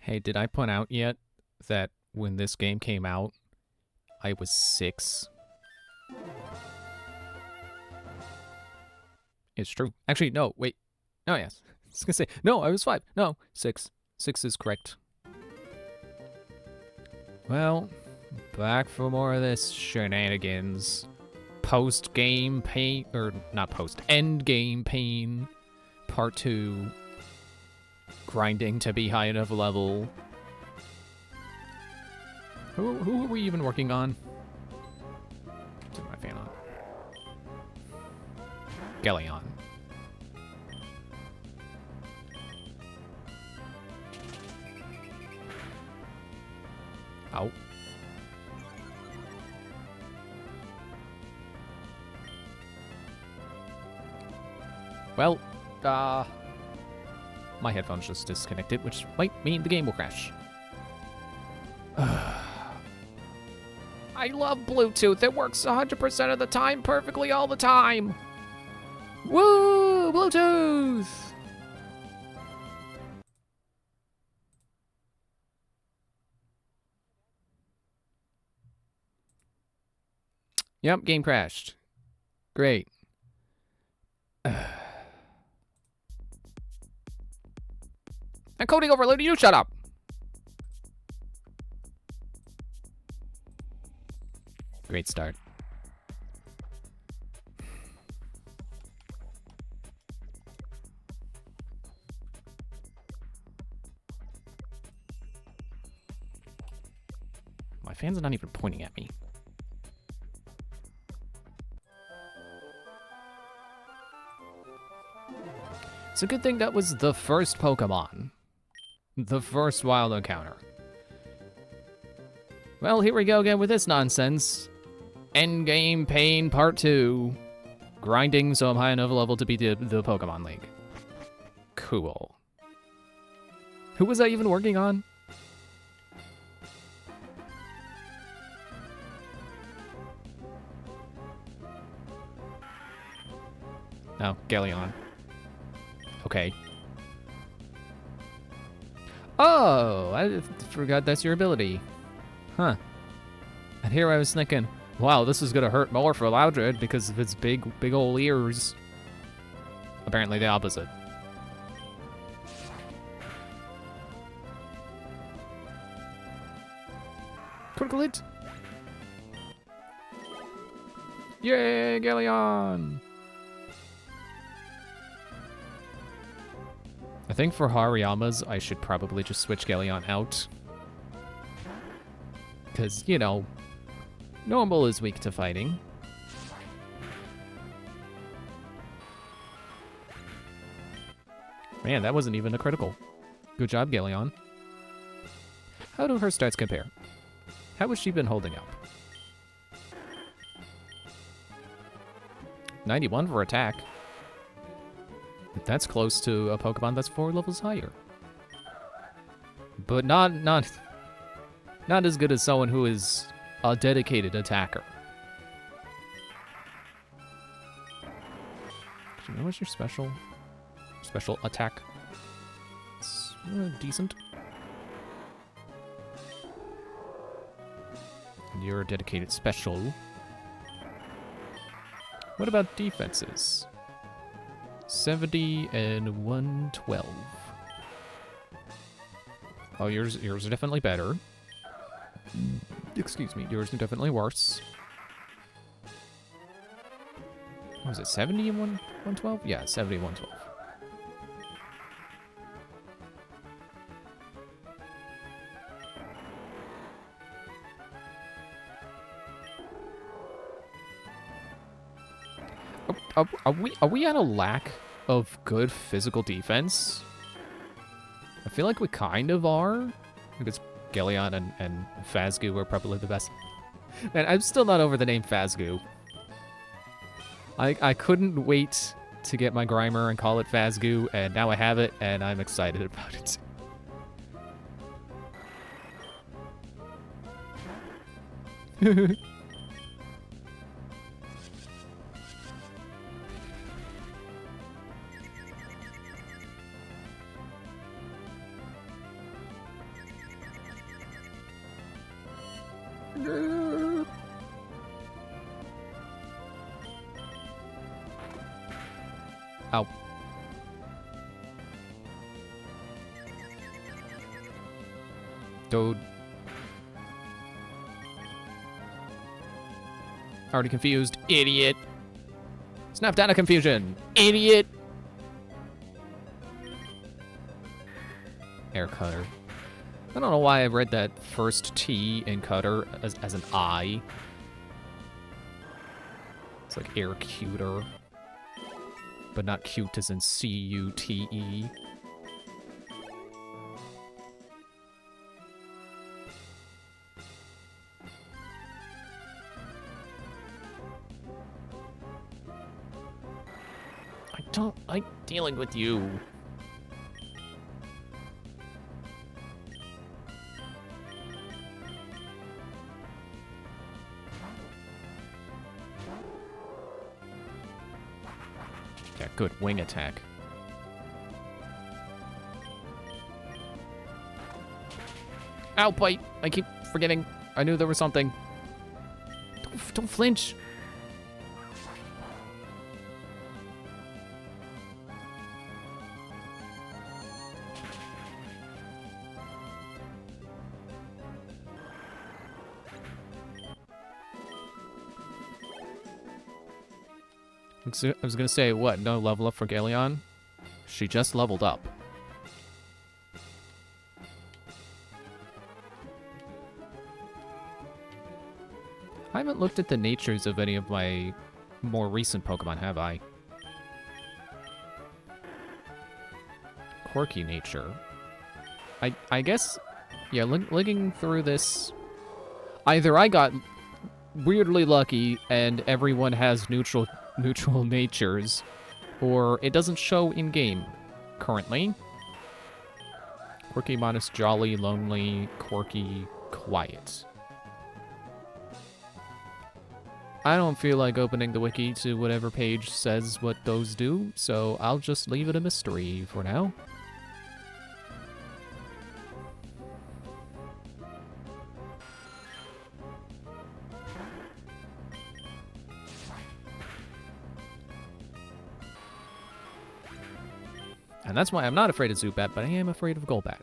Hey, did I point out yet that when this game came out, I was 6? It's true. Actually, no, wait. Oh, yes. I was gonna say, no, I was 5. No, 6. 6 is correct. Well, back for more of this shenanigans. Post-game pain, or not post, end-game pain. Part 2. Grinding to be high enough level. Who are we even working on? Turn my fan on. Galleon. Ow. Well, my headphones just disconnected, which might mean the game will crash. I love Bluetooth. It works 100% of the time, perfectly all the time. Woo! Bluetooth! Yep, game crashed. Great. I'm coding overload, you shut up! Great start. My fans are not even pointing at me. It's a good thing that was the first Pokemon. The first wild encounter. Well, here we go again with this nonsense. Endgame Pain Part 2. Grinding so I'm high enough level to beat the Pokemon League. Cool. Who was I even working on? Oh, Galleon. Okay. Oh, I forgot that's your ability. Huh. And here I was thinking, wow, this is gonna hurt more for Loudred because of its big ol' ears. Apparently the opposite. Critical hit! Yay, Galleon! I think for Hariyama's, I should probably just switch Galleon out. Because, you know, normal is weak to fighting. Man, that wasn't even a critical. Good job, Galleon. How do her stats compare? How has she been holding up? 91 for attack. That's close to a Pokemon that's 4 levels higher. But not as good as someone who is a dedicated attacker. What's your special attack? It's decent. And you're a dedicated special. What about defenses? 70 and 112. Oh, yours are definitely better. Excuse me, yours are definitely worse. What was it, 70 and 112? Yeah, 70 and 112. Are we at a lack of good physical defense? I feel like we kind of are. Because Galleon and Phasgu are probably the best. Man, I'm still not over the name Phasgu. I couldn't wait to get my Grimer and call it Phasgu, and now I have it, and I'm excited about it. Ow. Dude. Already confused. Idiot. Snapped out of confusion. Idiot. Air cutter. I don't know why I read that first T in cutter as an I. It's like air cuter. But not cute as in C-U-T-E. I don't like dealing with you. Yeah, good wing attack. Ow, bite! I keep forgetting. I knew there was something. Don't flinch. I was gonna say, what, no level up for Galeon? She just leveled up. I haven't looked at the natures of any of my more recent Pokemon, have I? Quirky nature. I guess, yeah, looking through this, either I got weirdly lucky and everyone has neutral natures, or it doesn't show in-game currently. Quirky, modest, jolly, lonely, quirky, quiet. I don't feel like opening the wiki to whatever page says what those do, so I'll just leave it a mystery for now. And that's why I'm not afraid of Zubat, but I am afraid of Golbat.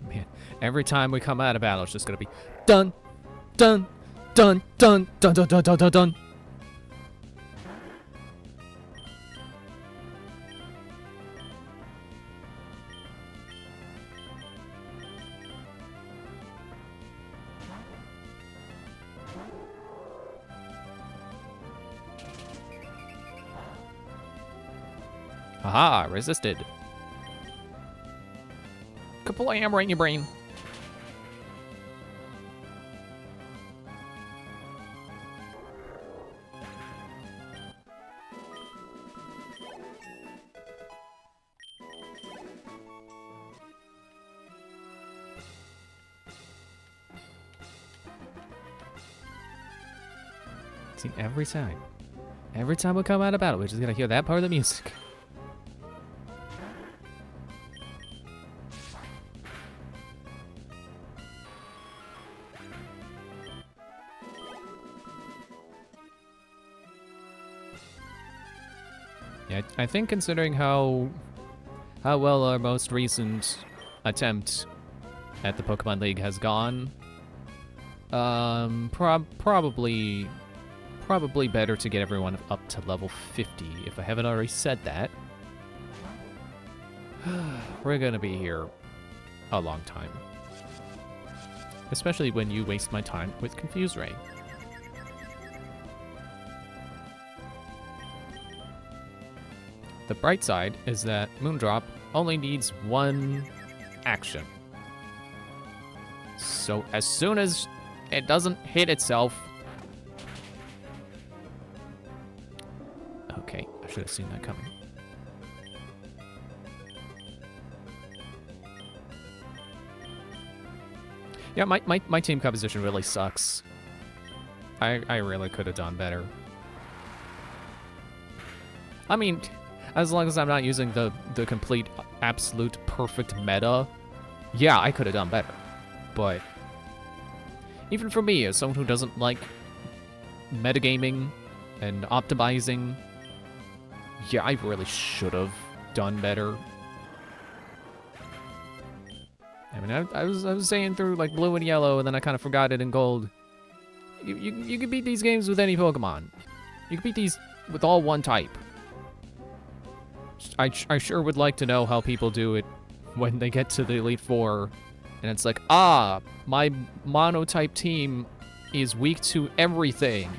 Man, every time we come out of battle, it's just gonna be dun, dun, dun, dun, dun, dun, dun, dun, dun, dun. Haha, resisted. Kablam right in your brain. See, every time we come out of battle, we're just gonna hear that part of the music. Yeah, I think considering how well our most recent attempt at the Pokemon League has gone, probably better to get everyone up to level 50, if I haven't already said that. We're gonna be here a long time. Especially when you waste my time with Confuse Ray. The bright side is that Moondrop only needs one action. So as soon as it doesn't hit itself... Okay, I should have seen that coming. Yeah, my team composition really sucks. I really could have done better. I mean, as long as I'm not using the complete, absolute, perfect meta, yeah, I could have done better. But even for me, as someone who doesn't like metagaming and optimizing, yeah, I really should have done better. I mean, I was saying through like blue and yellow, and then I kind of forgot it in gold. You can beat these games with any Pokemon. You can beat these with all one type. I sure would like to know how people do it when they get to the Elite Four, and it's like, ah, my monotype team is weak to everything.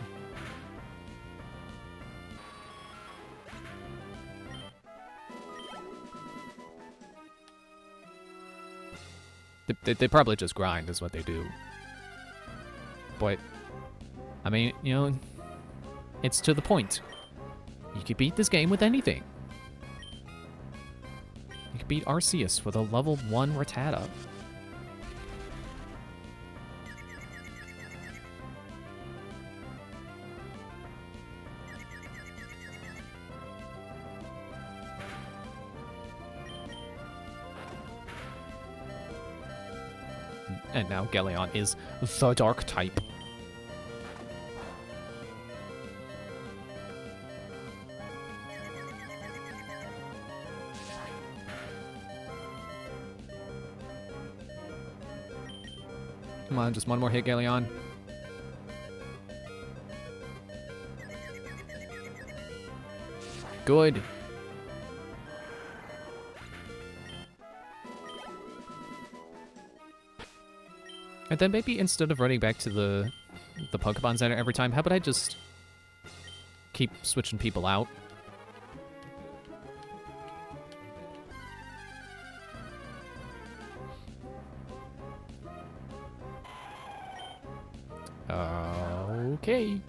They probably just grind is what they do. But, I mean, you know, it's to the point. You can beat this game with anything. You can beat Arceus with a level 1 Rattata. And now Galeon is the dark type. Come on, just one more hit, Galeon. Good. And then maybe instead of running back to the Pokemon Center every time, how about I just keep switching people out? Okay.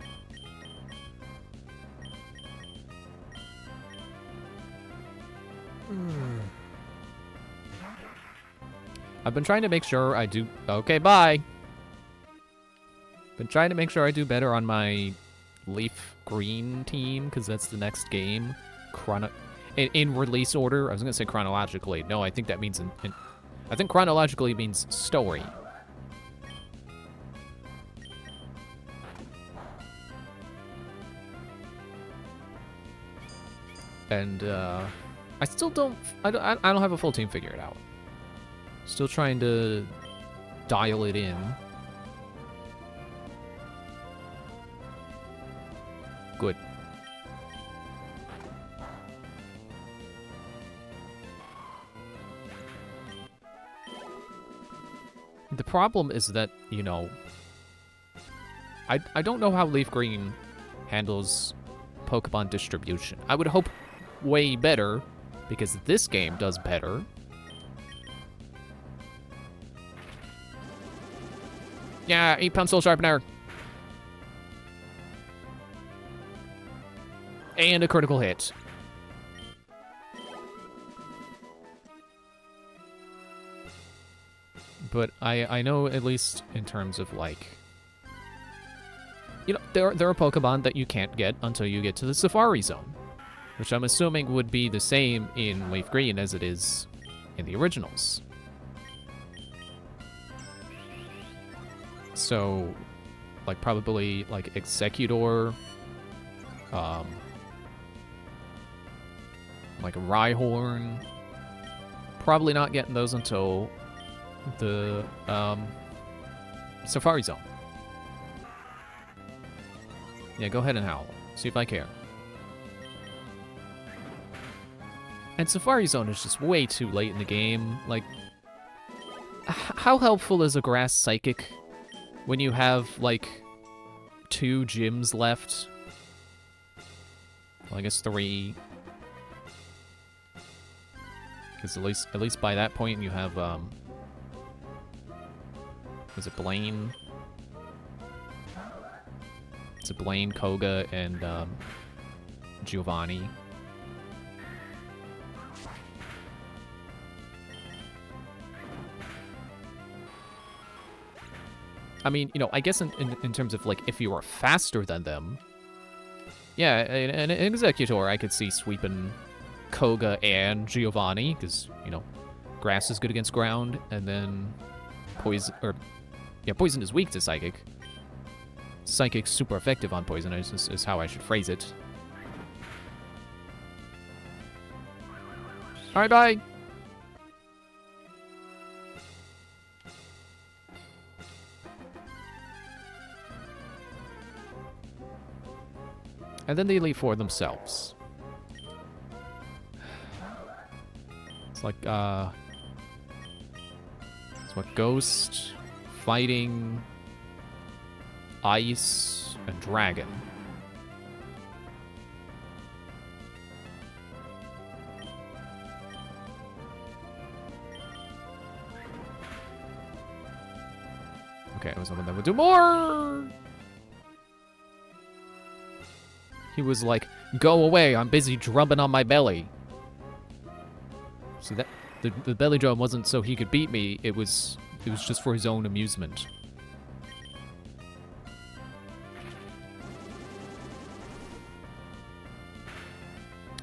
I've been trying to make sure I do... Okay, bye! Been trying to make sure I do better on my Leaf Green team, because that's the next game. In release order. I was going to say chronologically. No, I think that means... I think chronologically means story. And, I still don't... I don't have a full team figured out. Still trying to dial it in. Good. The problem is that, you know, I don't know how Leaf Green handles Pokemon distribution. I would hope way better, because this game does better. Yeah, 8-pound Soul Sharpener. And a critical hit. But I know, at least in terms of, like... You know, there are Pokemon that you can't get until you get to the Safari Zone. Which I'm assuming would be the same in Leaf Green as it is in the originals. So, like, probably, like, Executor, like a Rhyhorn. Probably not getting those until the, Safari Zone. Yeah, go ahead and howl. See if I care. And Safari Zone is just way too late in the game. Like, how helpful is a Grass Psychic when you have, like, 2 gyms left? Well, I guess 3. Because at least by that point you have, was it Blaine? It's a Blaine, Koga, and, Giovanni. I mean, you know, I guess in terms of, like, if you were faster than them, yeah, an Executor I could see sweeping Koga and Giovanni, because, you know, grass is good against ground, and then poison, or, yeah, poison is weak to psychic. Psychic's super effective on poison is how I should phrase it. Alright, bye! And then they leave for themselves. It's like, it's what Ghost, Fighting, Ice, and Dragon. Okay, I was hoping that would do more! He was like, go away, I'm busy drumming on my belly. See, that the belly drum wasn't so he could beat me, it was just for his own amusement.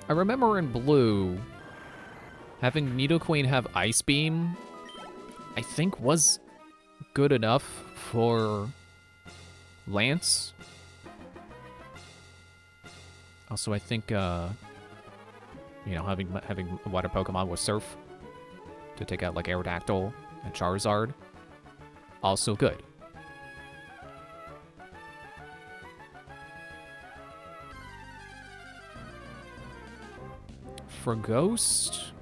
I remember in Blue, having Nidoqueen have Ice Beam, I think was good enough for Lance. Also, I think, you know, having a water Pokemon with Surf to take out, like, Aerodactyl and Charizard, also good. For Ghost,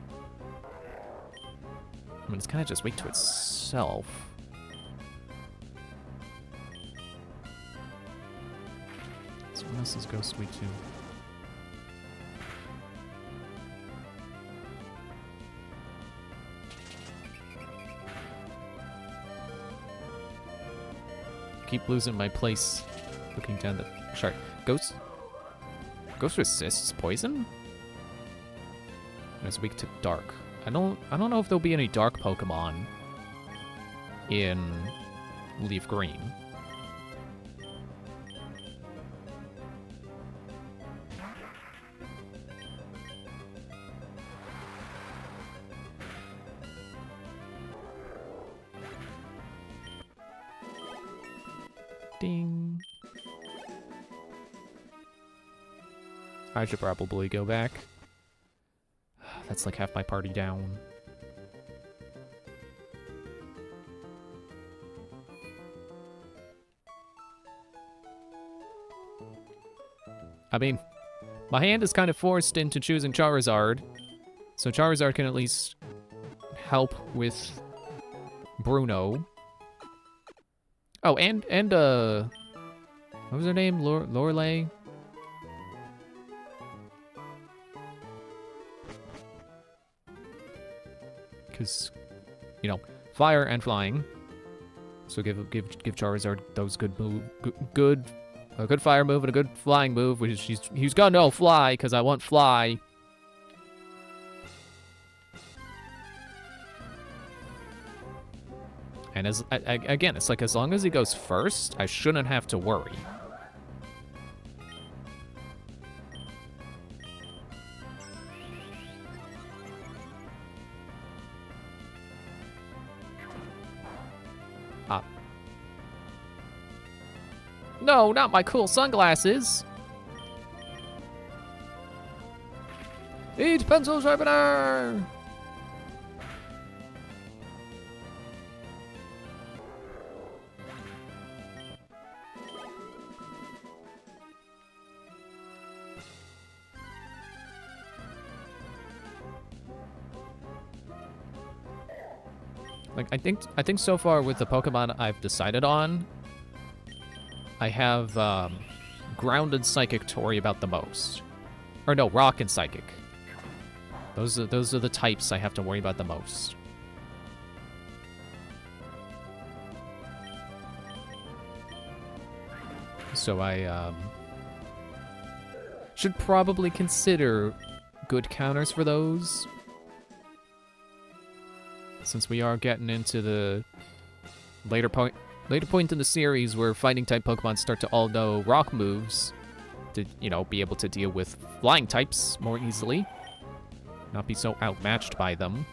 I mean, it's kind of just weak to itself. So what else is Ghost weak to? Keep losing my place looking down the chart. Ghost resists poison? And it's weak to dark. I don't know if there'll be any dark Pokemon in Leaf Green. Ding. I should probably go back. That's like half my party down. I mean, my hand is kind of forced into choosing Charizard, so Charizard can at least help with Bruno. Oh, and what was her name? Lorelei? Because, you know, fire and flying. So give Charizard those good a good fire move and a good flying move, which he's gonna know fly, because I want fly. And again, it's like as long as he goes first, I shouldn't have to worry. No, not my cool sunglasses. Eat pencil sharpener! Like, I think so far with the Pokemon I've decided on, I have Ground and Psychic to worry about the most. Or no, Rock and Psychic. Those are the types I have to worry about the most. So I should probably consider good counters for those, since we are getting into the later point in the series where fighting-type Pokemon start to all know rock moves to, you know, be able to deal with flying types more easily. Not be so outmatched by them.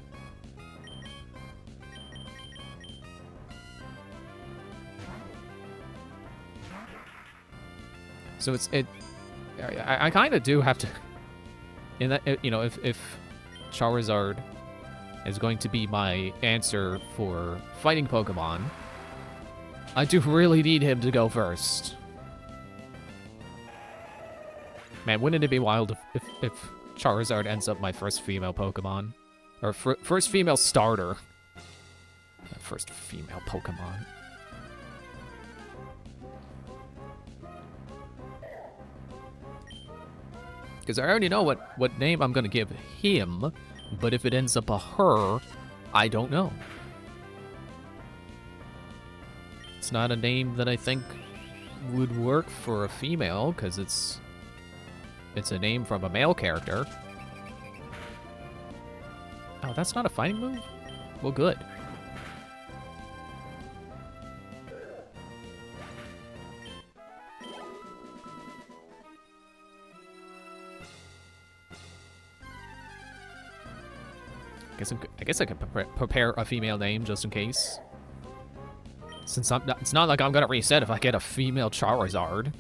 So I kind of do have to, in that, you know, if Charizard is going to be my answer for fighting Pokemon, I do really need him to go first. Man, wouldn't it be wild if Charizard ends up my first female Pokemon? Or first female starter. First female Pokemon. Because I already know what name I'm going to give him, but if it ends up a her, I don't know. It's not a name that I think would work for a female, because it's a name from a male character. Oh, that's not a fighting move? Well, good. I guess I could prepare a female name just in case. Since it's not like I'm gonna reset if I get a female Charizard.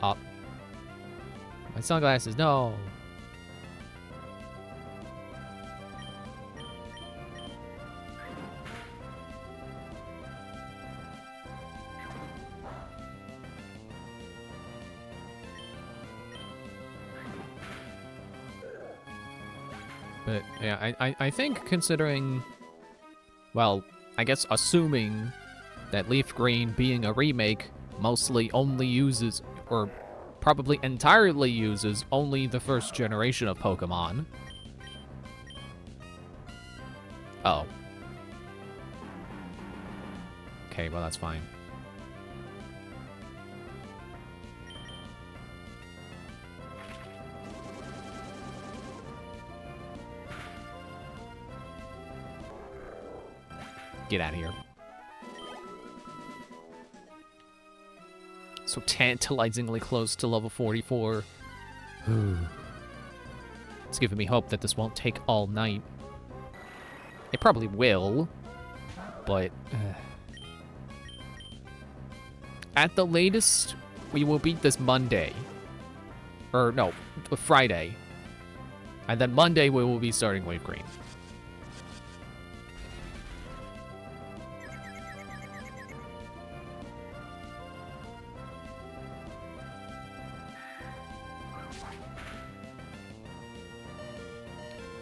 Up. My sunglasses, no. But yeah, I think considering, well, I guess assuming that Leaf Green being a remake mostly only uses, or probably entirely uses, only the first generation of Pokemon. Oh. Okay, well that's fine. Get out of here. So tantalizingly close to level 44. It's giving me hope that this won't take all night. It probably will, but at the latest, we will beat this Monday. Or no, Friday. And then Monday we will be starting Wave Green.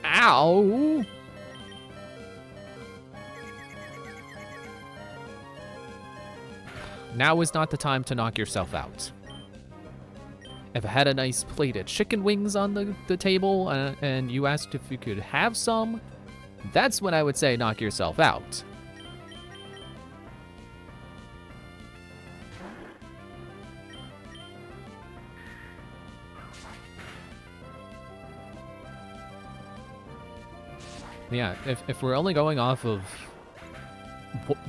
Ow! Now is not the time to knock yourself out. If I had a nice plate of chicken wings on the table and you asked if you could have some, that's when I would say knock yourself out. Yeah, if we're only going off of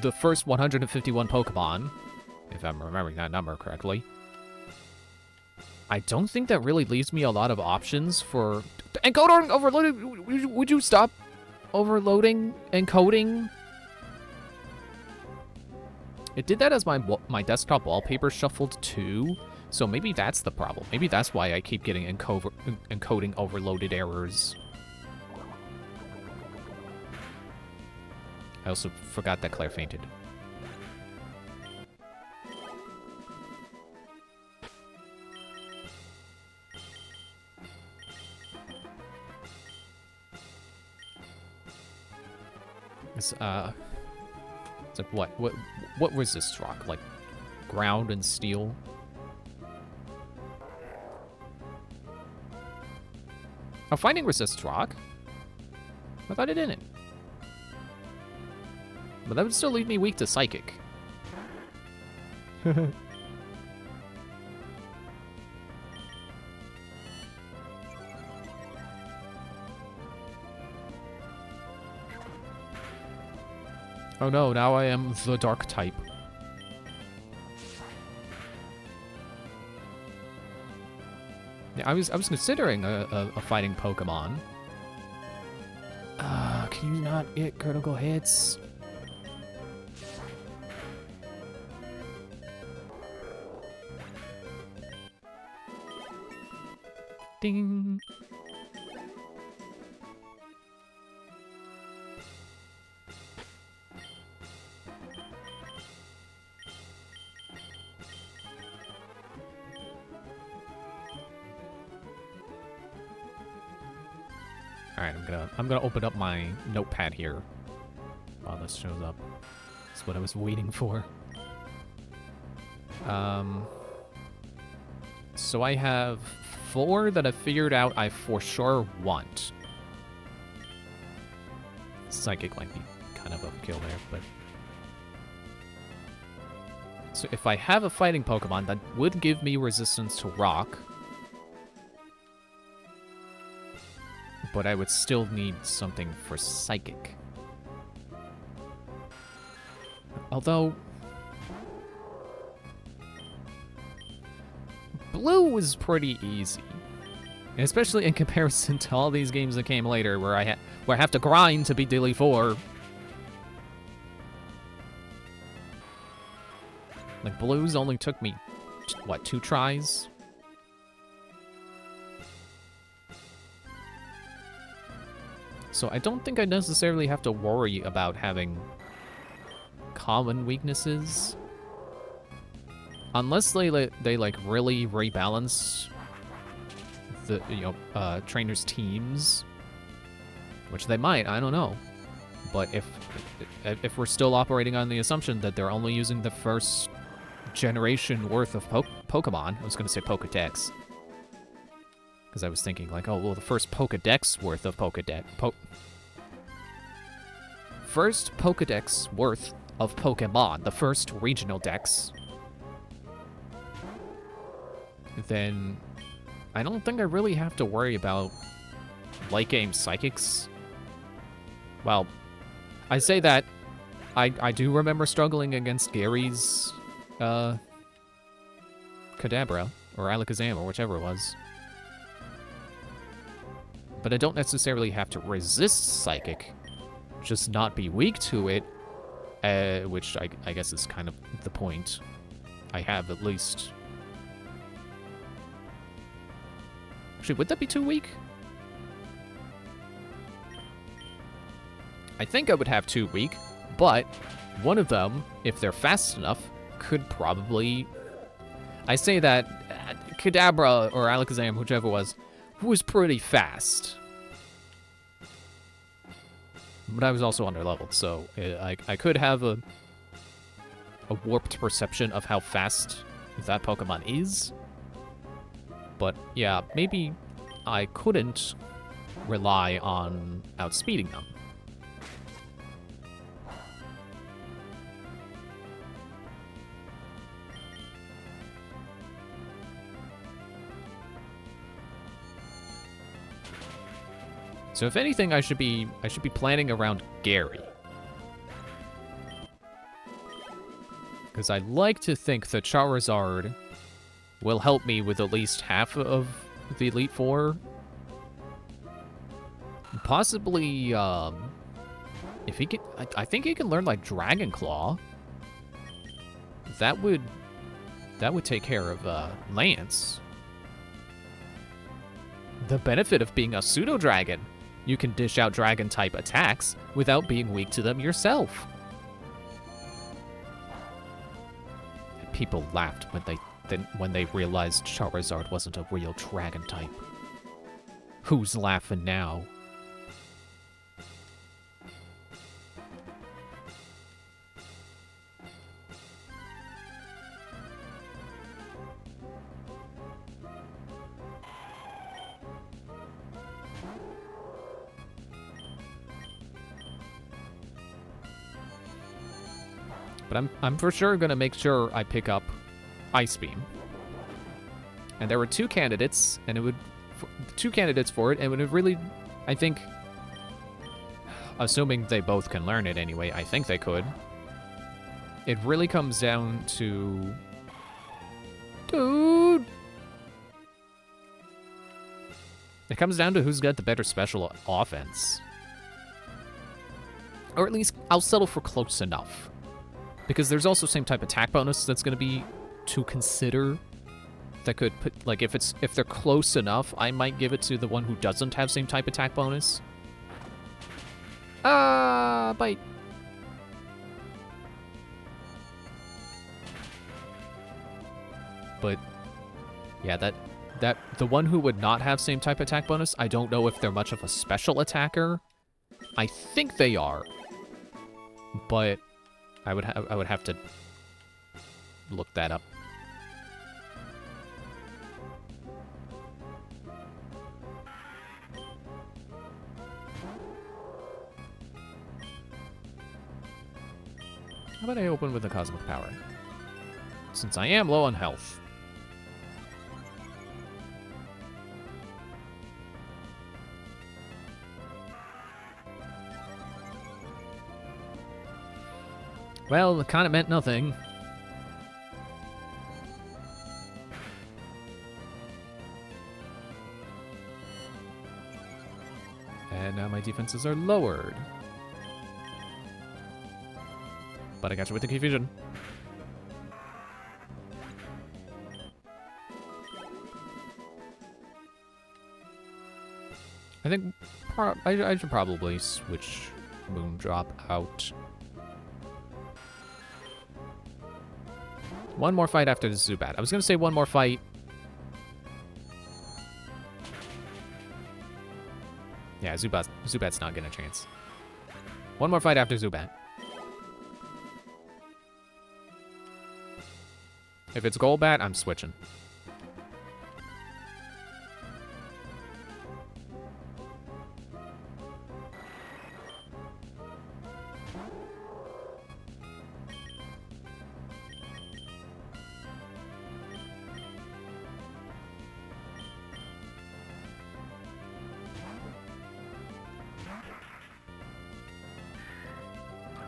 the first 151 Pokemon, if I'm remembering that number correctly, I don't think that really leaves me a lot of options for... Encoding overloaded! Would you stop overloading encoding? It did that as my desktop wallpaper shuffled too, so maybe that's the problem. Maybe that's why I keep getting encoding overloaded errors. I also forgot that Claire fainted. It's like what was this rock? Like ground and steel? Oh, finding resist rock? I thought it didn't. But that would still leave me weak to psychic. Oh no, now I am the dark type. Yeah, I was considering a fighting Pokemon. Can you not get critical hits? Ding. All right, I'm gonna open up my notepad here while this shows up. That's what I was waiting for. So I have 4 that I figured out I for sure want. Psychic might be kind of overkill there, but... So if I have a fighting Pokemon, that would give me resistance to Rock. But I would still need something for Psychic. Although... Blue was pretty easy. Especially in comparison to all these games that came later where I have to grind to beat Daily 4. Like, Blues only took me, what, 2 tries? So I don't think I necessarily have to worry about having common weaknesses. Unless they like really rebalance the trainers' teams, which they might, I don't know. But if we're still operating on the assumption that they're only using the first generation worth of Pokemon, I was gonna say Pokedex, because I was thinking like, oh well, the first Pokedex worth of first Pokedex worth of Pokemon, the first regional dex. Then I don't think I really have to worry about late game psychics. Well, I say that I do remember struggling against Gary's Kadabra or Alakazam or whichever it was. But I don't necessarily have to resist psychic, just not be weak to it, which I guess is kind of the point. I have at least... Actually, would that be too weak? I think I would have 2 weak, but one of them, if they're fast enough, could probably... I say that Kadabra or Alakazam, whichever was pretty fast. But I was also underleveled, so I could have a warped perception of how fast that Pokemon is. But yeah, maybe I couldn't rely on outspeeding them. So if anything, I should be planning around Gary. Because I like to think that Charizard will help me with at least half of the Elite Four. Possibly, if he can, I think he can learn like Dragon Claw. That would take care of Lance. The benefit of being a pseudo dragon, you can dish out dragon type attacks without being weak to them yourself. And people laughed when they realized Charizard wasn't a real dragon type. Who's laughing now? But I'm for sure gonna make sure I pick up Ice Beam. And there were 2 candidates, and it would 2 candidates for it, and it would really, I think, assuming they both can learn it anyway, I think they could. It really comes down to... Dude! It comes down to who's got the better special offense. Or at least, I'll settle for close enough. Because there's also same type attack bonus that's going to be to consider. That could put, like, if they're close enough, I might give it to the one who doesn't have same type attack bonus. Bite. But yeah, that the one who would not have same type attack bonus, I don't know if they're much of a special attacker. I think they are, but I would have to look that up. How about I open with the cosmic power? Since I am low on health. Well, it kind of meant nothing. And now my defenses are lowered. But I got you with the confusion. I think I should probably switch Moondrop out. One more fight after the Zubat. I was going to say one more fight. Yeah, Zubat's not getting a chance. One more fight after Zubat. If it's Golbat, I'm switching.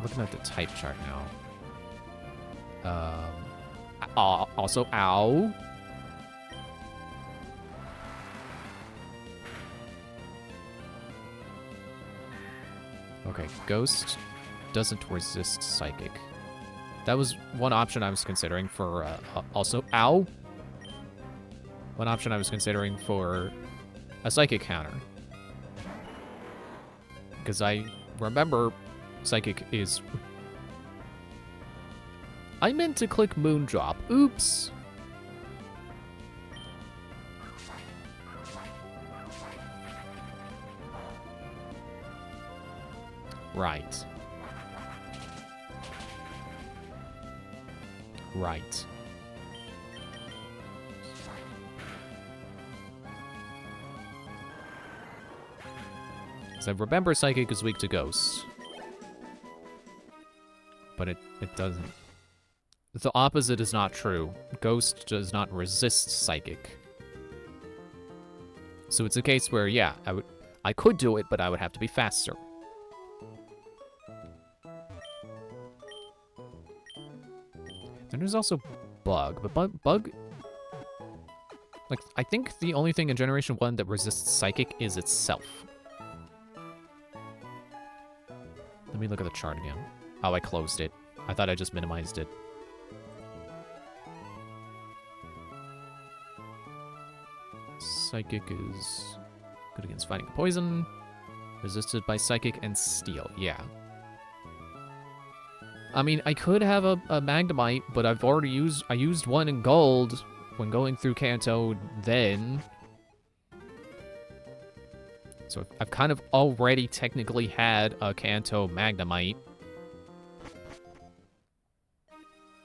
Looking at the type chart now. Also, ow. Okay, Ghost doesn't resist Psychic. That was one option I was considering for, also, ow. One option I was considering for a Psychic counter. Because I remember Psychic is... I meant to click Moondrop. Oops. Right. Right. So I remember Psychic is weak to Ghosts. But it doesn't. The opposite is not true. Ghost does not resist Psychic. So it's a case where, yeah, I could do it, but I would have to be faster. And there's also Bug, but Bug... Like, I think the only thing in Generation 1 that resists Psychic is itself. Let me look at the chart again. Oh, I closed it. I thought I just minimized it. Psychic is good against fighting poison. Resisted by Psychic and Steel. Yeah. I mean, I could have a Magnemite, but I've already used one in gold when going through Kanto then. So I've kind of already technically had a Kanto Magnemite.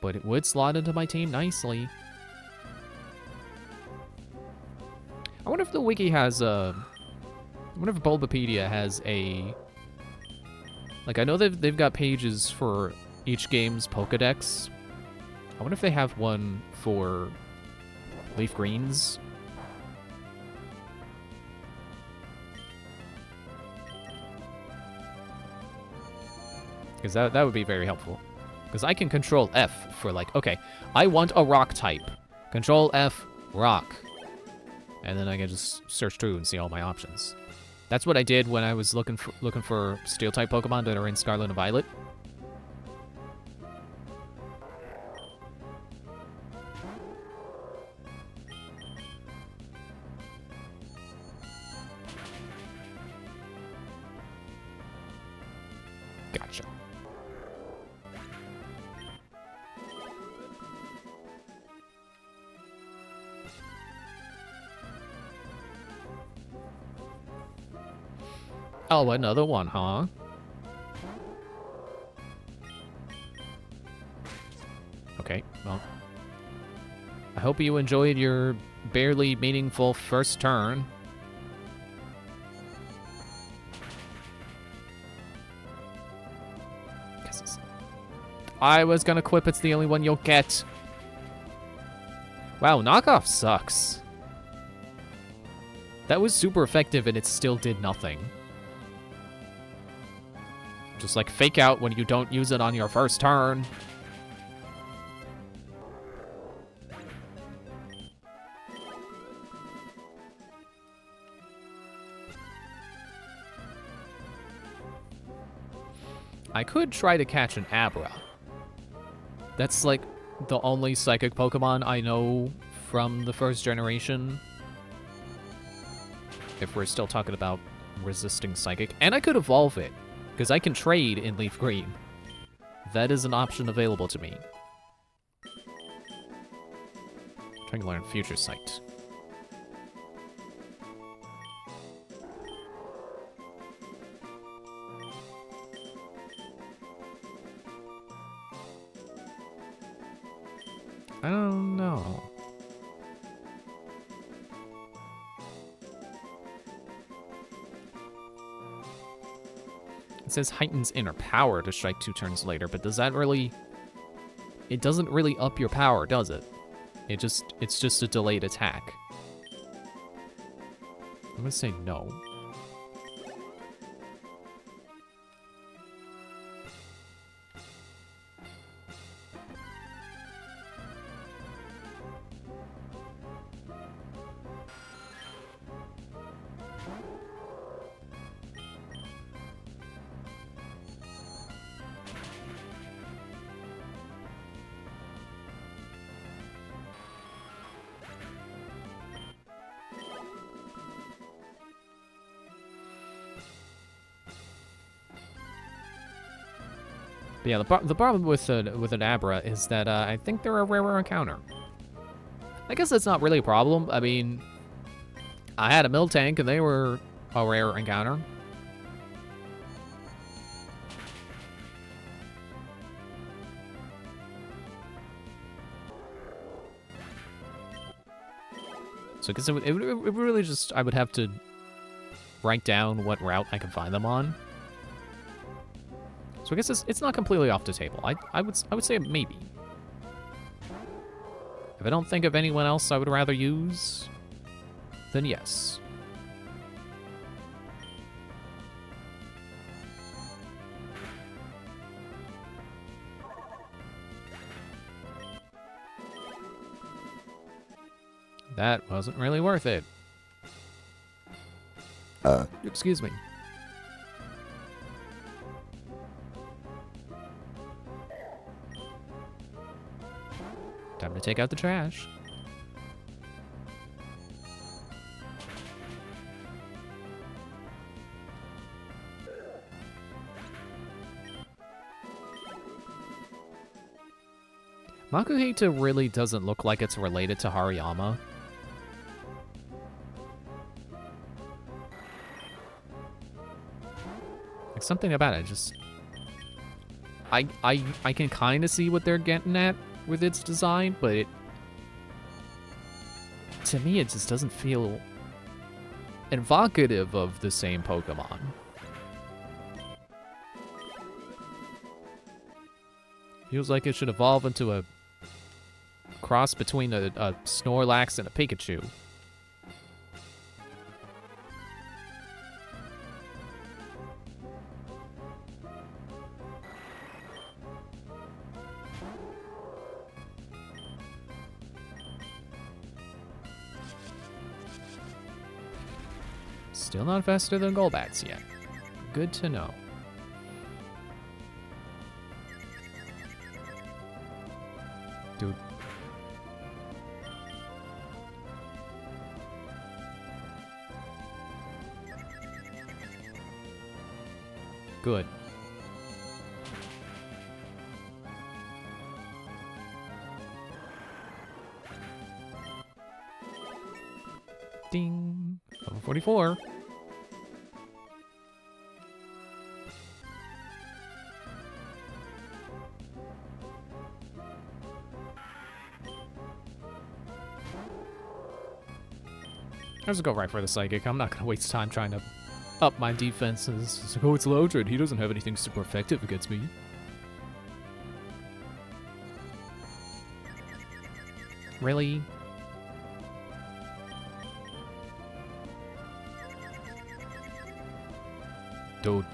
But it would slot into my team nicely. I wonder if the wiki has a... I wonder if Bulbapedia has a... Like, I know they've got pages for each game's Pokedex. I wonder if they have one for Leaf Greens. Because that would be very helpful. Because I can control F for, like, okay, I want a rock type. Control F, rock. and then I can just search through and see all my options. That's what I did when I was looking for Steel-type Pokemon that are in Scarlet and Violet. Gotcha. Oh, another one, huh? Okay, well. I hope you enjoyed your barely meaningful first turn. I was gonna quip, it's the only one you'll get. Wow, knockoff sucks. That was super effective and it still did nothing. Just like fake out when you don't use it on your first turn. I could try to catch an Abra. That's like the only psychic Pokemon I know from the first generation. If we're still talking about resisting psychic. And I could evolve it, because I can trade in Leaf Green. That is an option available to me. Trying to learn Future Sight. I don't know. It says heightens inner power to strike 2 turns later, but does that really... It doesn't really up your power, does it? It's just a delayed attack. I'm gonna say no. But yeah, the problem with an Abra is that I think they're a rarer encounter. I guess that's not really a problem. I mean, I had a Miltank and they were a rare encounter. So I guess it would really just, I would have to write down what route I can find them on. So I guess it's not completely off the table. I would say maybe. If I don't think of anyone else I would rather use, then yes. That wasn't really worth it. Excuse me. Time to take out the trash. Makuhita really doesn't look like it's related to Hariyama. Like something about it just... I can kind of see what they're getting at with its design, but it... To me, it just doesn't feel evocative of the same Pokemon. Feels like it should evolve into a cross between a Snorlax and a Pikachu. Still not faster than Golbats yet. Good to know. Dude. Good. Ding. Level 44. Let's go right for the Psychic. I'm not going to waste time trying to up my defenses. It's like, oh, it's Loudred. He doesn't have anything super effective against me. Really? Dude.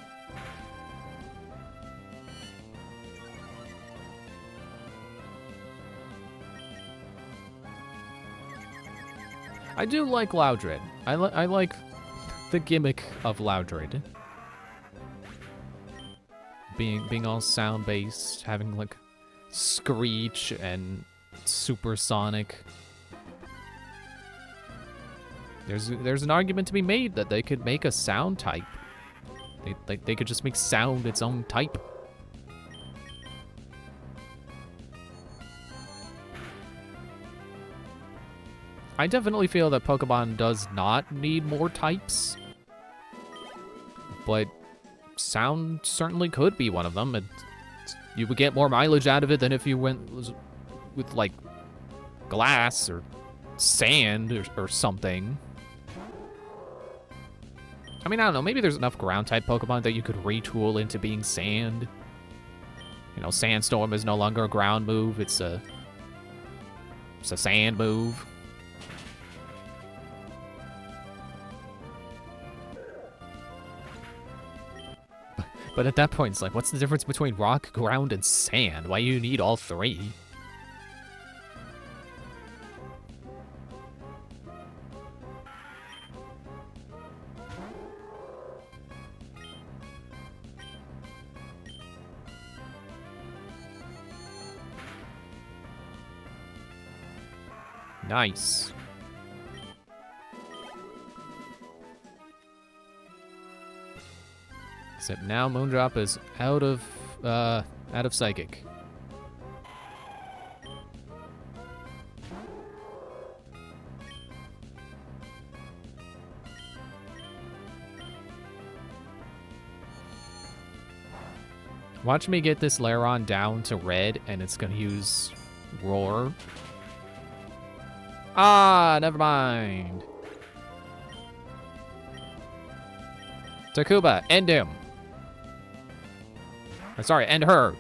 I do like Loudred. I like the gimmick of Loudred. Being all sound-based, having like screech and supersonic. There's an argument to be made that they could make a sound type. They could just make sound its own type. I definitely feel that Pokemon does not need more types, but sound certainly could be one of them. You would get more mileage out of it than if you went with like glass or sand or something. I mean, I don't know, maybe there's enough ground-type Pokemon that you could retool into being sand. You know, Sandstorm is no longer a ground move, it's a sand move. But at that point, it's like, what's the difference between rock, ground, and sand? Why do you need all three? Nice. Except now Moondrop is out of Psychic. Watch me get this Lairon down to red, and it's gonna use Roar. Ah, never mind. Takuba, end him. Sorry, end her.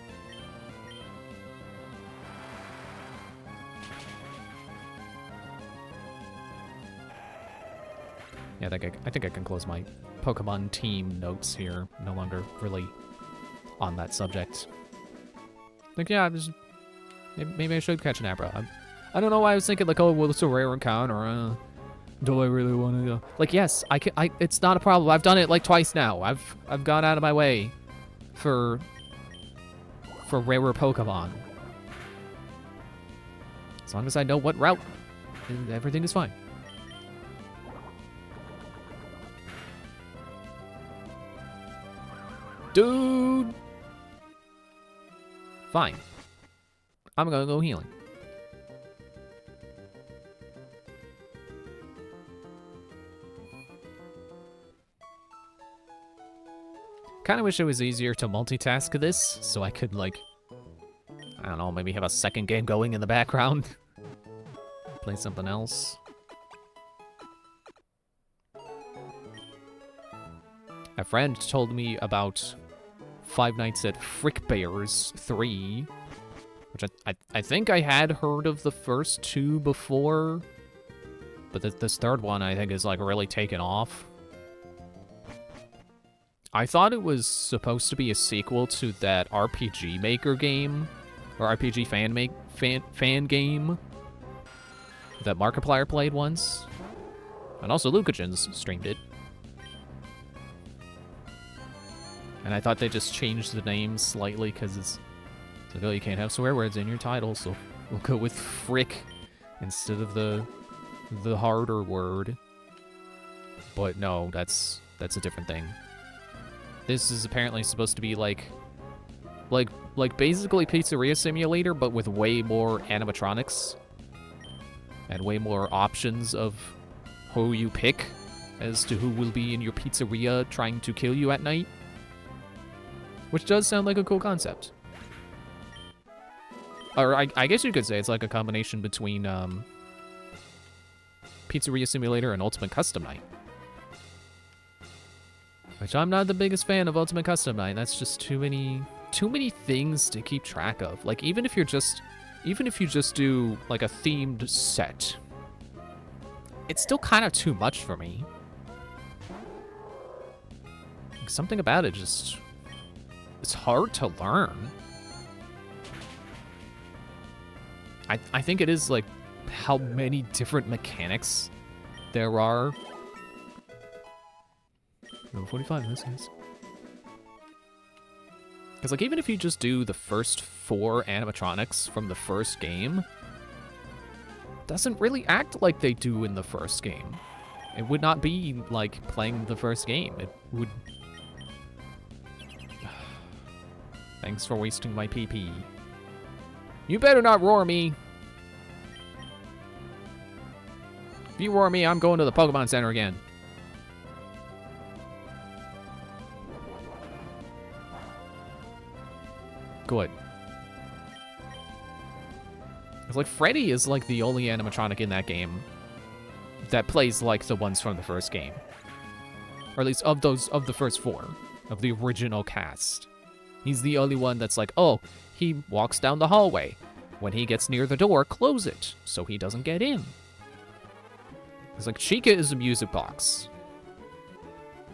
Yeah, I think I can close my Pokemon team notes here. No longer really on that subject. Like, yeah, maybe I should catch an Abra. I don't know why I was thinking like, oh, well, it's a rare encounter. Do I really want to go? Like, yes, it's not a problem. I've done it like twice now. I've gone out of my way for rarer Pokemon. As long as I know what route, everything is fine. Dude! Fine. I'm gonna go healing. Kinda wish it was easier to multitask this, so I could, like, I don't know, maybe have a second game going in the background. Play something else. A friend told me about Five Nights at Frick Bears 3, which I think I had heard of the first two before, but this third one I think is, like, really taken off. I thought it was supposed to be a sequel to that RPG Maker game, or RPG fan game that Markiplier played once, and also Lucajins streamed it. And I thought they just changed the name slightly because it's like, oh, you can't have swear words in your title, so we'll go with frick instead of the harder word. But no, that's a different thing. This is apparently supposed to be like basically Pizzeria Simulator, but with way more animatronics and way more options of who you pick as to who will be in your pizzeria trying to kill you at night. Which does sound like a cool concept. Or I guess you could say it's like a combination between Pizzeria Simulator and Ultimate Custom Night. Which I'm not the biggest fan of Ultimate Custom Night. That's just too many things to keep track of. Like even if you just do like a themed set, it's still kind of too much for me. Like, something about it just, it's hard to learn. I think it is like how many different mechanics there are. No, 45 minutes. Because like even if you just do the first 4 animatronics from the first game, it doesn't really act like they do in the first game. It would not be like playing the first game. It would... Thanks for wasting my PP. You better not roar me. If you roar me, I'm going to the Pokemon Center again. Good. It's like Freddy is like the only animatronic in that game that plays like the ones from the first game. Or at least of the first 4, of the original cast. He's the only one that's like, oh, he walks down the hallway. When he gets near the door, close it, so he doesn't get in. It's like, Chica is a music box.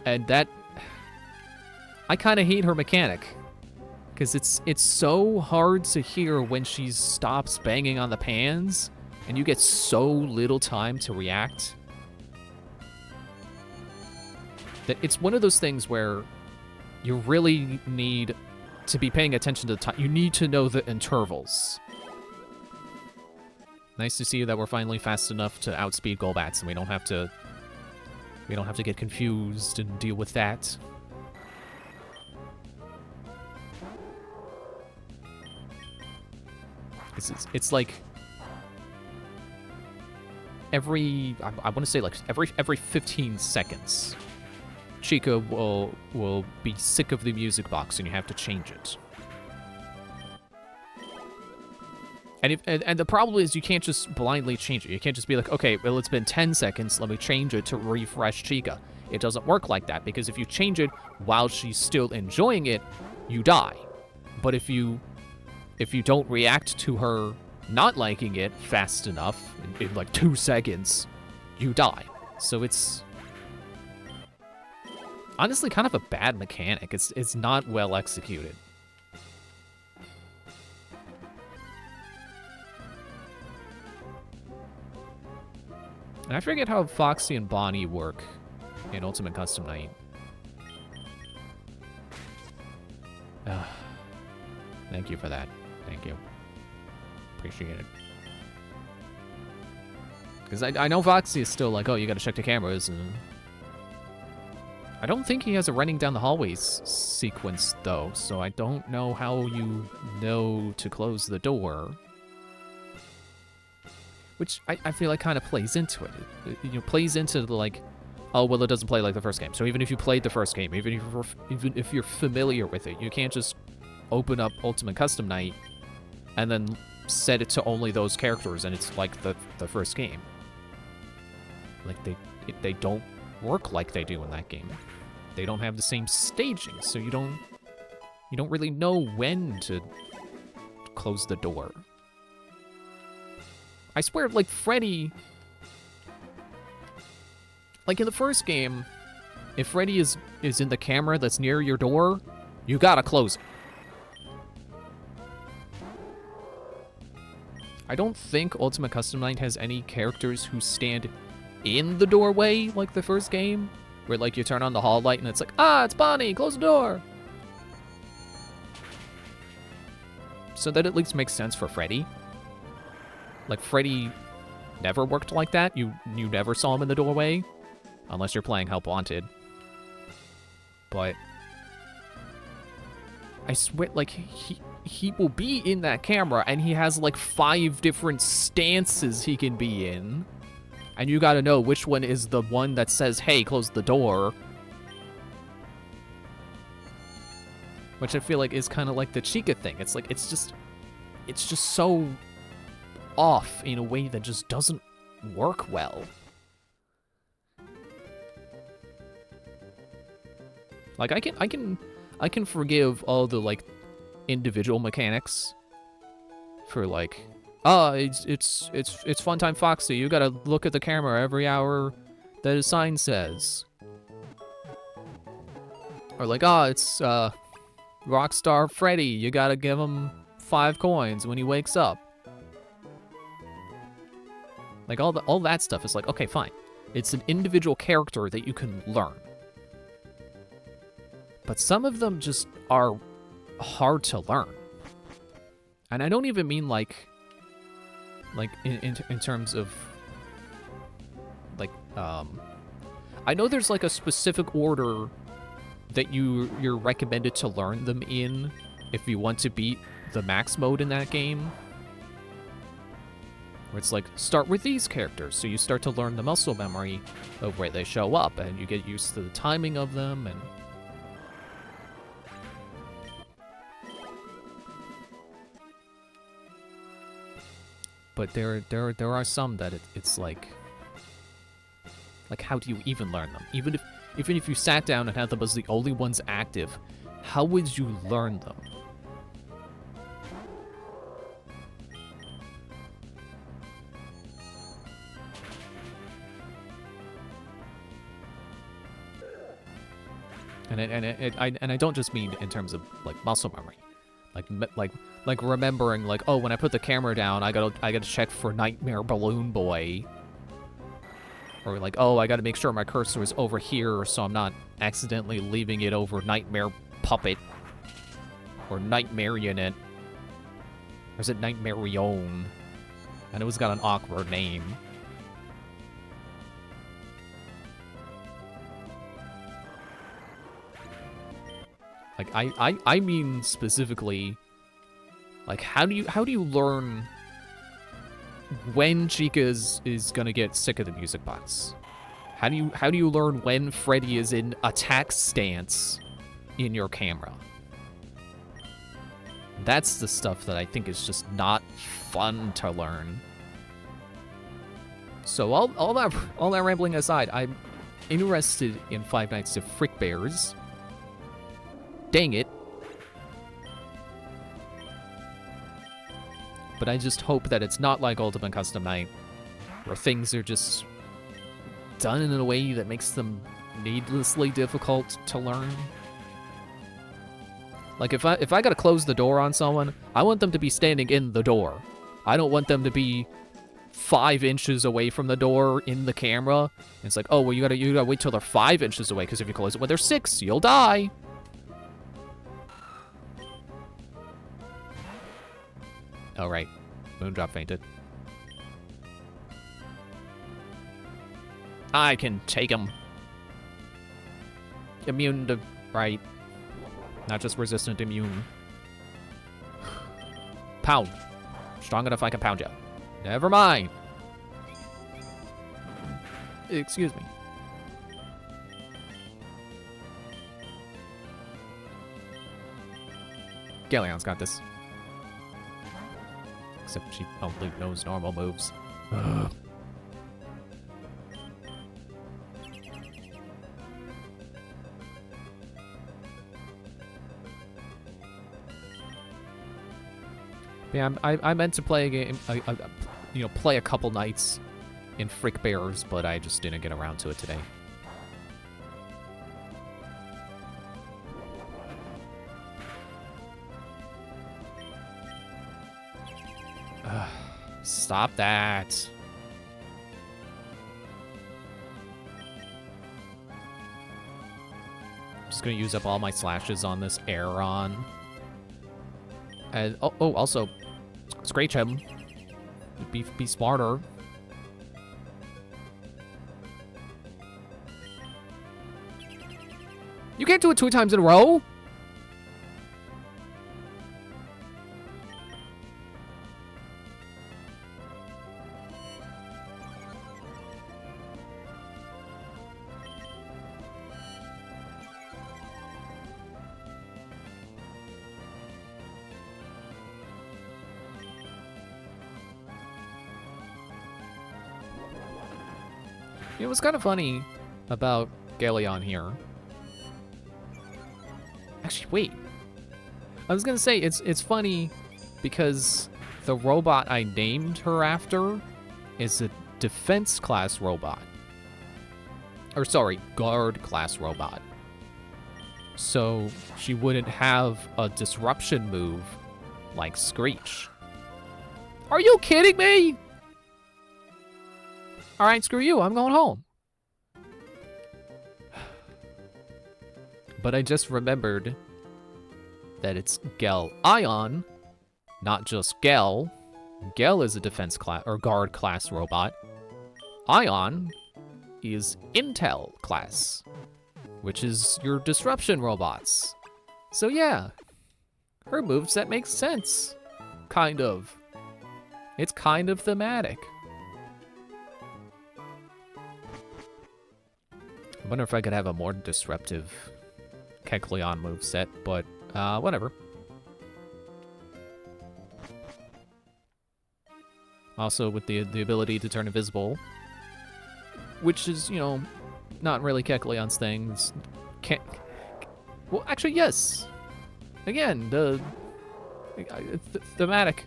And that... I kind of hate her mechanic. Because it's so hard to hear when she stops banging on the pans, and you get so little time to react. That it's one of those things where you really need to be paying attention to the time. You need to know the intervals. Nice to see that we're finally fast enough to outspeed Golbats, and we don't have to get confused and deal with that. It's like every, I want to say like every 15 seconds, Chica will be sick of the music box and you have to change it. And the problem is you can't just blindly change it. You can't just be like, okay, well, it's been 10 seconds, let me change it to refresh Chica. It doesn't work like that, because if you change it while she's still enjoying it, you die. But if you don't react to her not liking it fast enough, in like 2 seconds, you die. So it's honestly kind of a bad mechanic. It's not well executed. And I forget how Foxy and Bonnie work in Ultimate Custom Night. Thank you for that. Thank you. Appreciate it. Because I know Foxy is still like, oh, you gotta check the cameras. And I don't think he has a running down the hallways sequence, though, so I don't know how you know to close the door. Which I feel like kind of plays into it. It plays into the, like, oh, well, it doesn't play like the first game. So even if you played the first game, even if you're familiar with it, you can't just open up Ultimate Custom Night and then set it to only those characters, and it's like the first game. Like, they don't work like they do in that game. They don't have the same staging, so you don't really know when to close the door. I swear, like, Freddy... Like, in the first game, if Freddy is in the camera that's near your door, you gotta close it. I don't think Ultimate Custom Night has any characters who stand in the doorway like the first game, where, like, you turn on the hall light and it's like, ah, it's Bonnie, close the door. so that at least makes sense for Freddy. Like, Freddy never worked like that. You never saw him in the doorway, unless you're playing Help Wanted. But I swear, like, he will be in that camera, and he has, like, 5 different stances he can be in. And you gotta know which one is the one that says, hey, close the door. Which I feel like is kind of like the Chica thing. It's like, it's just so off in a way that just doesn't work well. Like, I can forgive all the, like, individual mechanics for, like, it's Funtime Foxy, you gotta look at the camera every hour that a sign says. Or like, it's Rockstar Freddy, you gotta give him 5 coins when he wakes up. Like, all that stuff is like, okay, fine. It's an individual character that you can learn. But some of them just are hard to learn. And I don't even mean like in terms of, like, I know there's like a specific order that you're recommended to learn them in if you want to beat the max mode in that game. Where it's like, start with these characters, so you start to learn the muscle memory of where they show up, and you get used to the timing of them, and but there are some that it's like how do you even learn them? Even if you sat down and had them as the only ones active, how would you learn them? And I don't just mean in terms of like muscle memory, like remembering, like, oh, when I put the camera down, I gotta check for Nightmare Balloon Boy, or like, oh, I gotta make sure my cursor is over here so I'm not accidentally leaving it over Nightmare Puppet or Nightmare Unit, or is it Nightmare Rion? And it was got an awkward name. Like, I mean specifically, like, how do you learn when Chica is gonna get sick of the music box? How do you learn when Freddy is in attack stance in your camera? That's the stuff that I think is just not fun to learn. So all that rambling aside, I'm interested in Five Nights at Freddy's. Dang it. But I just hope that it's not like Ultimate Custom Night, where things are just done in a way that makes them needlessly difficult to learn. Like, if I gotta close the door on someone, I want them to be standing in the door. I don't want them to be 5 inches away from the door in the camera. It's like, oh, well, you gotta wait till they're 5 inches away, because if you close it when they're 6, you'll die. Oh, right. Moondrop fainted. I can take him. Immune to... right. Not just resistant, immune. Pound. Strong enough I can pound you. Never mind. Excuse me. Galeon's got this. Except she only knows normal moves. Ugh. Yeah, I meant to play a game, you know, play a couple nights in Frick Bears, but I just didn't get around to it today. Stop that. I'm just gonna use up all my slashes on this Aeron. And also, scratch him. Be smarter. You can't do it 2 times in a row. It was kind of funny about Galeon here. Actually, wait. I was gonna say it's funny because the robot I named her after is a defense class robot. Or sorry, guard class robot. So she wouldn't have a disruption move like Screech. Are you kidding me? All right, screw you. I'm going home. But I just remembered that it's Gel Ion, not just Gel. Gel is a defense class or guard class robot. Ion is Intel class, which is your disruption robots. So yeah, her moveset makes sense. Kind of. It's kind of thematic. I wonder if I could have a more disruptive Kecleon moveset, but whatever. Also with the ability to turn invisible, which is, you know, not really Kecleon's thing. It's well, actually, yes. Again, the thematic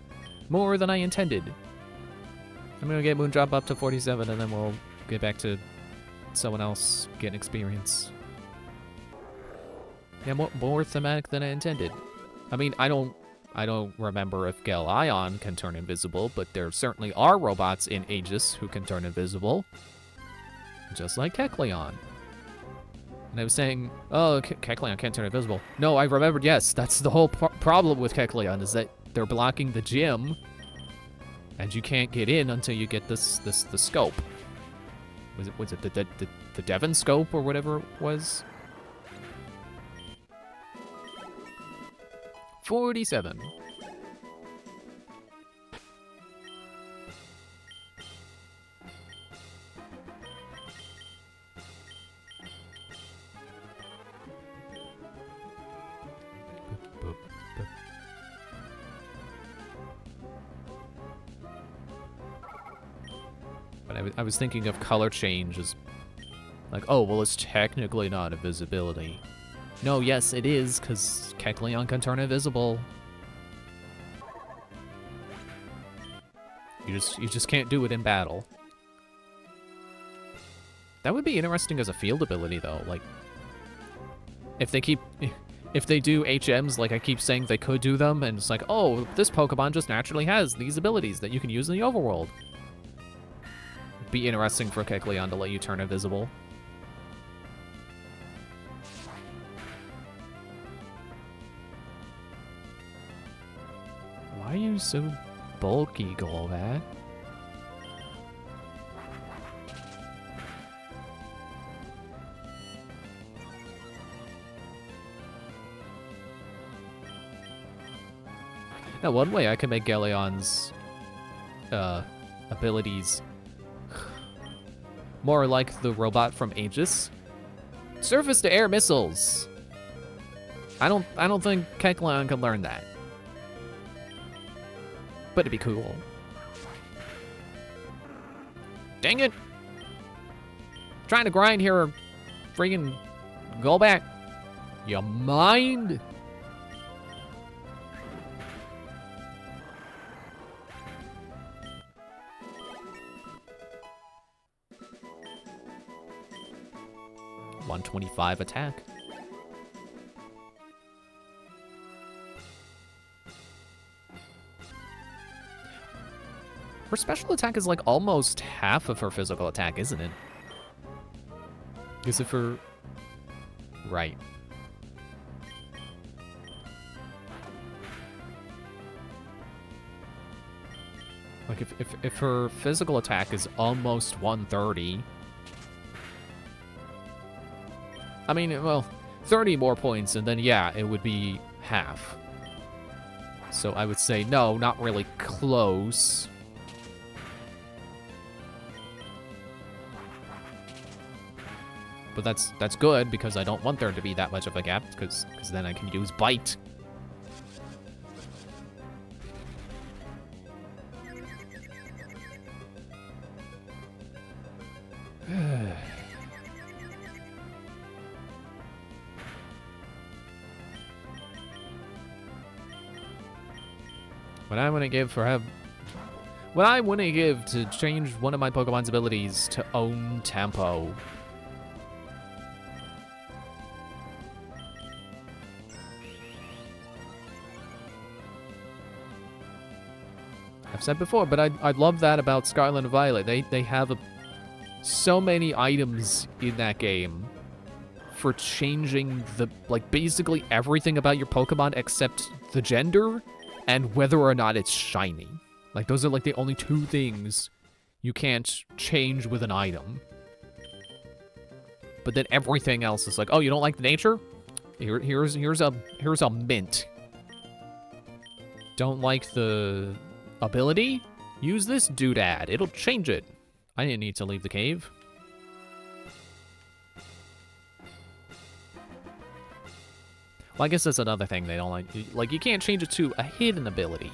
more than I intended. I'm gonna get Moondrop up to 47, and then we'll get back to someone else getting experience. Yeah, more thematic than I intended. I mean, I don't remember if Gel Ion can turn invisible, but there certainly are robots in Aegis who can turn invisible. Just like Kecleon. And I was saying, oh, Kecleon can't turn invisible. No, I remembered, yes, that's the whole problem with Kecleon, is that they're blocking the gym, and you can't get in until you get the scope. Was it the Devon scope or whatever it was? 47. But I was thinking of color change as like, oh, well, it's technically not invisibility. No, yes, it is, because Kecleon can turn invisible. You just can't do it in battle. That would be interesting as a field ability, though. Like, if they do HMs, like I keep saying they could do them, and it's like, oh, this Pokemon just naturally has these abilities that you can use in the overworld. Be interesting for Kecleon to let you turn invisible. Why are you so bulky, Golbat? Now, one way I can make Galeon's abilities more like the robot from Aegis. Surface to air missiles. I don't think Kecleon can learn that. But it'd be cool. Dang it! Trying to grind here, freaking Golbat. You mind? .125 attack. Her special attack is like almost half of her physical attack, isn't it? Is it for... Right. Like, if her physical attack is almost 130... I mean, well, 30 more points, and then, yeah, it would be half. So I would say, no, not really close. But that's good, because I don't want there to be that much of a gap, because then I can use Bite. What I wouldn't give what I wouldn't give to change one of my Pokemon's abilities to own tempo. I've said before, but I love that about Scarlet and Violet. They have so many items in that game for changing basically everything about your Pokemon except the gender and whether or not it's shiny. Like, those are, like, the only two things you can't change with an item. But then everything else is like, oh, you don't like the nature? Here's a mint. Don't like the ability? Use this doodad. It'll change it. I didn't need to leave the cave. Well, I guess that's another thing they don't like. Like, you can't change it to a hidden ability.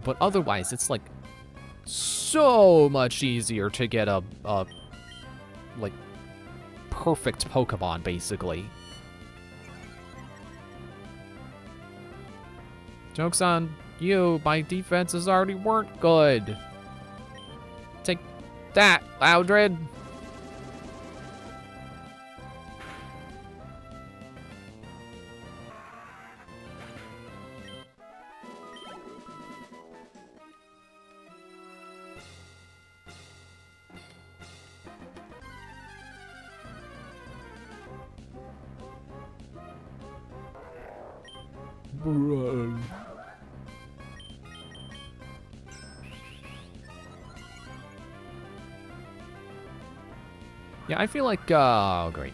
But otherwise, it's, like, so much easier to get a like, perfect Pokemon, basically. Joke's on you, my defenses already weren't good. Take that, Loudred. Bro. Yeah, I feel like, oh, great.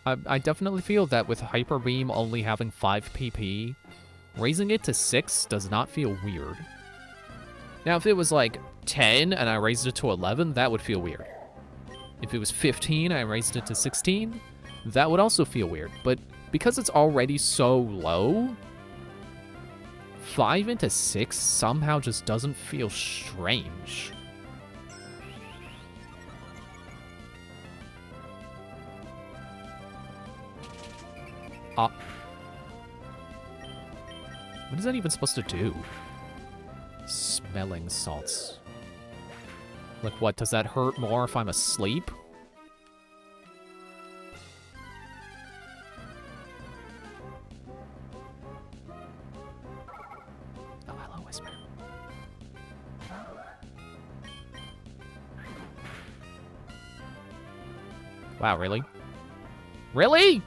I definitely feel that with Hyper Beam only having 5 PP, raising it to 6 does not feel weird. Now, if it was like 10 and I raised it to 11, that would feel weird. If it was 15 and I raised it to 16, that would also feel weird. But because it's already so low, 5 into 6 somehow just doesn't feel strange. What is that even supposed to do? Smelling salts. Like, what, does that hurt more if I'm asleep? Oh, hello, Whisper. Wow, really? Really?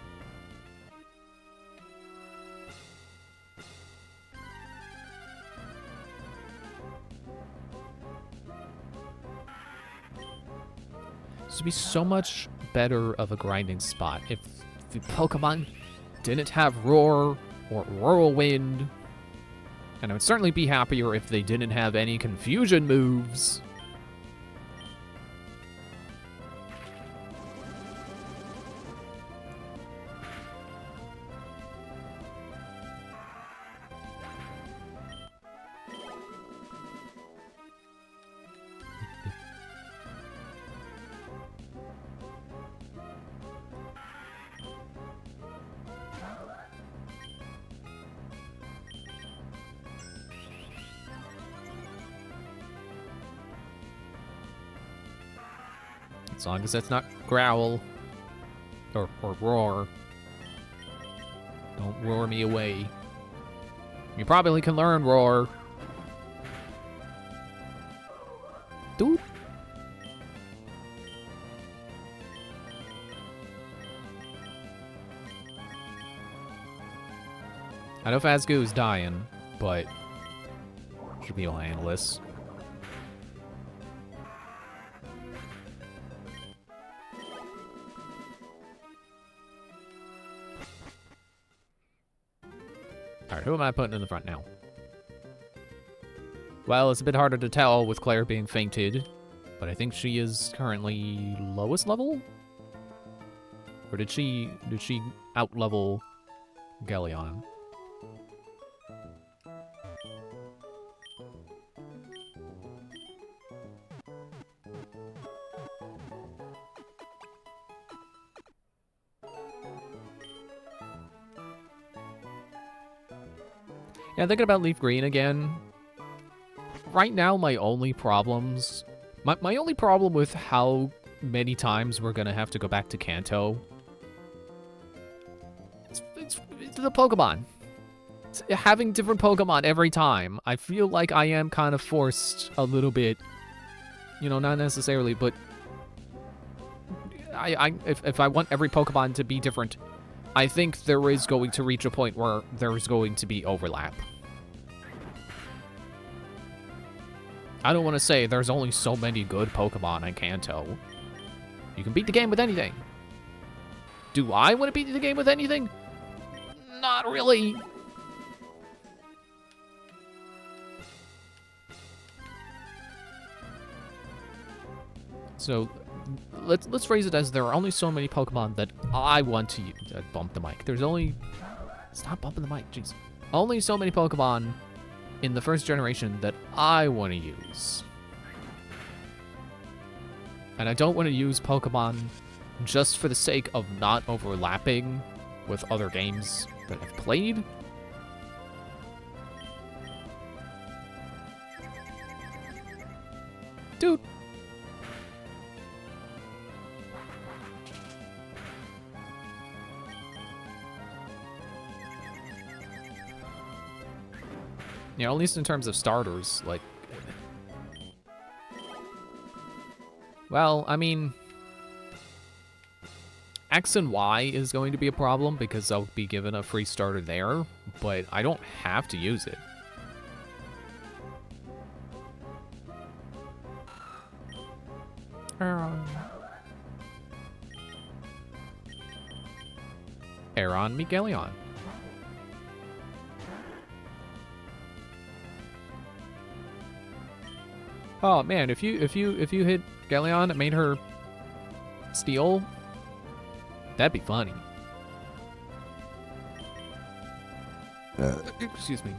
This would be so much better of a grinding spot if the Pokemon didn't have Roar or Whirlwind. And I would certainly be happier if they didn't have any confusion moves. As long as that's not Growl or Roar. Don't roar me away. You probably can learn Roar. Dude. know Fazgoo is dying, but should be able to handle this. Alright, who am I putting in the front now? Well, it's a bit harder to tell with Claire being fainted, but I think she is currently lowest level? Or did she out-level Galleon? Yeah, thinking about Leaf Green again. Right now, my only problems... My only problem with how many times we're gonna have to go back to Kanto... It's the Pokemon. It's having different Pokemon every time. I feel like I am kind of forced a little bit. You know, not necessarily, but... If I want every Pokemon to be different... I think there is going to reach a point where there's going to be overlap. I don't want to say there's only so many good Pokemon in Kanto. You can beat the game with anything. Do I want to beat the game with anything? Not really. So... Let's phrase it as there are only so many Pokemon that I want to use. Bump the mic. There's only... Stop bumping the mic, jeez. Only so many Pokemon in the first generation that I want to use. And I don't want to use Pokemon just for the sake of not overlapping with other games that I've played. Dude. You know, at least in terms of starters, like... Well, I mean... X and Y is going to be a problem because I'll be given a free starter there, but I don't have to use it. Aeron, meet Galleon. Oh man, if you hit Galleon and made her steal, that'd be funny. Excuse me.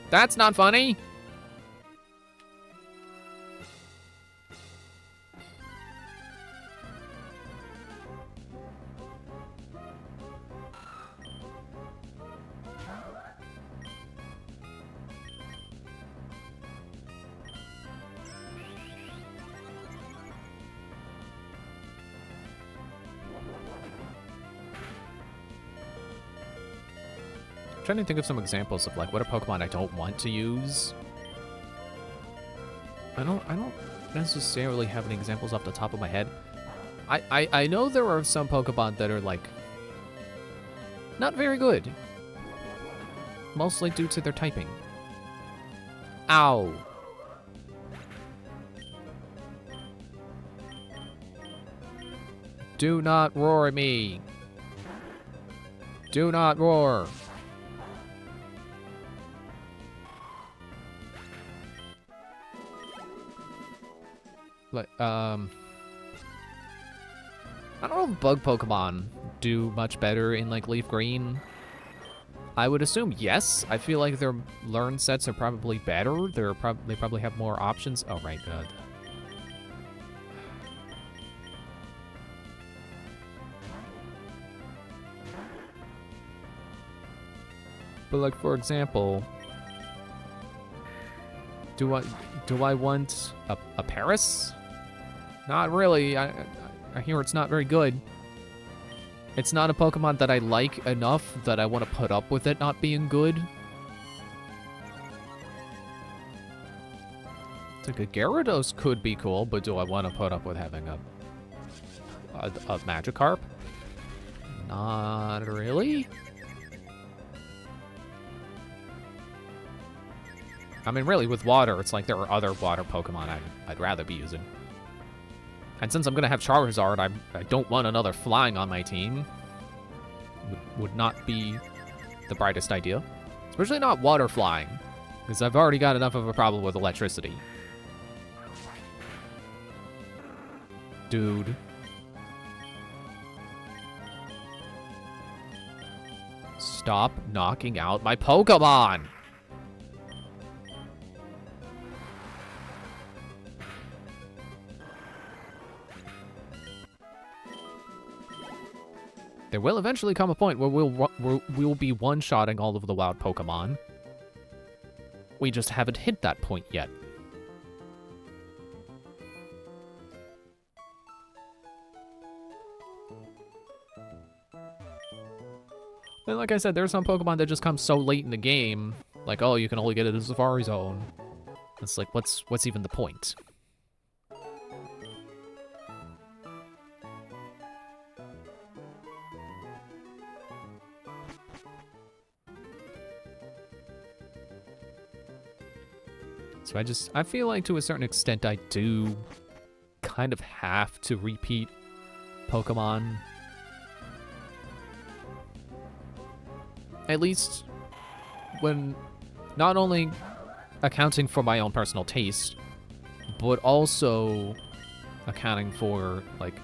That's not funny. I'm trying to think of some examples of like what a Pokemon I don't want to use. I don't necessarily have any examples off the top of my head. I know there are some Pokemon that are like not very good. Mostly due to their typing. Ow. Do not roar at me. Do not roar. Like, I don't know if bug Pokemon do much better in, like, Leaf Green. I would assume yes. I feel like their learn sets are probably better. They probably have more options. Oh, right, good. But, like, for example... Do I want a Paris? Not really. I hear it's not very good. It's not a Pokemon that I like enough that I want to put up with it not being good. It's like a Gyarados could be cool, but do I want to put up with having a Magikarp? Not really. I mean, really, with water, it's like there are other water Pokemon I'd rather be using. And since I'm going to have Charizard, I don't want another flying on my team. Would not be the brightest idea. Especially not water flying, because I've already got enough of a problem with electricity. Dude. Stop knocking out my Pokemon! There will eventually come a point where we'll be one-shotting all of the wild Pokemon. We just haven't hit that point yet. And like I said, there's some Pokemon that just come so late in the game, like, oh, you can only get it in Safari Zone. It's like, what's even the point? So I feel like to a certain extent I do kind of have to repeat Pokemon. At least when not only accounting for my own personal taste, but also accounting for, like,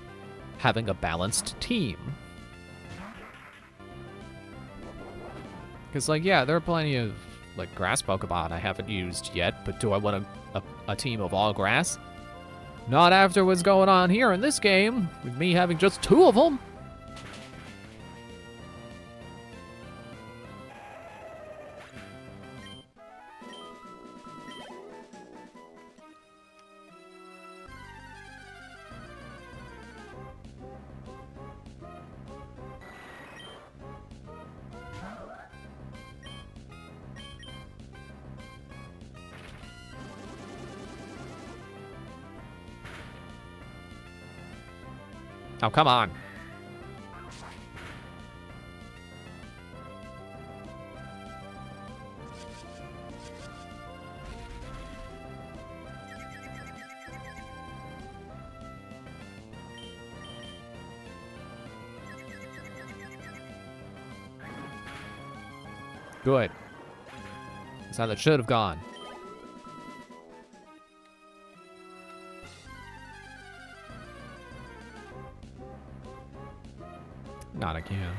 having a balanced team. Because, like, yeah, there are plenty of, like, grass Pokemon I haven't used yet, but do I want a team of all grass? Not after what's going on here in this game, with me having just 2 of them. Oh, come on. Good. That's how that should have gone. Not again.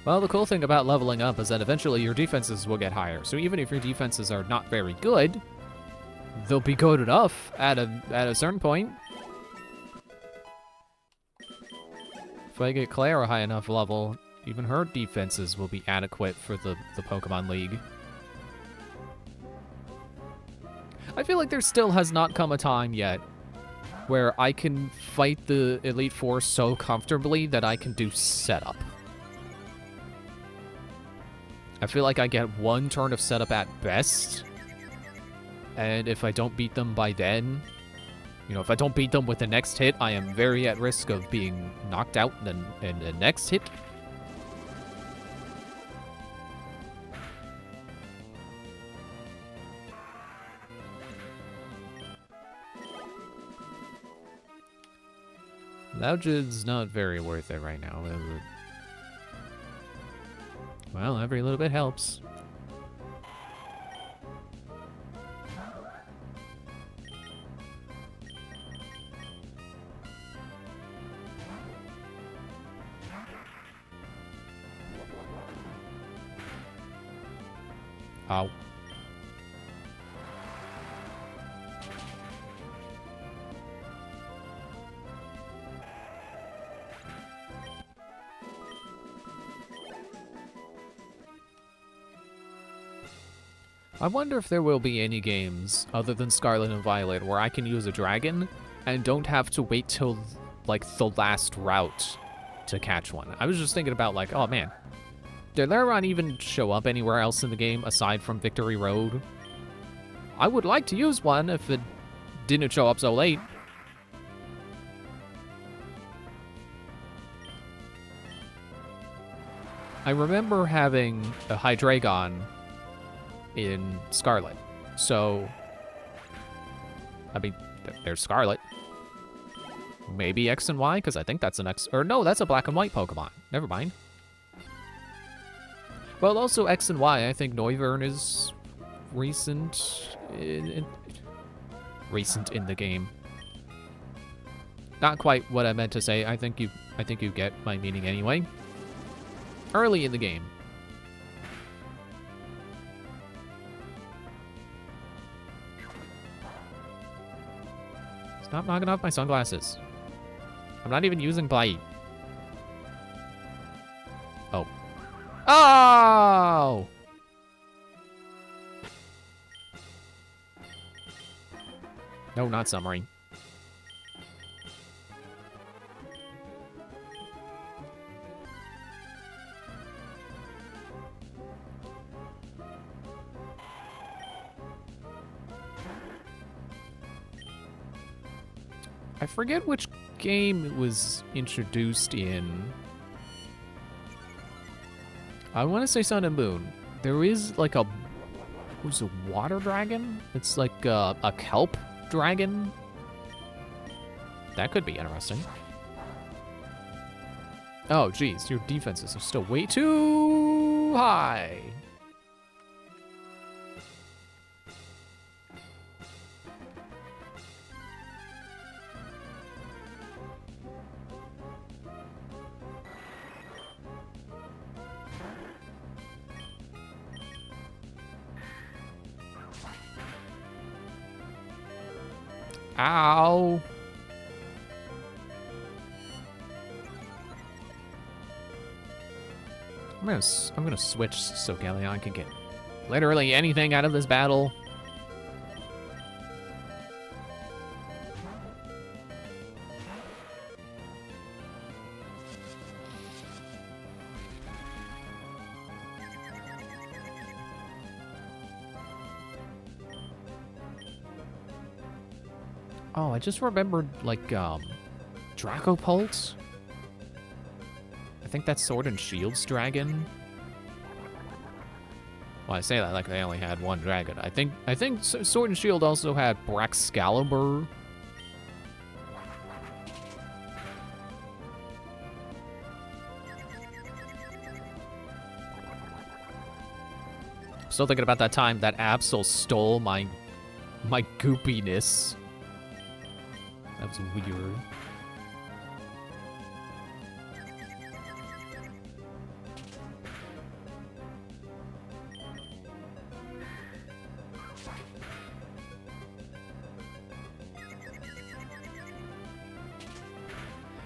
Well, the cool thing about leveling up is that eventually your defenses will get higher. So even if your defenses are not very good, they'll be good enough at a certain point. If I get Claire a high enough level, even her defenses will be adequate for the Pokemon League. I feel like there still has not come a time yet where I can fight the Elite Four so comfortably that I can do setup. I feel like I get 1 turn of setup at best, and if I don't beat them by then, you know, if I don't beat them with the next hit, I am very at risk of being knocked out in the next hit. Loudjid's not very worth it right now, is it? Well, every little bit helps. Ow. I wonder if there will be any games other than Scarlet and Violet where I can use a dragon and don't have to wait till, like, the last route to catch one. I was just thinking about, like, oh man, did Laron even show up anywhere else in the game aside from Victory Road? I would like to use one if it didn't show up so late. I remember having a Hydreigon in Scarlet. So, I mean, there's Scarlet. Maybe X and Y, because I think that's an X. Or no, that's a black and white Pokemon. Never mind. Well, also X and Y, I think Noivern is recent recent in the game. Not quite what I meant to say. I think you get my meaning anyway. Early in the game. Stop knocking off my sunglasses. I'm not even using Bite. Oh. Oh! No, not submarine. I forget which game it was introduced in. I want to say Sun and Moon. There is like a... Who's a water dragon? It's like a kelp dragon. That could be interesting. Oh, geez. Your defenses are still way too high. Ow. I'm gonna switch so Galleon can get literally anything out of this battle. Oh, I just remembered, like, Dracopult? I think that's Sword and Shield's dragon. Well, I say that like they only had one dragon. I think Sword and Shield also had Braxcalibur. Still thinking about that time that Absol stole my goopiness. That was weird.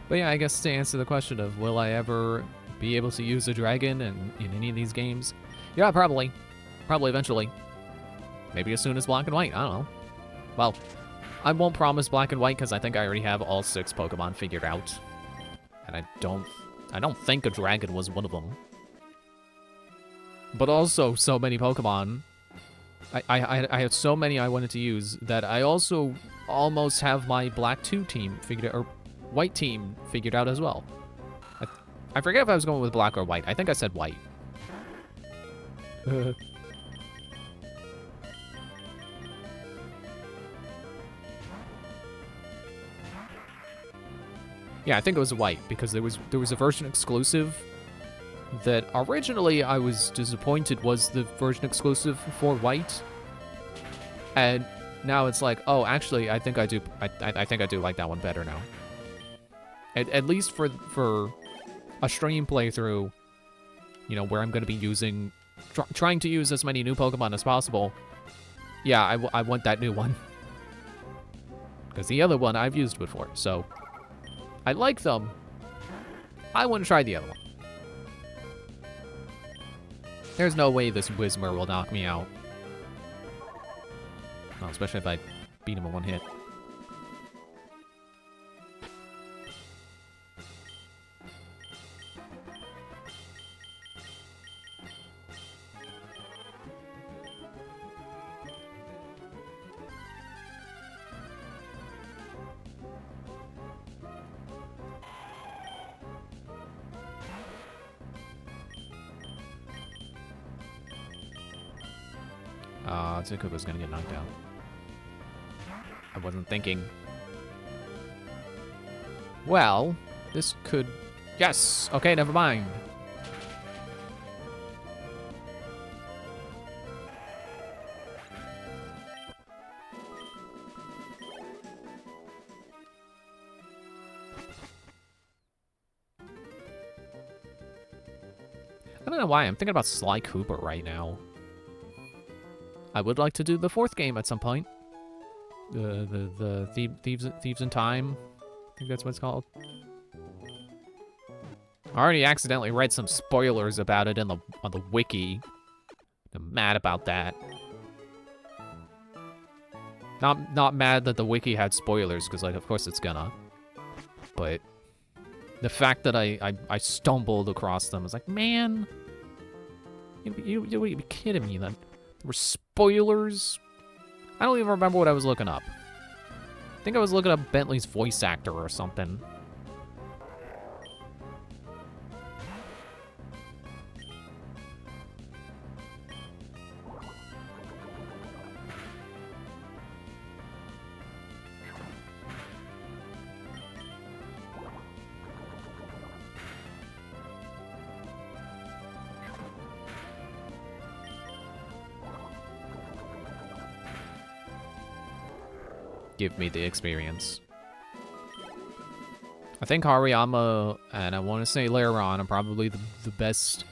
But yeah, I guess to answer the question of will I ever be able to use a dragon in any of these games? Yeah, probably. Probably eventually. Maybe as soon as Black and White, I don't know. Well, I won't promise Black and White because I think I already have all 6 Pokemon figured out. And I don't think a dragon was one of them. But also so many Pokemon. I have so many I wanted to use that I also almost have my Black 2 team figured out, or White team figured out as well. I forget if I was going with Black or White. I think I said White. Yeah, I think it was White because there was a version exclusive that originally I was disappointed was the version exclusive for White, and now it's like, oh, actually, I think I do like that one better now. At least for a stream playthrough, you know, where I'm going to be using, trying to use as many new Pokemon as possible. Yeah, I want that new one because the other one I've used before, so. I like them. I want to try the other one. There's no way this Whismur will knock me out. Well, especially if I beat him in one hit. Tsukuba's gonna get knocked out. I wasn't thinking. Well, this could... Yes! Okay, never mind. I don't know why, I'm thinking about Sly Cooper right now. I would like to do the 4th game at some point. The Thieves in Time. I think that's what it's called. I already accidentally read some spoilers about it on the wiki. I'm mad about that. Not mad that the wiki had spoilers, because like of course it's gonna. But the fact that I stumbled across them, I was like, man, you would be kidding me. That there were spoilers. I don't even remember what I was looking up. I think I was looking up Bentley's voice actor or something. Give me the experience. I think Hariyama, and I want to say later on, are probably the best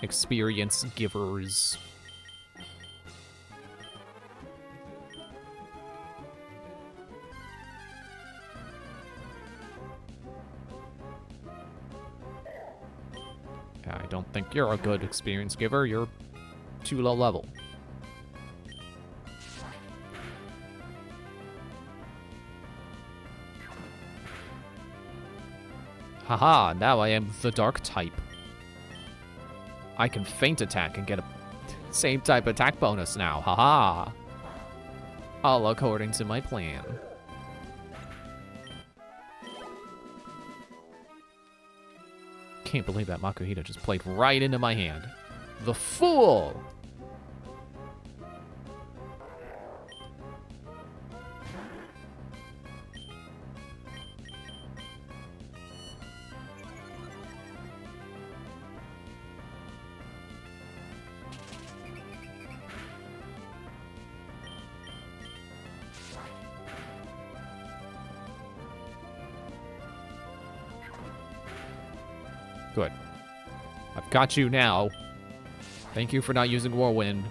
experience givers. I don't think you're a good experience giver. You're too low level. Haha, now I am the dark type. I can feint attack and get a same type attack bonus now. Haha. All according to my plan. Can't believe that Makuhita just played right into my hand. The fool! Good. I've got you now. Thank you for not using Whirlwind.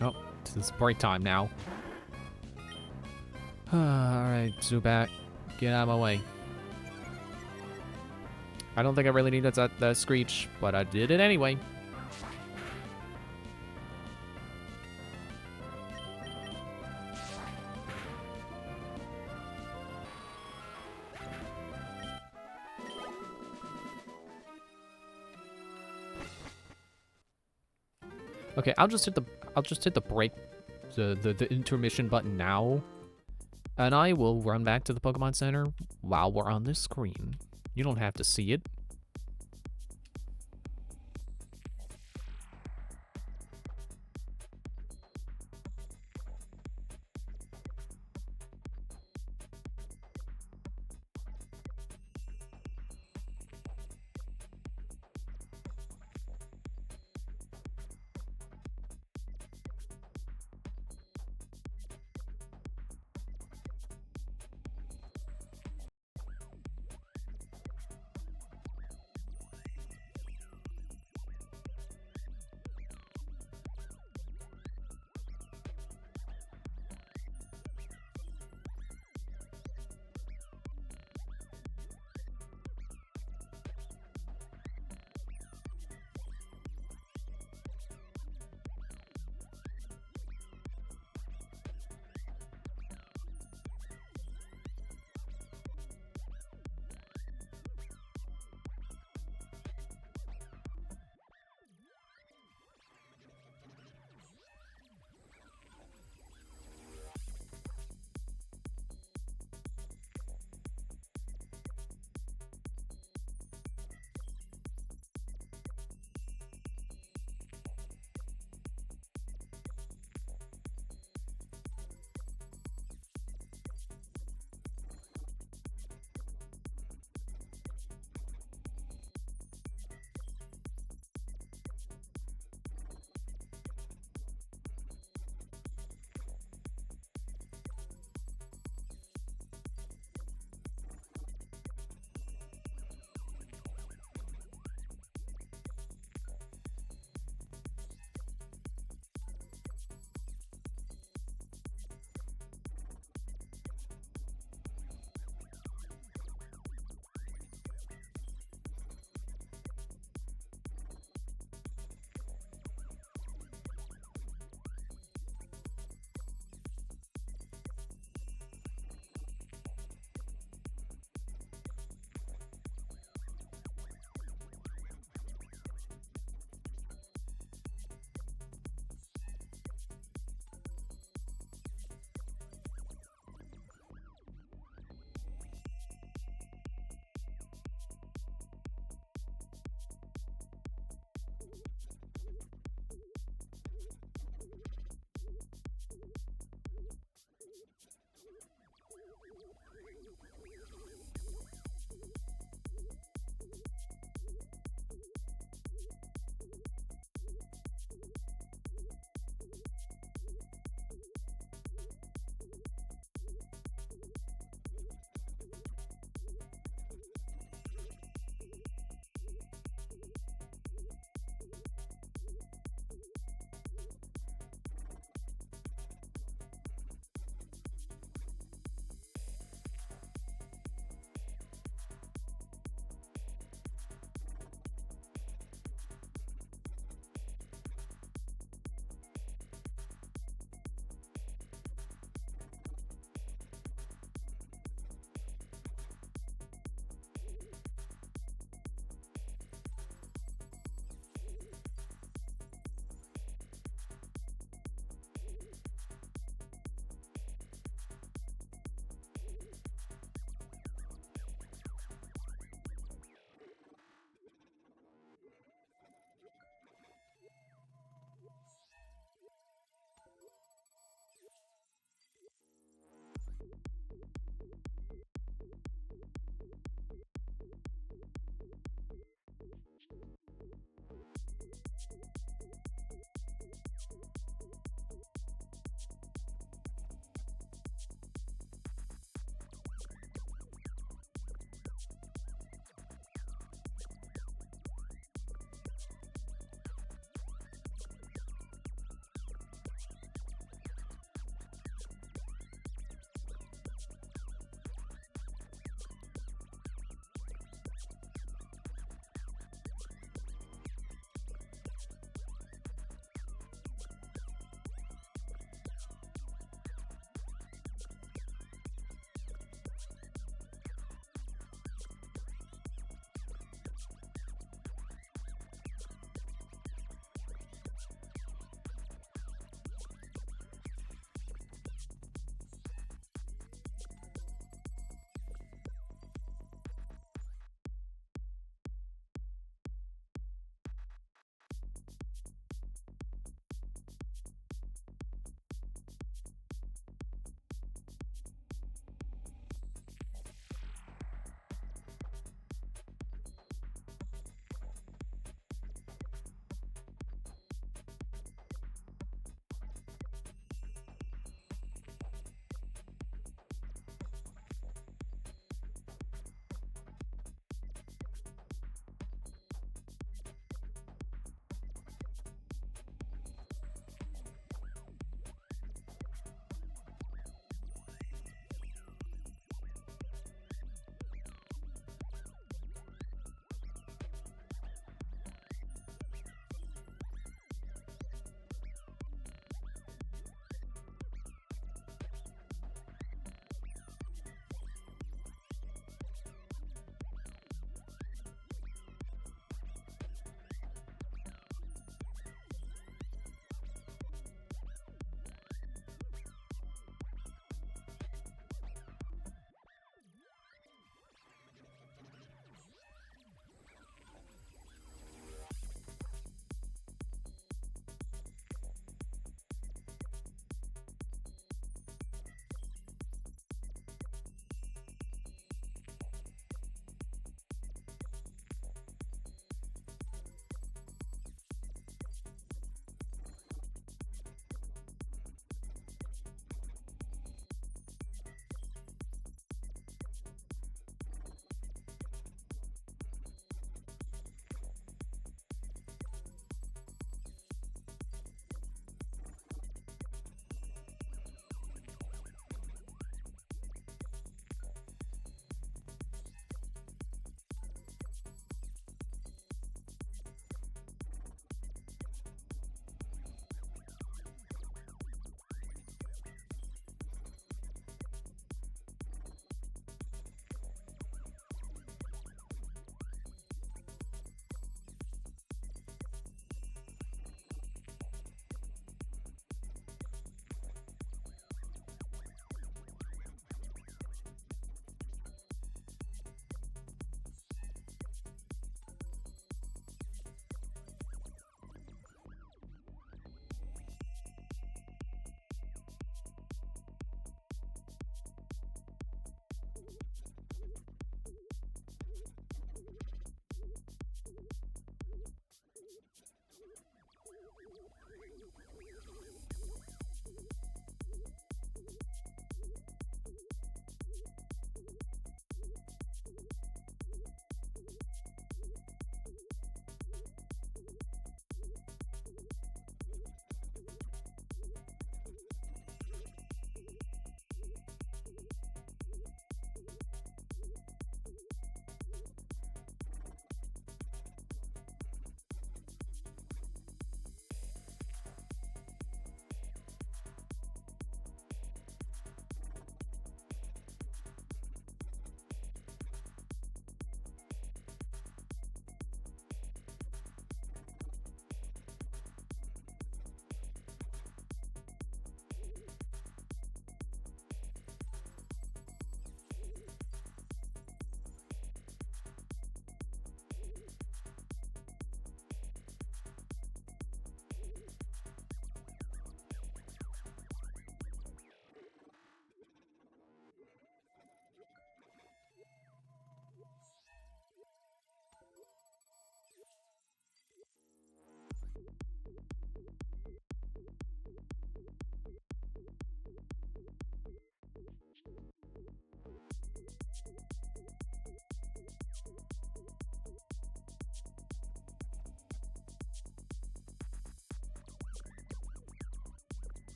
Oh, it's break time now. Alright, Zubat, get out of my way. I don't think I really needed that screech, but I did it anyway. Okay, I'll just hit the break, the intermission button now, and I will run back to the Pokemon Center while we're on this screen. You don't have to see it.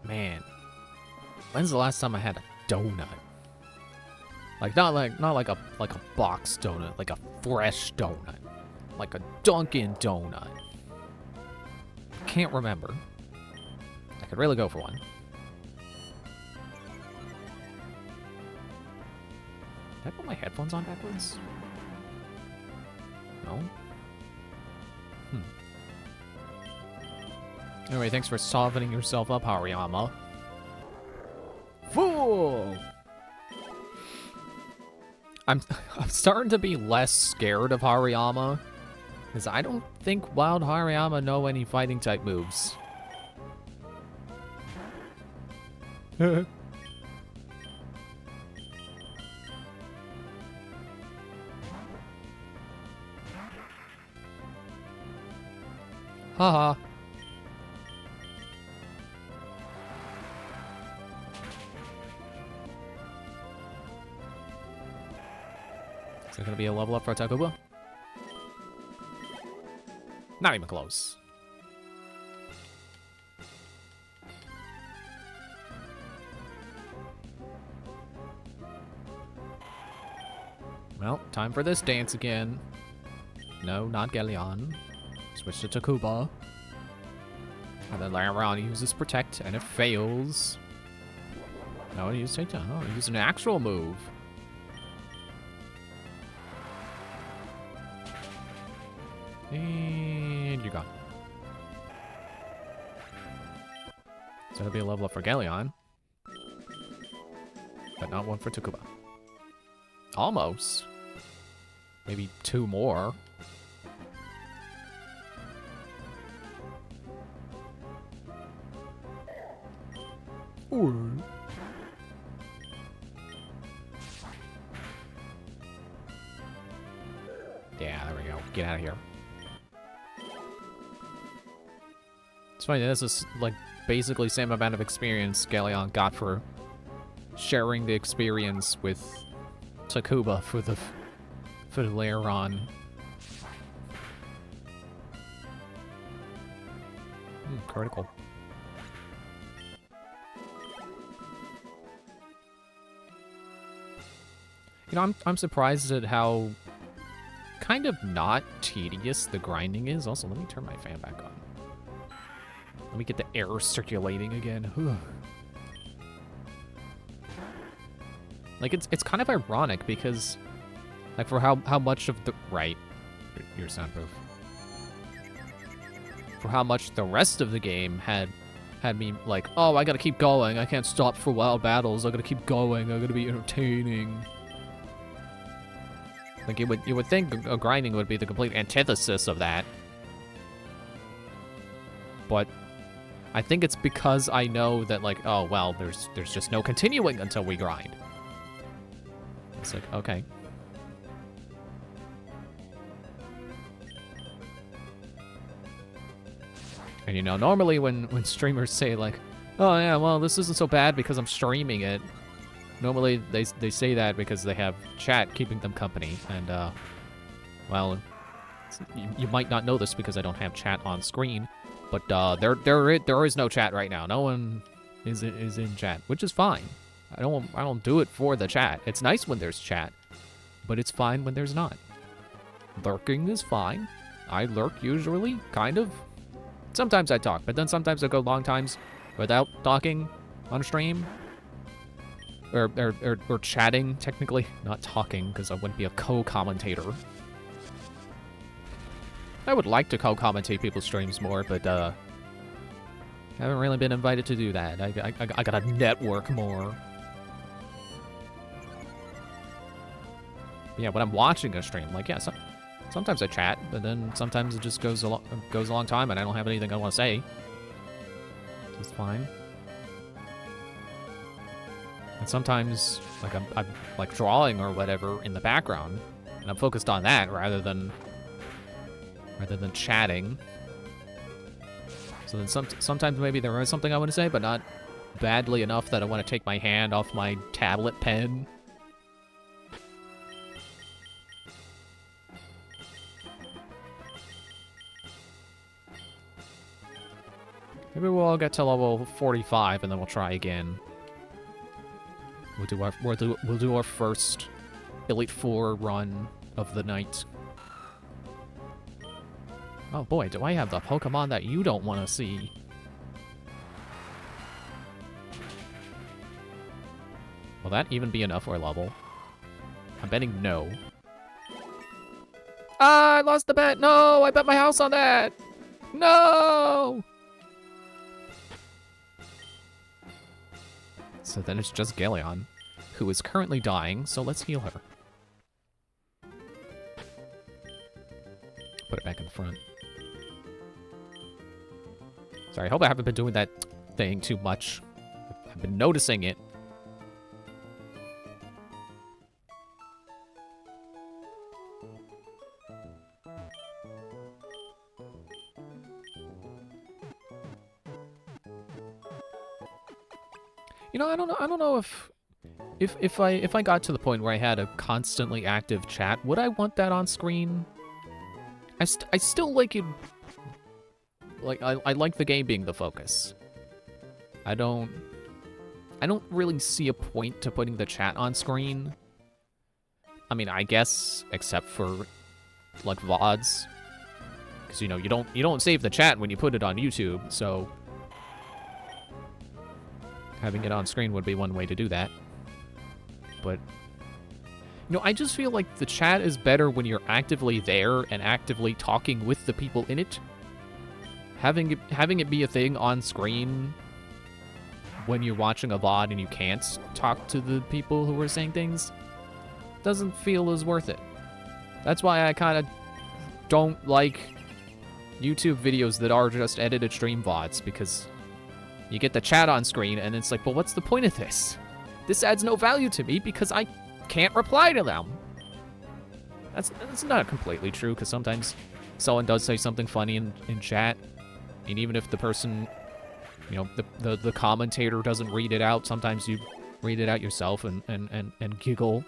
Man, when's the last time I had a donut? Like not like a box donut, like a fresh donut. Like a Dunkin' donut. Can't remember. I could really go for one. Did I put my headphones on backwards? No? Anyway, thanks for softening yourself up, Hariyama. Fool! I'm starting to be less scared of Hariyama, because I don't think Wild Hariyama know any fighting type moves. Haha. Is there gonna be a level up for Takuba? Not even close. Well, time for this dance again. No, not Gelion. Switch to Takuba. And then later on, he uses Protect, and it fails. No, he used Takedown. Oh, he used an actual move. And you're gone. So it'll be a level up for Gelion. But not one for Takuba. Almost. Maybe 2 more. Ooh. Yeah, there we go. Get out of here. It's funny, this is like basically the same amount of experience Gelion got for sharing the experience with Takuba for the later on. Critical. You know, I'm surprised at how kind of not tedious the grinding is. Also, let me turn my fan back on. Let me get the air circulating again. Whew. Like, it's kind of ironic because, like, for how much of the... Right. You're soundproof. For how much the rest of the game had me like, oh, I gotta keep going. I can't stop for wild battles. I gotta keep going. I gotta be entertaining. Like, you would think grinding would be the complete antithesis of that. But I think it's because I know that, like, oh, well, there's just no continuing until we grind. It's like, okay. And, you know, normally when streamers say, like, oh, yeah, well, this isn't so bad because I'm streaming it, normally they say that because they have chat keeping them company. And, well, you might not know this because I don't have chat on screen, but there is no chat right now. No one is in chat, which is fine. I don't do it for the chat. It's nice when there's chat, but it's fine when there's not. Lurking is fine. I lurk usually, kind of. Sometimes I talk, but then sometimes I go long times without talking on stream. Or chatting, technically. Not talking, because I wouldn't be a co-commentator. I would like to co-commentate people's streams more, but, haven't really been invited to do that. I gotta network more. But yeah, when I'm watching a stream, like, yeah, sometimes I chat, but then sometimes it just goes a long time and I don't have anything I want to say. It's fine. And sometimes, like, I'm like drawing or whatever in the background, and I'm focused on that rather than chatting. So then sometimes maybe there is something I want to say, but not badly enough that I want to take my hand off my tablet pen. Maybe we'll get to level 45 and then we'll try again. We'll do our first Elite Four run of the night. Oh boy, do I have the Pokemon that you don't want to see. Will that even be enough for a level? I'm betting no. Ah, I lost the bet! No! I bet my house on that! No! So then it's just Galeon, who is currently dying, so let's heal her. Put it back in the front. Sorry, I hope I haven't been doing that thing too much. I've been noticing it. You know, I don't know if I got to the point where I had a constantly active chat, would I want that on screen? I still like it. Like I like the game being the focus. I don't really see a point to putting the chat on screen. I mean, I guess except for like VODs, because you know you don't save the chat when you put it on YouTube, so having it on screen would be one way to do that. But you know, I just feel like the chat is better when you're actively there and actively talking with the people in it. Having it be a thing on screen when you're watching a VOD and you can't talk to the people who are saying things doesn't feel as worth it. That's why I kind of don't like YouTube videos that are just edited stream VODs, because you get the chat on screen and it's like, well, what's the point of this? This adds no value to me because I can't reply to them. That's not completely true, because sometimes someone does say something funny in chat, and even if the person, you know, the commentator doesn't read it out, sometimes you read it out yourself and giggle.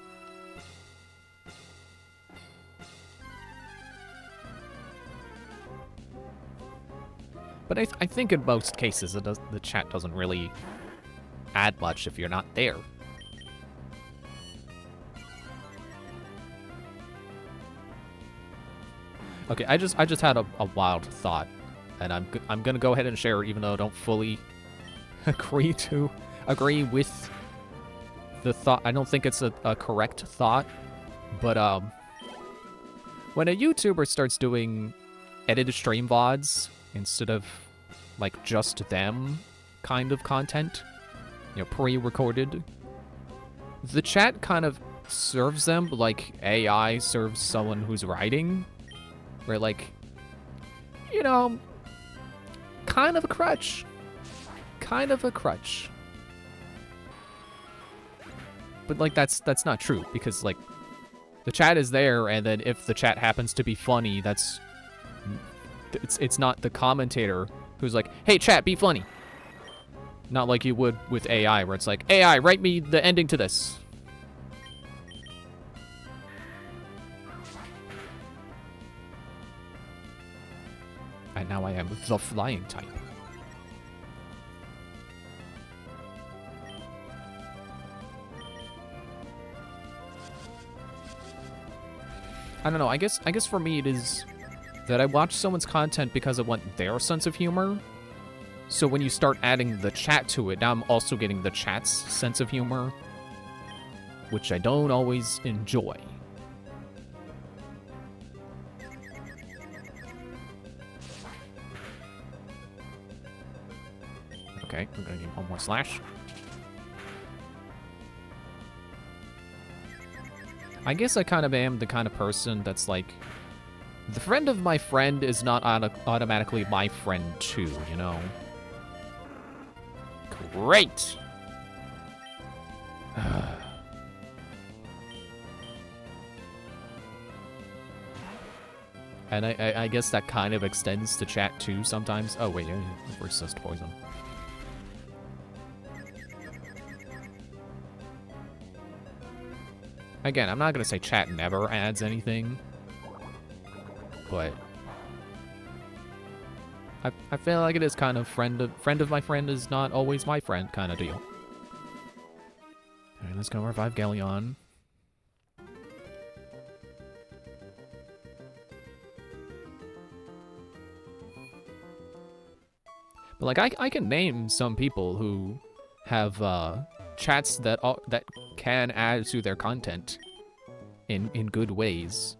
But I think in most cases the chat doesn't really add much if you're not there. Okay, I just had a wild thought, and I'm gonna go ahead and share it, even though I don't fully agree with the thought. I don't think it's a correct thought, but when a YouTuber starts doing edited stream VODs instead of like just them kind of content, you know, pre-recorded, the chat kind of serves them like AI serves someone who's writing. Where, like, you know, kind of a crutch. Kind of a crutch. But, like, that's not true, because, like, the chat is there, and then if the chat happens to be funny, it's not the commentator who's like, hey, chat, be funny. Not like you would with AI, where it's like, AI, write me the ending to this. And now I am the flying type. I don't know, I guess for me it is that I watch someone's content because I want their sense of humor. So when you start adding the chat to it, now I'm also getting the chat's sense of humor, which I don't always enjoy. Okay, I'm gonna need one more slash. I guess I kind of am the kind of person that's like, the friend of my friend is not automatically my friend too, you know? Great! And I guess that kind of extends to chat too sometimes. Oh wait, resist poison. Again, I'm not gonna say chat never adds anything, but I feel like it is kind of friend of my friend is not always my friend kind of deal. All right, let's go revive Galleon. But like I can name some people who have chats that can add to their content in good ways.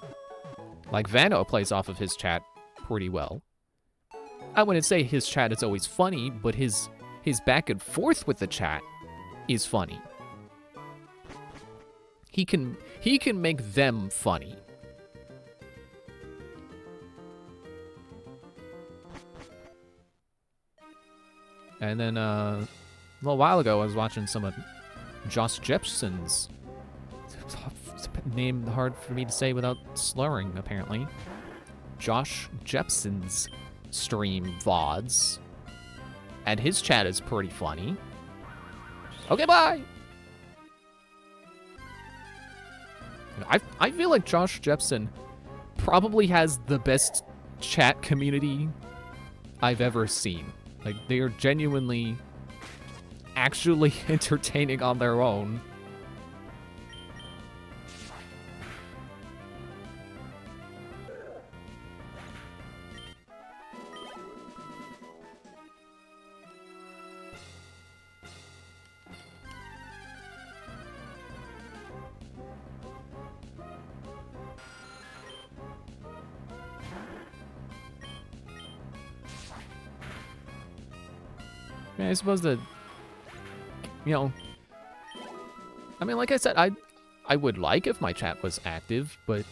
Like Vano plays off of his chat pretty well. I wouldn't say his chat is always funny, but his back and forth with the chat is funny. He can make them funny. And then a little while ago, I was watching some of Josh Jepson's name hard for me to say without slurring, apparently. Josh Jepson's stream VODs. And his chat is pretty funny. Okay, bye! I feel like Josh Jepson probably has the best chat community I've ever seen. Like, they are genuinely actually entertaining on their own. I suppose that, you know, I mean, like I said, I would like if my chat was active, but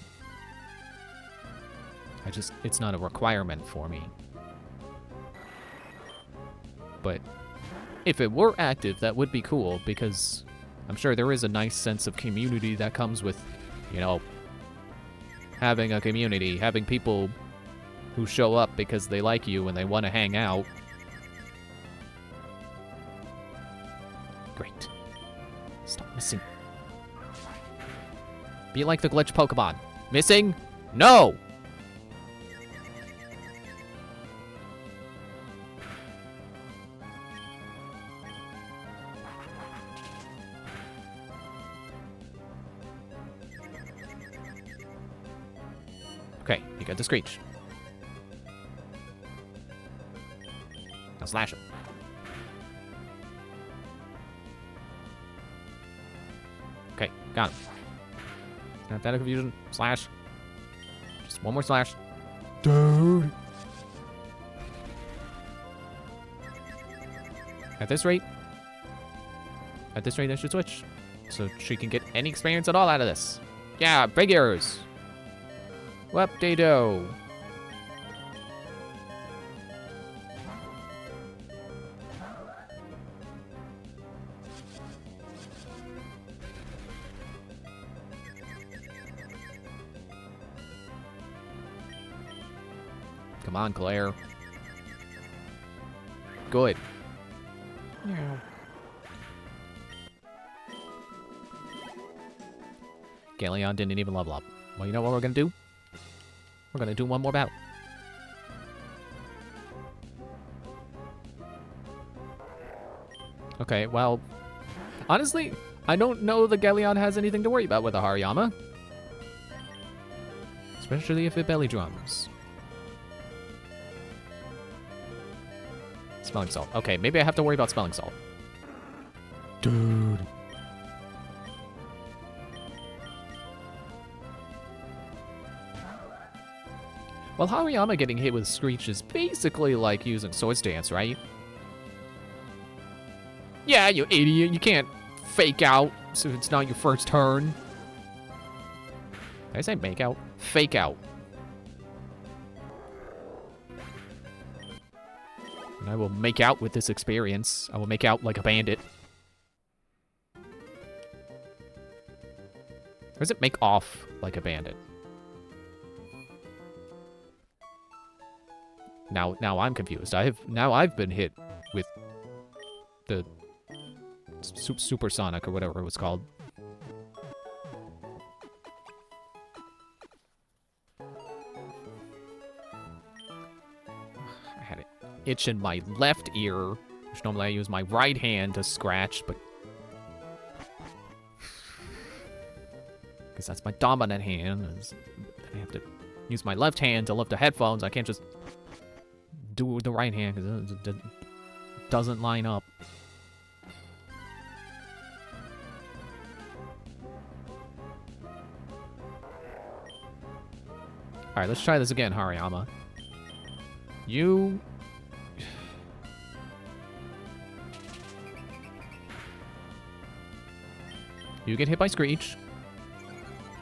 it's not a requirement for me. But if it were active, that would be cool, because I'm sure there is a nice sense of community that comes with, you know, having a community, having people who show up because they like you and they want to hang out. Great. Stop missing. Be like the glitch Pokemon. Missing? No! Okay, you got the Screech. Now slash him. Okay, got him. Snap that confusion. Slash. Just one more slash. Dude. At this rate, I should switch. So she can get any experience at all out of this. Yeah, figures. Whoop-de-do. Come on, Claire. Good. Yeah. Galleon didn't even level up. Well, you know what we're gonna do? We're gonna do one more battle. Okay, well, honestly, I don't know that Galleon has anything to worry about with a Hariyama. Especially if it belly drums. Smelling salt. Okay, maybe I have to worry about smelling salt. Dude. Well, Hariyama getting hit with Screech is basically like using Swords Dance, right? Yeah, you idiot. You can't fake out so it's not your first turn. Did I say make out? Fake out. And I will make out with this experience. I will make out like a bandit. Or does it make off like a bandit? Now I'm confused. I've been hit with the supersonic or whatever it was called. I itch in my left ear, which normally I use my right hand to scratch, but... because that's my dominant hand. I have to use my left hand to lift the headphones. I can't just do it with the right hand because it doesn't line up. Alright, let's try this again, Hariyama. You... you get hit by Screech.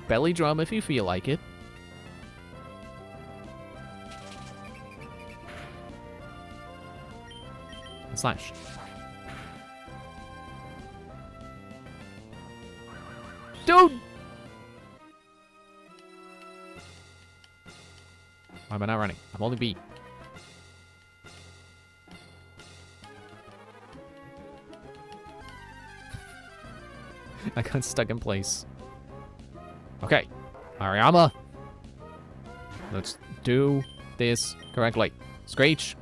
Belly drum if you feel like it. And slash. Dude! Why am I not running? I'm only B. I got stuck in place. Okay. Hariyama. Let's do this correctly. Screech.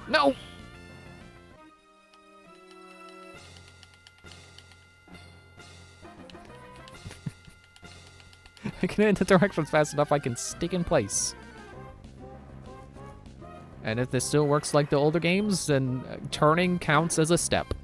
No! I can hit the directions fast enough I can stick in place. And if this still works like the older games, then turning counts as a step.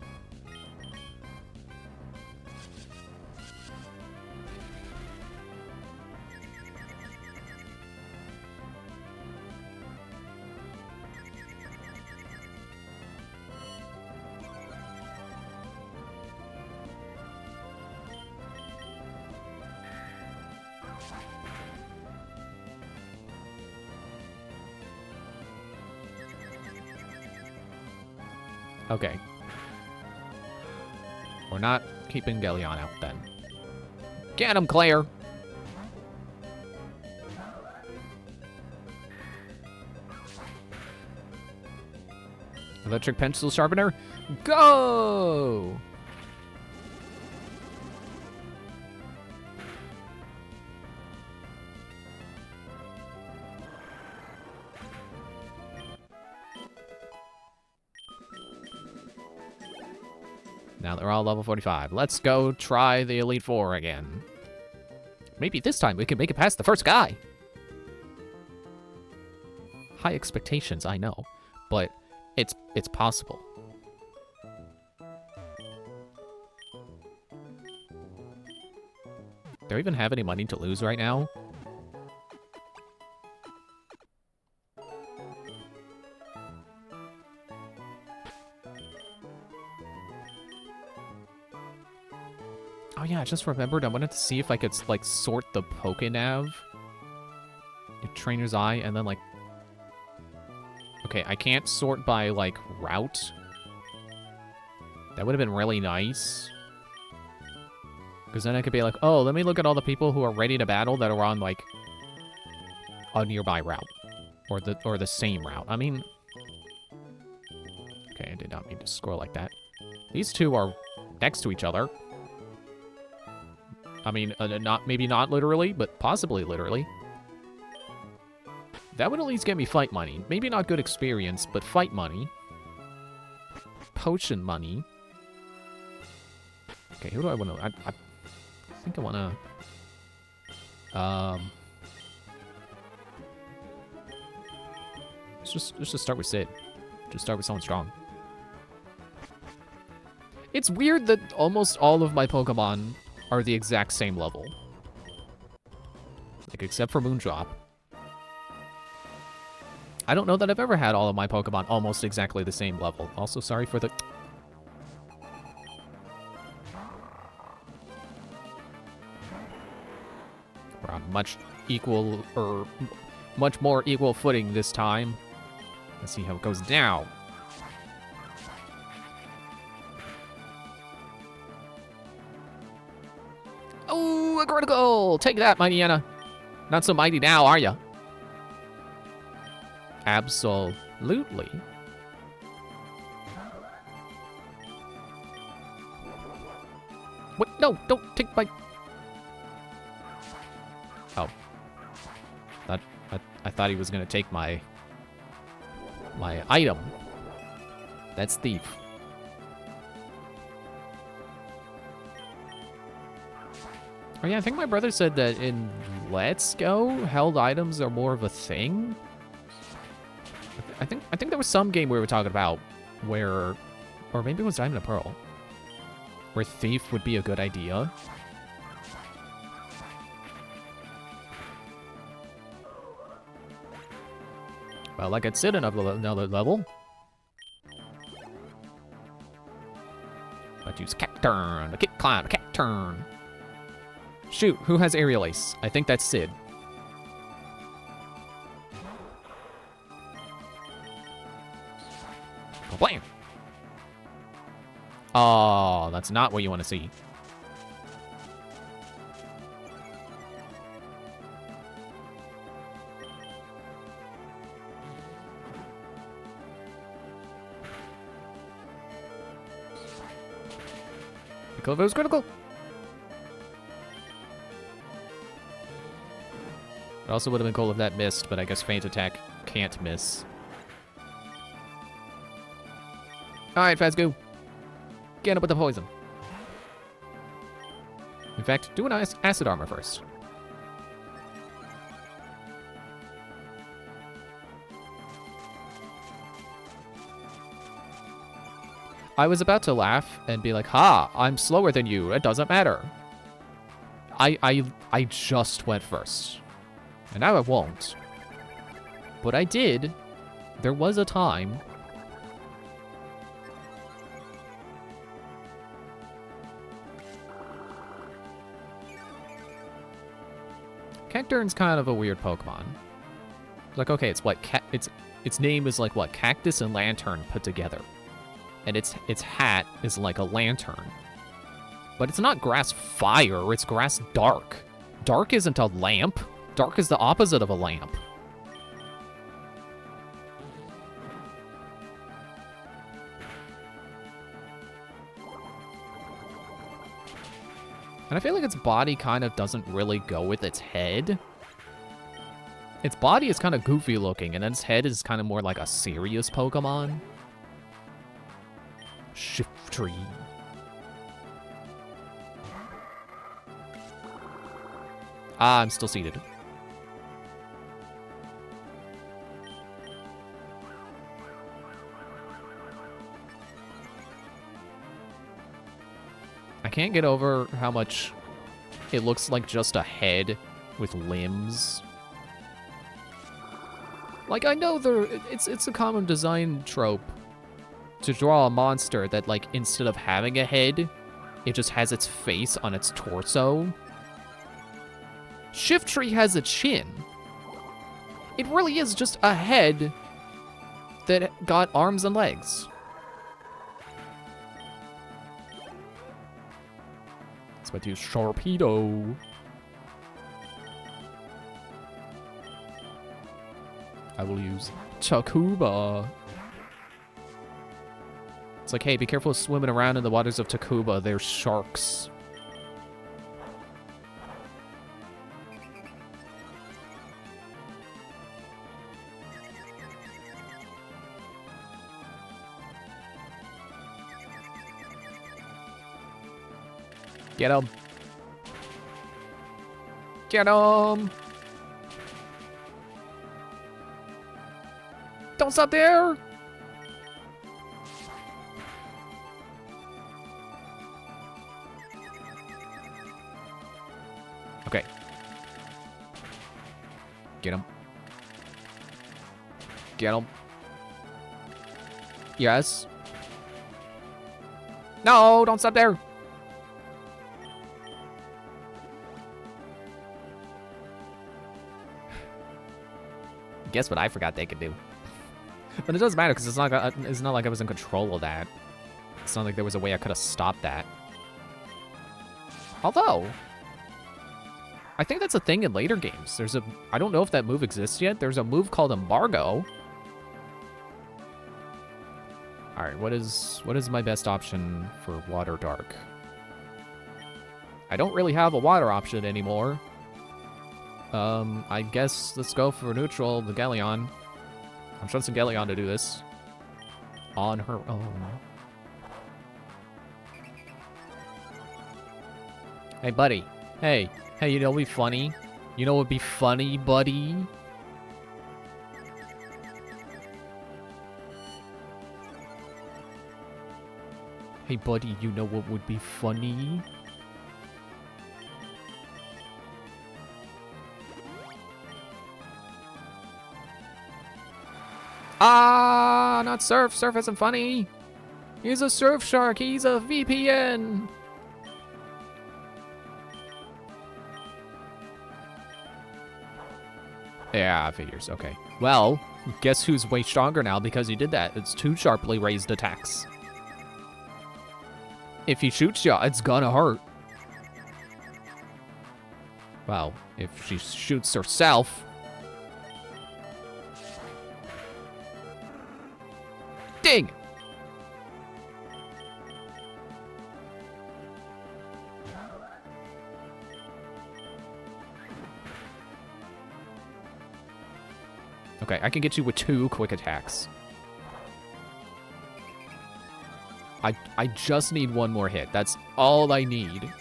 Okay. We're not keeping Galeon out then. Get him, Claire! Electric pencil sharpener, go! Now they're all level 45. Let's go try the Elite Four again. Maybe this time we can make it past the first guy. High expectations, I know, but it's possible. Do I even have any money to lose right now? Oh yeah, I just remembered I wanted to see if I could, like, sort the Pokénav. Your Trainer's Eye, and then, like... okay, I can't sort by, like, route. That would have been really nice. Because then I could be like, oh, let me look at all the people who are ready to battle that are on, like, a nearby route. Or the same route. I mean... okay, I did not mean to score like that. These two are next to each other. I mean, maybe not literally, but possibly literally. That would at least get me fight money. Maybe not good experience, but fight money. Potion money. Okay, who do I want to... I think I want to... let's just start with Sid. Just start with someone strong. It's weird that almost all of my Pokemon are the exact same level. Like, except for Moondrop. I don't know that I've ever had all of my Pokemon almost exactly the same level. Also, sorry for the... we're on much equal, or much more equal footing this time. Let's see how it goes now. Oh, a critical! Take that, Mighty Anna. Not so mighty now, are ya? Absolutely. What? No, don't take my... oh. That I thought he was gonna take my item. That's thief. Oh yeah, I think my brother said that in Let's Go, held items are more of a thing. I think there was some game we were talking about where, or maybe it was Diamond and Pearl, where thief would be a good idea. Well, I could sit another level. Let's use Cacturn, the kick climb, the Cacturn. Shoot, who has Aerial Ace? I think that's Sid. Blam! Oh, that's not what you want to see. Because it was critical. It also would have been cool if that missed, but I guess Feint Attack can't miss. Alright, Fazgoo. Get up with the poison. In fact, do an acid armor first. I was about to laugh and be like, ha, I'm slower than you. It doesn't matter. I just went first. And now I won't. But I did. There was a time. Cacturn's kind of a weird Pokemon. Like, okay, it's what its name is like what? Cactus and Lantern put together. And its hat is like a lantern. But it's not grass fire, it's grass dark. Dark isn't a lamp. Dark is the opposite of a lamp. And I feel like its body kind of doesn't really go with its head. Its body is kind of goofy looking, and then its head is kind of more like a serious Pokemon. Shiftry. Ah, I'm still seated. I can't get over how much it looks like just a head with limbs. Like, I know it's a common design trope to draw a monster that, like, instead of having a head, it just has its face on its torso. Shiftry has a chin. It really is just a head that got arms and legs. So I use Sharpedo. I will use Takuba. It's like, hey, be careful swimming around in the waters of Takuba. There's sharks. Get him. Get him. Don't stop there. Okay. Get him. Get him. Yes. No, don't stop there. Guess what I forgot they could do. But it doesn't matter because it's not like I was in control of that. It's not like there was a way I could have stopped that. Although, I think that's a thing in later games. I don't know if that move exists yet. There's a move called Embargo. All right, what is my best option for Water Dark? I don't really have a water option anymore. I guess let's go for neutral, the Galleon. I'm trusting Galleon to do this. On her own. Hey, buddy. Hey, you know what'd be funny? You know what'd be funny, buddy? Hey, buddy, you know what would be funny? Ah, not Surf. Surf isn't funny. He's a surf shark. He's a VPN. Yeah, figures. Okay. Well, guess who's way stronger now because he did that? It's 2 sharply raised attacks. If he shoots you, it's gonna hurt. Well, if she shoots herself... Ding! Okay, I can get you with 2 quick attacks. I just need 1 more hit. That's all I need.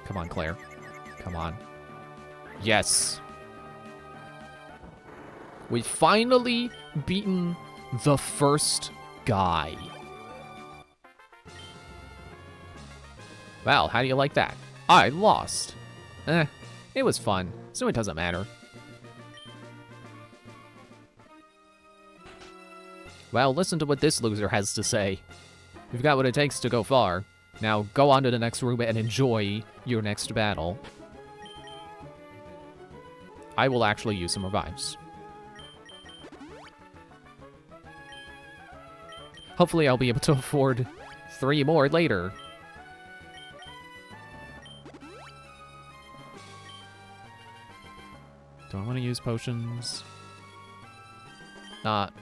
Come on, Claire. Come on. Yes. We've finally beaten the first guy. Well, how do you like that? I lost. It was fun, so it doesn't matter. Well, listen to what this loser has to say. You've got what it takes to go far. Now go on to the next room and enjoy your next battle. I will actually use some revives. Hopefully I'll be able to afford 3 more later. Do I want to use potions? Not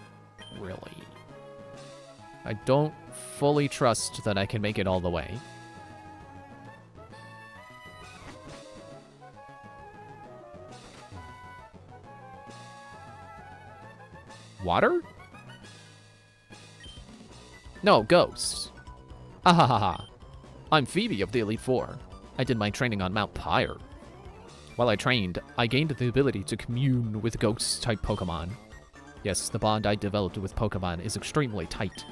really. I don't fully trust that I can make it all the way. Water? No, ghost. Ahahaha. I'm Phoebe of the Elite Four. I did my training on Mount Pyre. While I trained, I gained the ability to commune with ghost-type Pokemon. Yes, the bond I developed with Pokemon is extremely tight.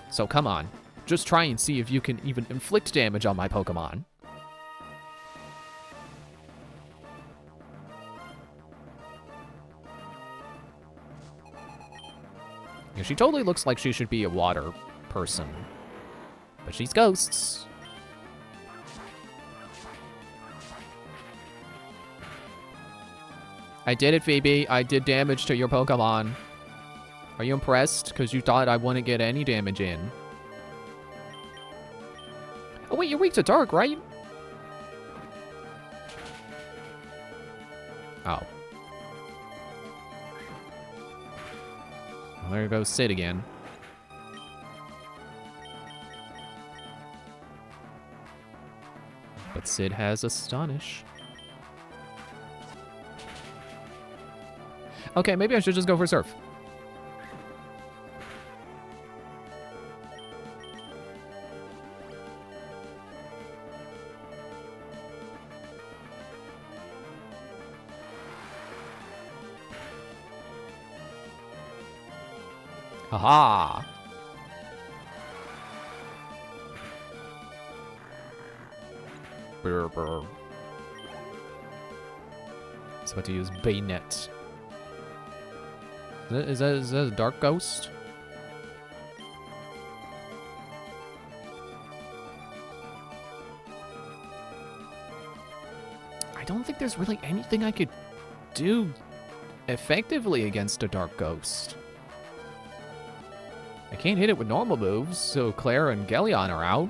So come on, just try and see if you can even inflict damage on my Pokemon. Yeah, she totally looks like she should be a water person. But she's ghosts. I did it, Phoebe. I did damage to your Pokemon. Are you impressed? Because you thought I wouldn't get any damage in. Oh, wait, you're weak to dark, right? Oh. Well, there goes Sid again. But Sid has Astonish. Okay, maybe I should just go for Surf. Haha! Brr, brr. It's about to use Bayonet. Is that a dark ghost? I don't think there's really anything I could do effectively against a dark ghost. I can't hit it with normal moves, so Claire and Galleon are out.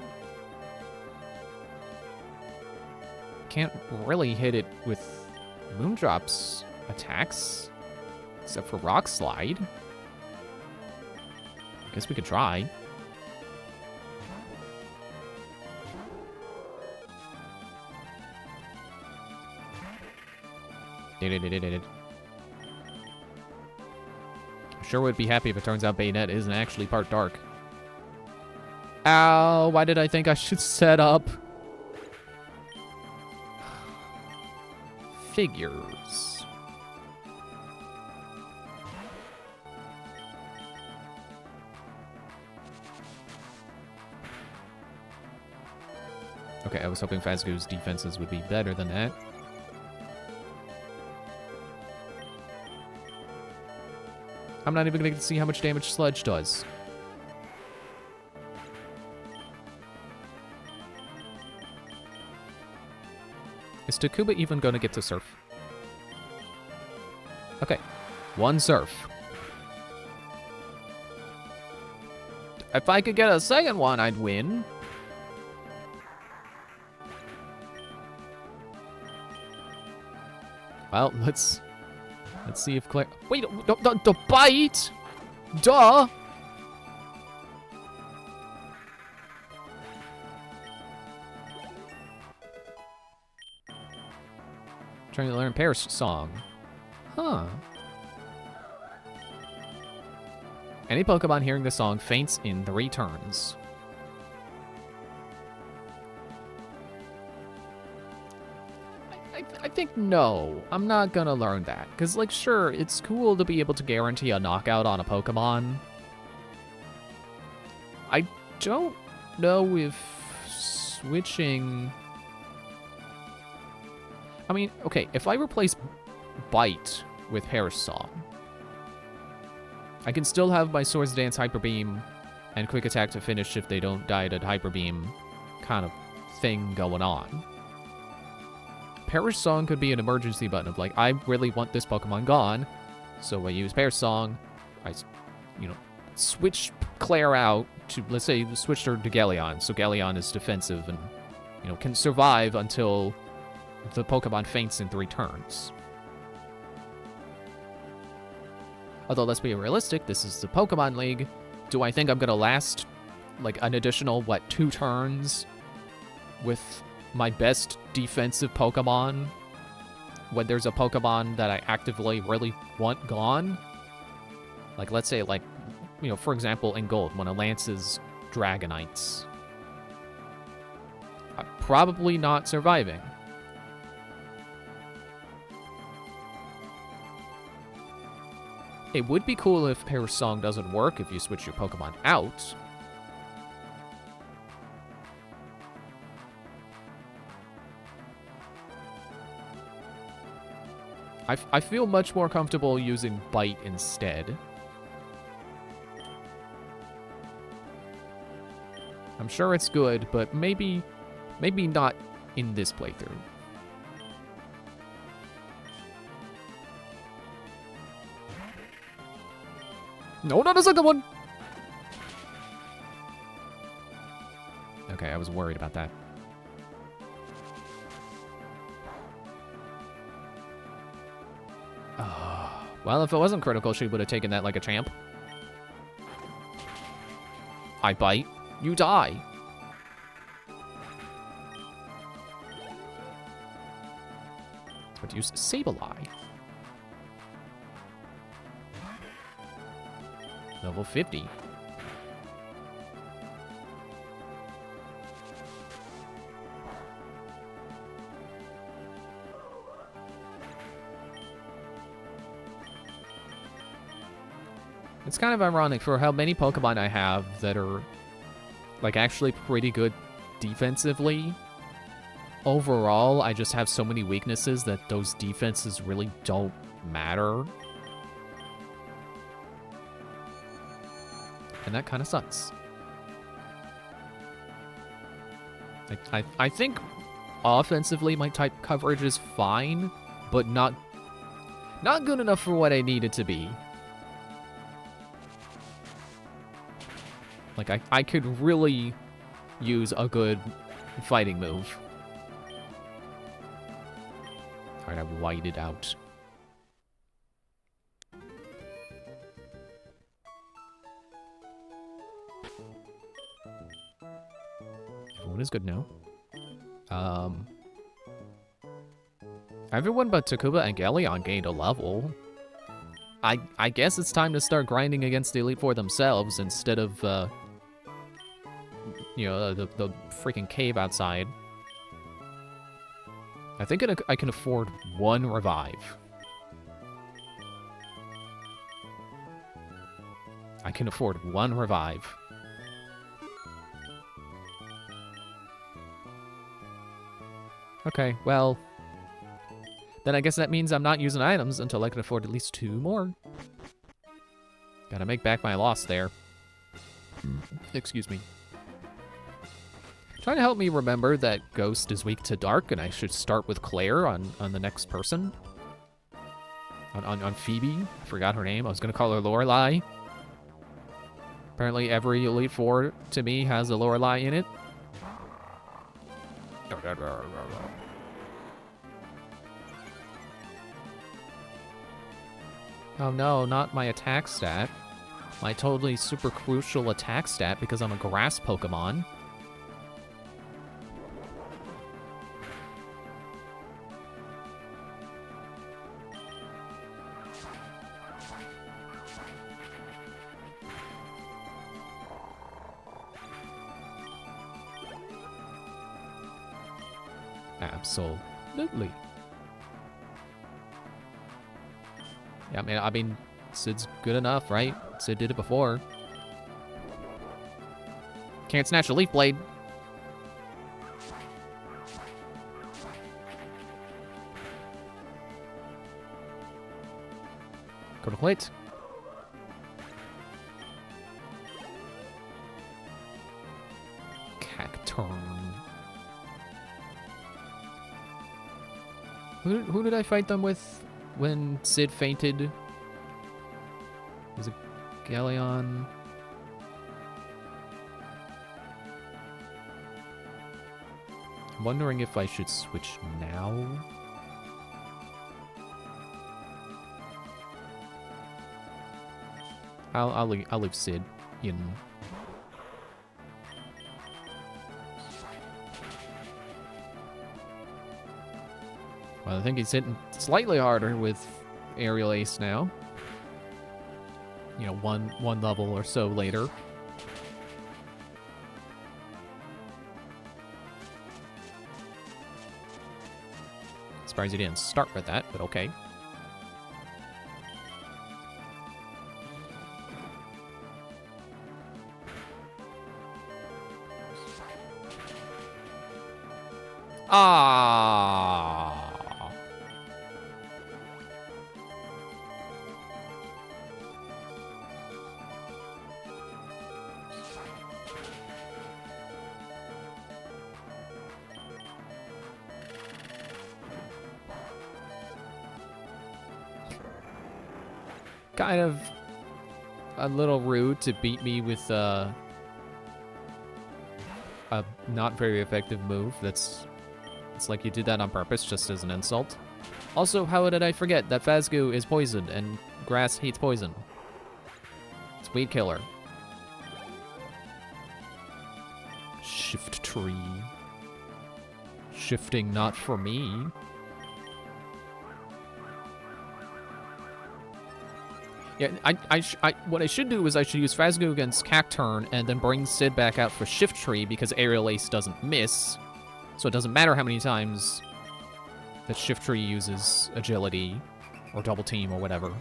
Can't really hit it with Moondrop's attacks. Except for Rock Slide. Guess we could try. Sure would be happy if it turns out Bayonet isn't actually part dark. Ow, why did I think I should set up? Figures. Okay, I was hoping Fazgo's defenses would be better than that. I'm not even going to see how much damage Sludge does. Is Takuba even going to get to surf? Okay, one surf. If I could get a second one, I'd win. Well, let's see if Claire... Wait, the bite? Duh! Trying to learn Paris song. Huh. Any Pokemon hearing the song faints in 3 turns. I think no. I'm not gonna learn that. Because, like, sure, it's cool to be able to guarantee a knockout on a Pokemon. I don't know if switching... I mean, okay, if I replace Bite with Paris Song, I can still have my Swords Dance Hyper Beam and Quick Attack to finish if they don't die at Hyper Beam kind of thing going on. Paris Song could be an emergency button of like, I really want this Pokemon gone, so I use Paris Song, I, you know, switch Claire out to, let's say, switch her to Galleon, so Galleon is defensive and, you know, can survive until the Pokemon faints in 3 turns. Although, let's be realistic, this is the Pokemon League. Do I think I'm gonna last, like, an additional, what, 2 turns with my best defensive Pokemon when there's a Pokemon that I actively really want gone? Like, let's say, like, you know, for example, in Gold, when a Lance's Dragonites. I'm probably not surviving. It would be cool if Paris Song doesn't work if you switch your Pokemon out. I feel much more comfortable using Bite instead. I'm sure it's good, but maybe not in this playthrough. No, not a second one! Okay, I was worried about that. Well, if it wasn't critical, she would have taken that like a champ. I bite, you die. Let's use Sableye. Level 50. It's kind of ironic for how many Pokemon I have that are, like, actually pretty good defensively. Overall, I just have so many weaknesses that those defenses really don't matter. And that kind of sucks. I think offensively my type coverage is fine, but not good enough for what I need it to be. Like, I could really use a good fighting move. Alright, I whited out. Everyone is good now. Everyone but Takuba and Galeon gained a level. I guess it's time to start grinding against the Elite Four themselves instead of, you know, the freaking cave outside. I think I can afford one revive. I can afford one revive. Okay, well... then I guess that means I'm not using items until I can afford at least 2 more. Gotta make back my loss there. Excuse me. Trying to help me remember that Ghost is weak to Dark, and I should start with Claire on the next person. On Phoebe. I forgot her name. I was gonna call her Lorelei. Apparently every Elite Four, to me, has a Lorelei in it. Oh no, not my attack stat. My totally super crucial attack stat because I'm a grass Pokemon. Absolutely. Yeah, I mean, Sid's good enough, right? Sid did it before. Can't snatch a Leaf Blade. Go to plate. Cacturn. Who did I fight them with when Sid fainted? Was it Galeon? I'm wondering if I should switch now. I'll leave Sid in. Well, I think he's hitting slightly harder with Aerial Ace now. You know, one level or so later. Surprised he didn't start with that, but okay. Ah. Kind of a little rude to beat me with a not very effective move. It's like you did that on purpose, just as an insult. Also, how did I forget that Phasgu is poisoned and grass hates poison? It's weed killer. Shift tree. Shifting not for me. Yeah, what I should do is I should use Phasgu against Cacturn and then bring Sid back out for Shift Tree because Aerial Ace doesn't miss. So it doesn't matter how many times that Shift Tree uses Agility or Double Team or whatever.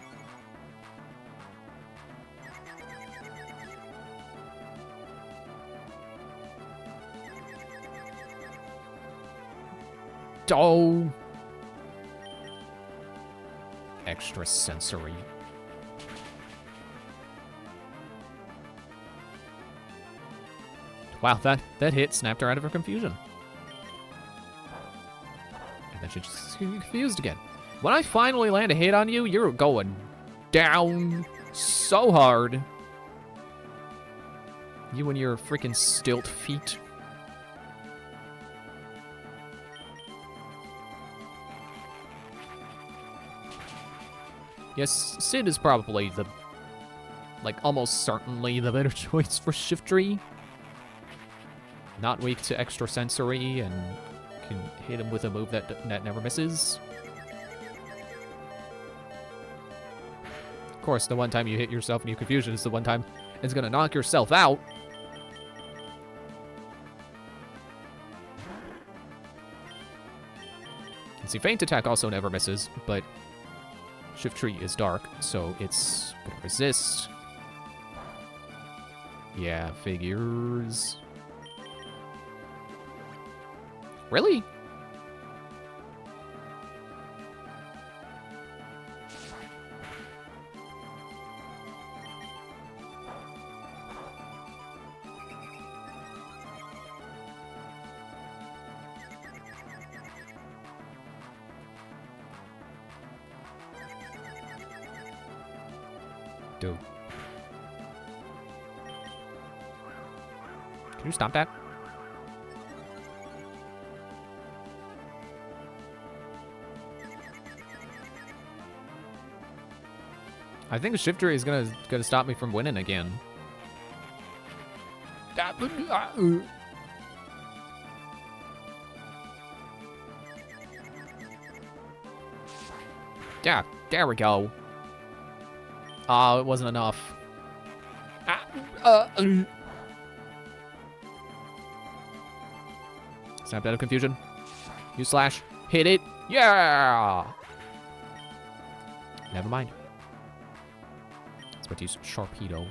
Oh! Extra sensory. Wow, that hit snapped her out of her confusion. And then she just get confused again. When I finally land a hit on you, you're going down so hard. You and your freaking stilt feet. Yes, Sid is probably the, like, almost certainly the better choice for Shift Tree. Not weak to extrasensory and can hit him with a move that never misses. Of course, the one time you hit yourself and you confusion is the one time it's gonna knock yourself out. And see, Feint Attack also never misses, but Shift Tree is dark, so it's gonna resist. Yeah, figures. Really? Dude. Can you stop that? I think Shifter is gonna stop me from winning again. Yeah, there we go. Oh, it wasn't enough. Snapped out of confusion. You slash. Hit it. Yeah! Never mind. Let's about to use Sharpedo.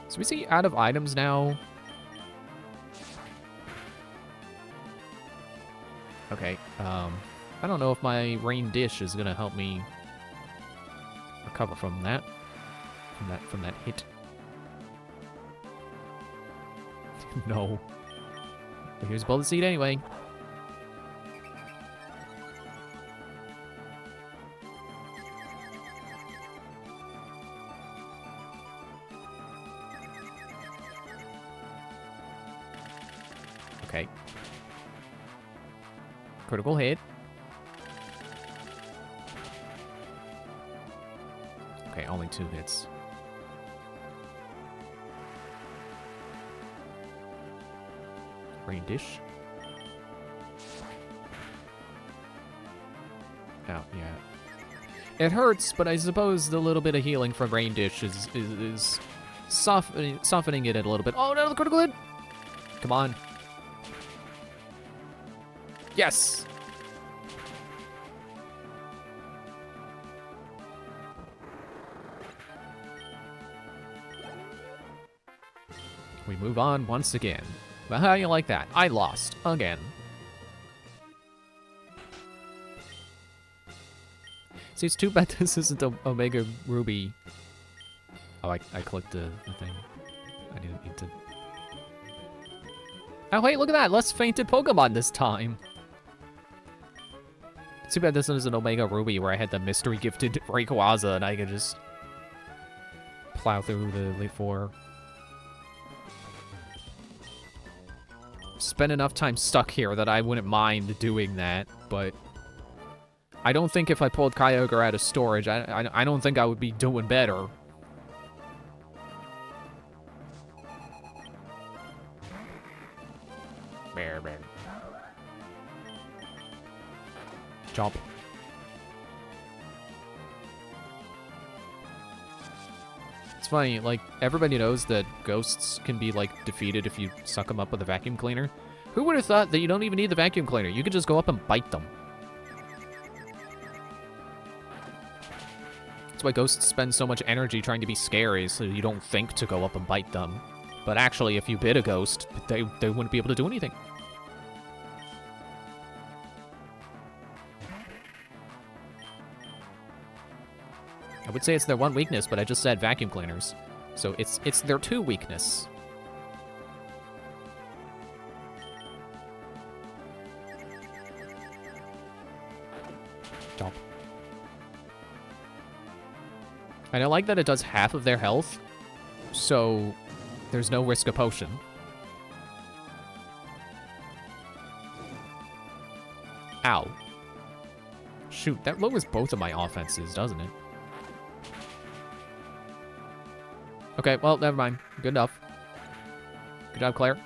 So we see out of items now. Okay, I don't know if my rain dish is gonna help me recover from that hit. No. But here's Bullet Seed anyway. Okay. Critical hit. Okay, only 2 hits. Rain dish. Oh, yeah. It hurts, but I suppose the little bit of healing from rain dish is softening it a little bit. Oh no, the critical hit! Come on. Yes! We move on once again. But how you like that? I lost. Again. See, it's too bad this isn't Omega Ruby. Oh, I clicked the thing. I didn't need to. Oh, wait, look at that. Less fainted Pokemon this time. Too bad this is an Omega Ruby where I had the mystery gifted Rayquaza and I could just plow through the Elite Four. Spend enough time stuck here that I wouldn't mind doing that, but I don't think if I pulled Kyogre out of storage, I don't think I would be doing better. Bear. Chomp. It's funny, like, everybody knows that ghosts can be, like, defeated if you suck them up with a vacuum cleaner. Who would have thought that you don't even need the vacuum cleaner? You could just go up and bite them. That's why ghosts spend so much energy trying to be scary, so you don't think to go up and bite them. But actually, if you bit a ghost, they wouldn't be able to do anything. I would say it's their one weakness, but I just said vacuum cleaners. So it's their 2 weakness. Jump. And I like that it does half of their health, so there's no risk of potion. Ow. Shoot, that lowers both of my offenses, doesn't it? Okay, well, never mind. Good enough. Good job, Claire.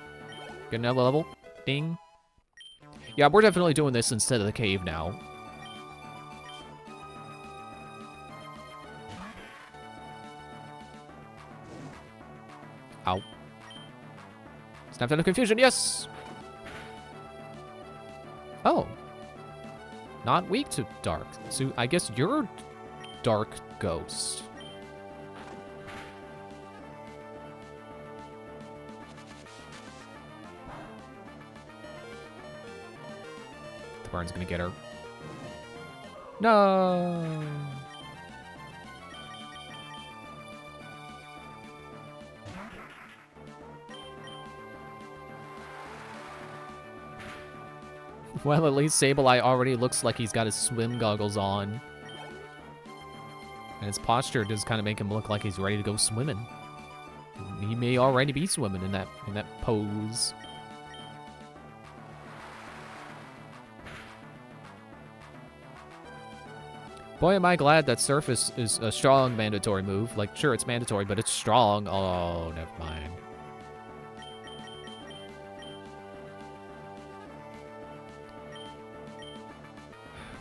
Good enough level. Ding. Yeah, we're definitely doing this instead of the cave now. Ow. Snapped out of confusion, yes! Oh. Not weak to dark. So I guess you're dark ghost. The burn's gonna get her. No! Well, at least Sableye already looks like he's got his swim goggles on. And his posture does kind of make him look like he's ready to go swimming. He may already be swimming in that pose. Boy, am I glad that Surf is a strong mandatory move. Like, sure, it's mandatory, but it's strong. Oh, never mind.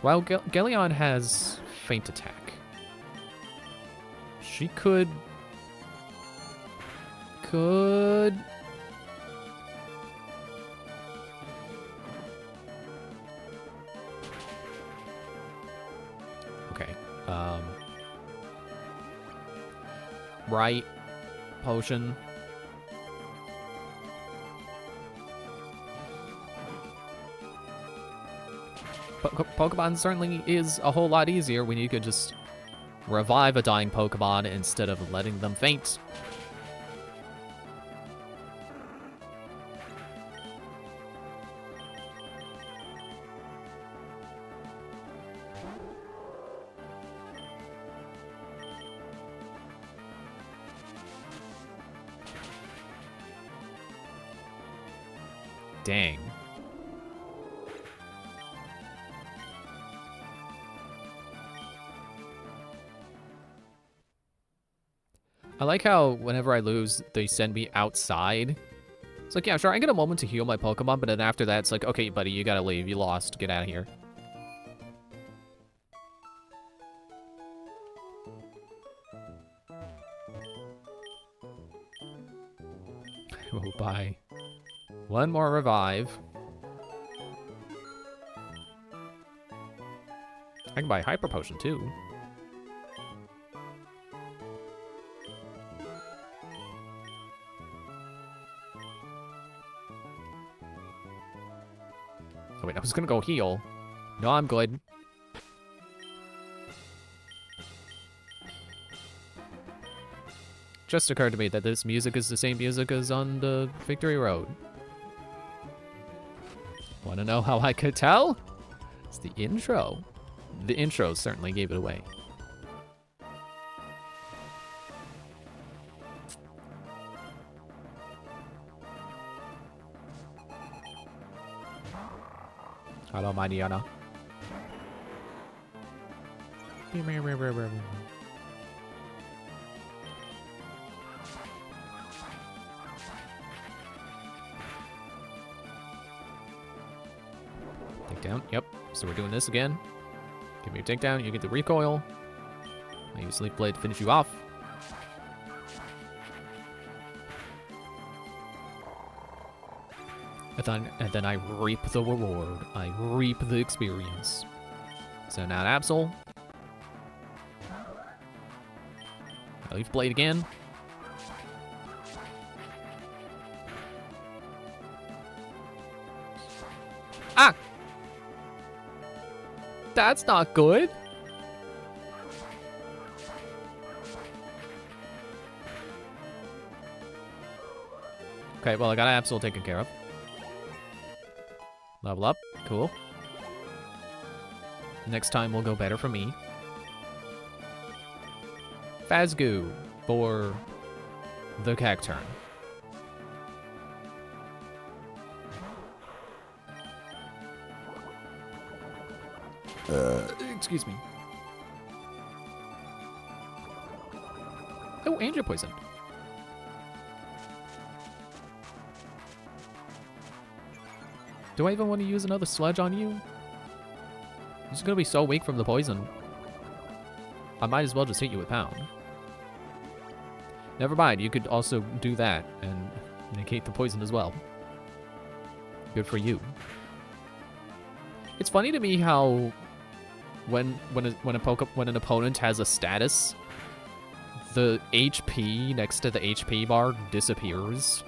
Well, Galeon has Feint Attack. She could... Okay. Right. Potion. Pokemon certainly is a whole lot easier when you could just revive a dying Pokemon instead of letting them faint. Dang. I like how whenever I lose, they send me outside. It's like, yeah, sure, I get a moment to heal my Pokemon, but then after that, it's like, okay, buddy, you gotta leave. You lost. Get out of here. Oh, bye. One more revive. I can buy Hyper Potion, too. Oh, wait, I was gonna go heal. No, I'm good. Just occurred to me that this music is the same music as on the Victory Road. Wanna know how I could tell? It's the intro. The intro certainly gave it away. Hello, my Diana. Takedown. Yep. So we're doing this again. Give me your takedown. You get the recoil. I use Leaf Blade to finish you off. And then I reap the reward. I reap the experience. So now Absol. Leaf Blade again. Ah! That's not good. Okay, well, I got Absol taken care of. Level up. Cool. Next time will go better for me. Phasgoo for the Cacturn. Excuse me. Oh, and you're poisoned. Do I even want to use another Sludge on you? You're just gonna be so weak from the poison. I might as well just hit you with Pound. Never mind, you could also do that and negate the poison as well. Good for you. It's funny to me how when an opponent has a status, the HP next to the HP bar disappears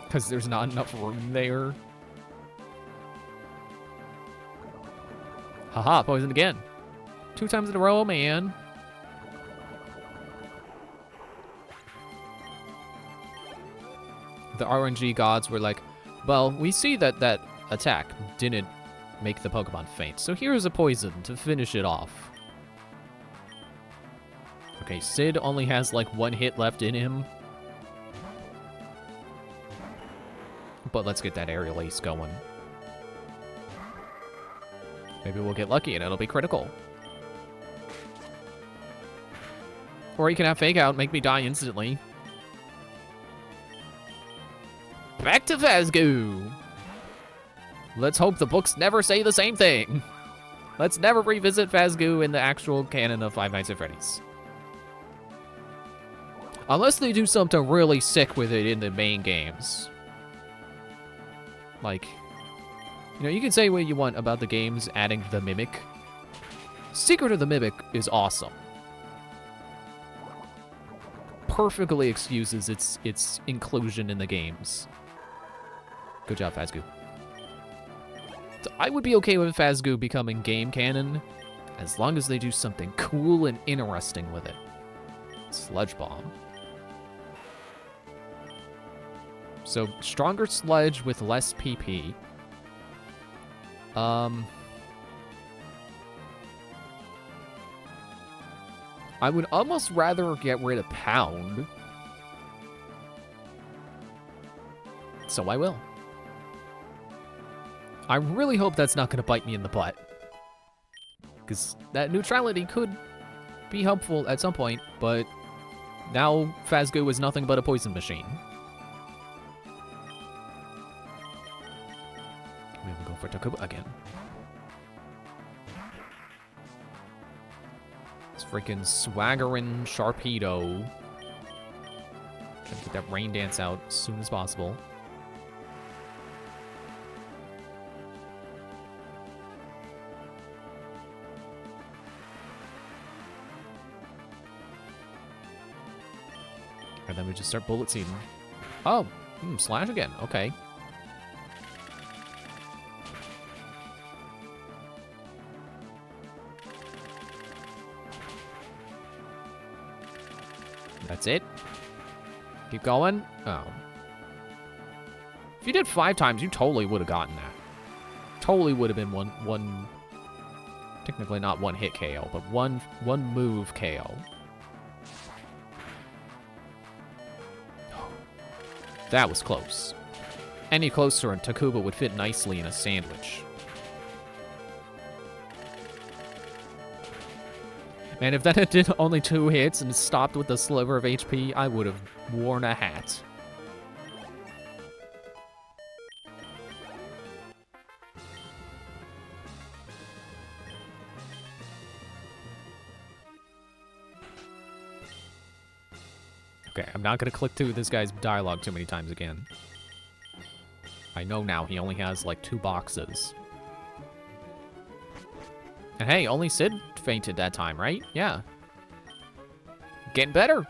because there's not enough room there. Haha, poisoned again. 2 times in a row, man. The RNG gods were like, well, we see that that attack didn't make the Pokemon faint, so here's a poison to finish it off. Okay, Sid only has like 1 hit left in him. But let's get that Aerial Ace going. Maybe we'll get lucky and it'll be critical. Or you can have Fake Out, make me die instantly. Back to Phasgoo! Let's hope the books never say the same thing. Let's never revisit Phasgoo in the actual canon of Five Nights at Freddy's. Unless they do something really sick with it in the main games. Like, you know, you can say what you want about the games adding the Mimic. Secret of the Mimic is awesome. Perfectly excuses its inclusion in the games. Good job, Phasgoo. So I would be okay with Phasgoo becoming game canon as long as they do something cool and interesting with it. Sludge Bomb. So, stronger Sludge with less PP. I would almost rather get rid of Pound. So I will. I really hope that's not going to bite me in the butt. Because that neutrality could be helpful at some point, but now Phasgoo is nothing but a poison machine. Maybe we'll go for Takuba again. It's freaking swaggering Sharpedo. Trying to get that Rain Dance out as soon as possible. And then we just start Bullet Seeding. Oh, Slash again. Okay. That's it. Keep going. Oh. If you did 5 times, you totally would have gotten that. Totally would have been one. Technically not 1 hit KO, but one move KO. That was close. Any closer and Takuba would fit nicely in a sandwich. Man, if that had did only 2 hits and stopped with a sliver of HP, I would have worn a hat. Okay, I'm not gonna click through this guy's dialogue too many times again. I know now he only has like 2 boxes. And hey, only Sid fainted that time, right? Yeah. Getting better.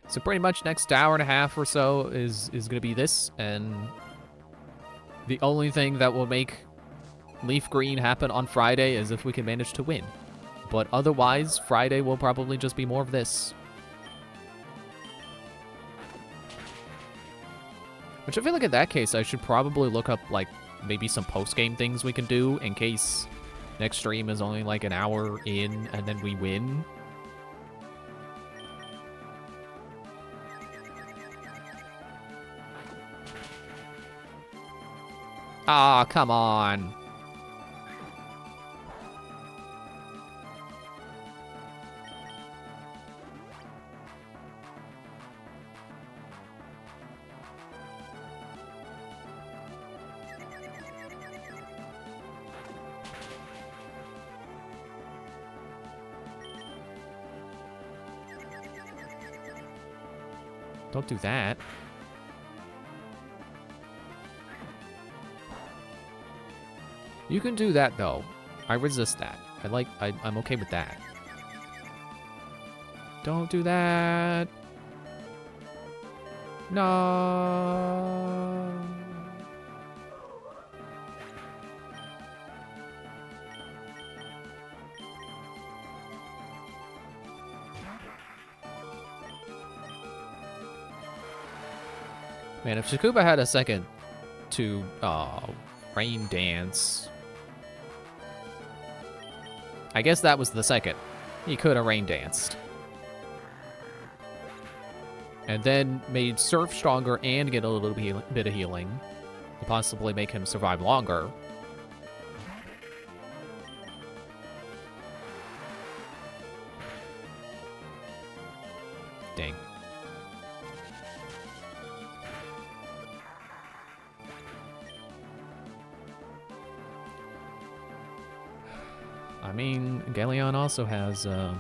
So pretty much next hour and a half or so is gonna be this, and the only thing that will make Leaf Green happen on Friday is if we can manage to win. But otherwise, Friday will probably just be more of this. Which I feel like in that case, I should probably look up, like, maybe some post-game things we can do in case next stream is only, like, an hour in and then we win. Ah, come on. Don't do that. You can do that, though. I resist that. I'm okay with that. Don't do that. No. Man, if Shakuba had a second to rain dance, I guess that was the second. He could have rain danced. And then made Surf stronger and get a little bit of healing to possibly make him survive longer. Dang. I mean, Galeon also has a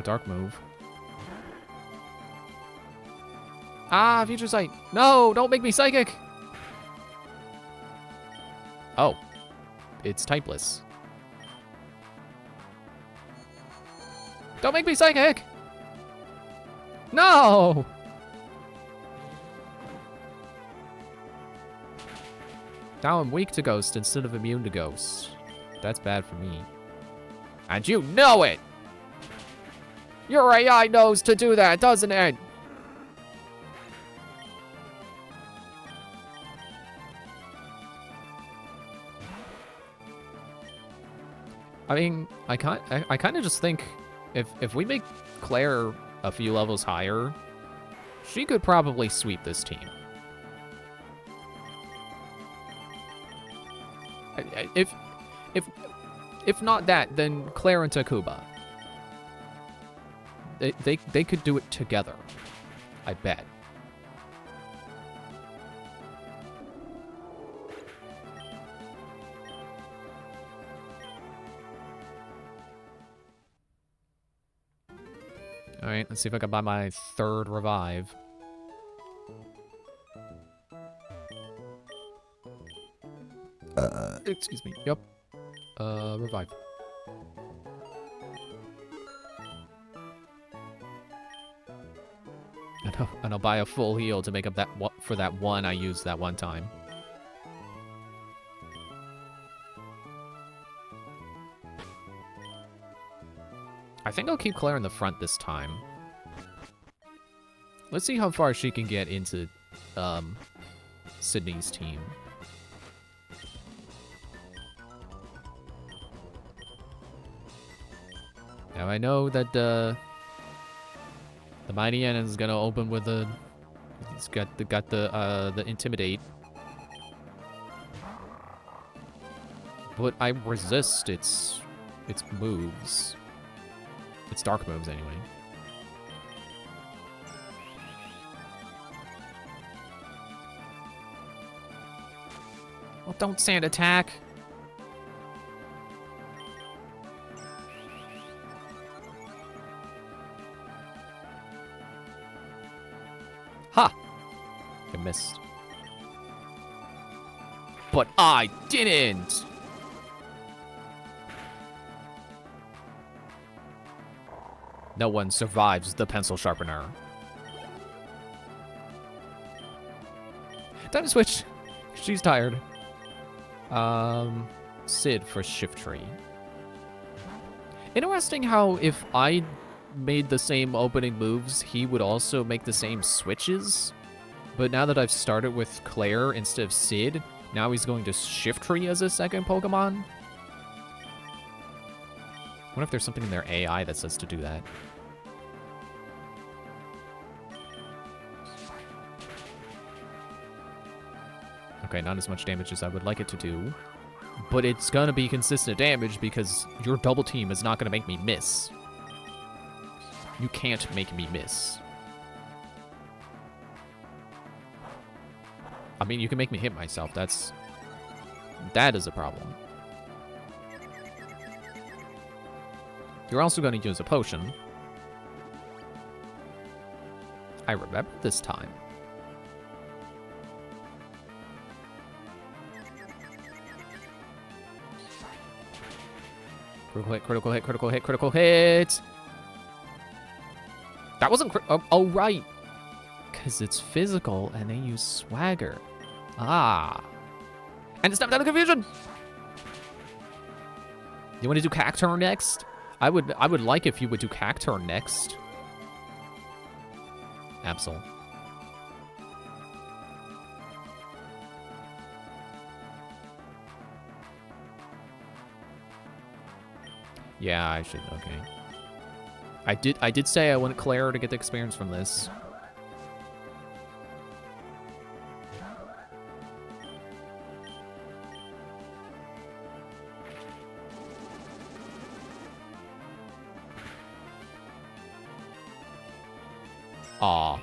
dark move. Ah, Future Sight. No, don't make me psychic. Oh, it's typeless. Don't make me psychic. No. Now I'm weak to Ghost instead of immune to Ghost. That's bad for me. And you know it! Your AI knows to do that, doesn't it? I mean, I kind of just think if we make Claire a few levels higher, she could probably sweep this team. If not that, then Claire and Takuba. They could do it together. I bet. All right, let's see if I can buy my third revive. Excuse me. Yep. Revive. And I'll buy a full heal to make up that for that one I used that one time. I think I'll keep Claire in the front this time. Let's see how far she can get into Sydney's team. Now I know that the Mighty N is gonna open with a. He's got the Intimidate, but I resist its moves. Its dark moves, anyway. Well, don't sand attack. Ha! I missed. But I didn't! No one survives the pencil sharpener. Time to switch. She's tired. Sid for Shift Tree. Interesting how if I made the same opening moves, he would also make the same switches. But now that I've started with Claire instead of Sid, now he's going to Shift Tree as a second Pokemon. I wonder if there's something in their AI that says to do that. Okay, not as much damage as I would like it to do. But it's gonna be consistent damage because your double team is not gonna make me miss. You can't make me miss. I mean, you can make me hit myself. That is a problem. You're also going to use a potion. I remember this time. Critical hit, critical hit, critical hit, critical hit. That wasn't oh, right. Because it's physical and they use swagger. Ah. And it's not down to confusion. You want to do Cacturn next? I would like if you would do Cacturn next. Absol. Yeah, I should. Okay. I did say I wanted Claire to get the experience from this. Aw.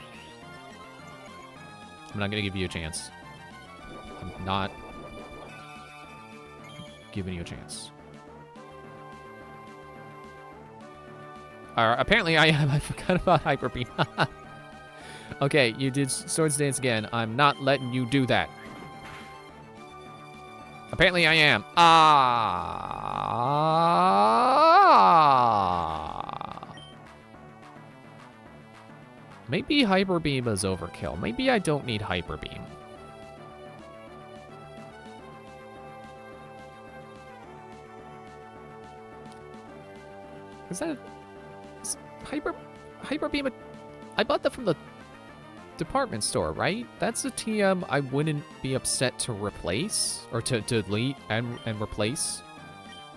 I'm not gonna give you a chance. I'm not giving you a chance. Apparently I am. I forgot about Hyper Beam. Okay, you did Swords Dance again. I'm not letting you do that. Apparently I am. Maybe Hyper Beam is overkill. Maybe I don't need Hyper Beam. Is that Hyper Beam? I bought that from the department store, right? That's a TM I wouldn't be upset to replace or to delete and replace.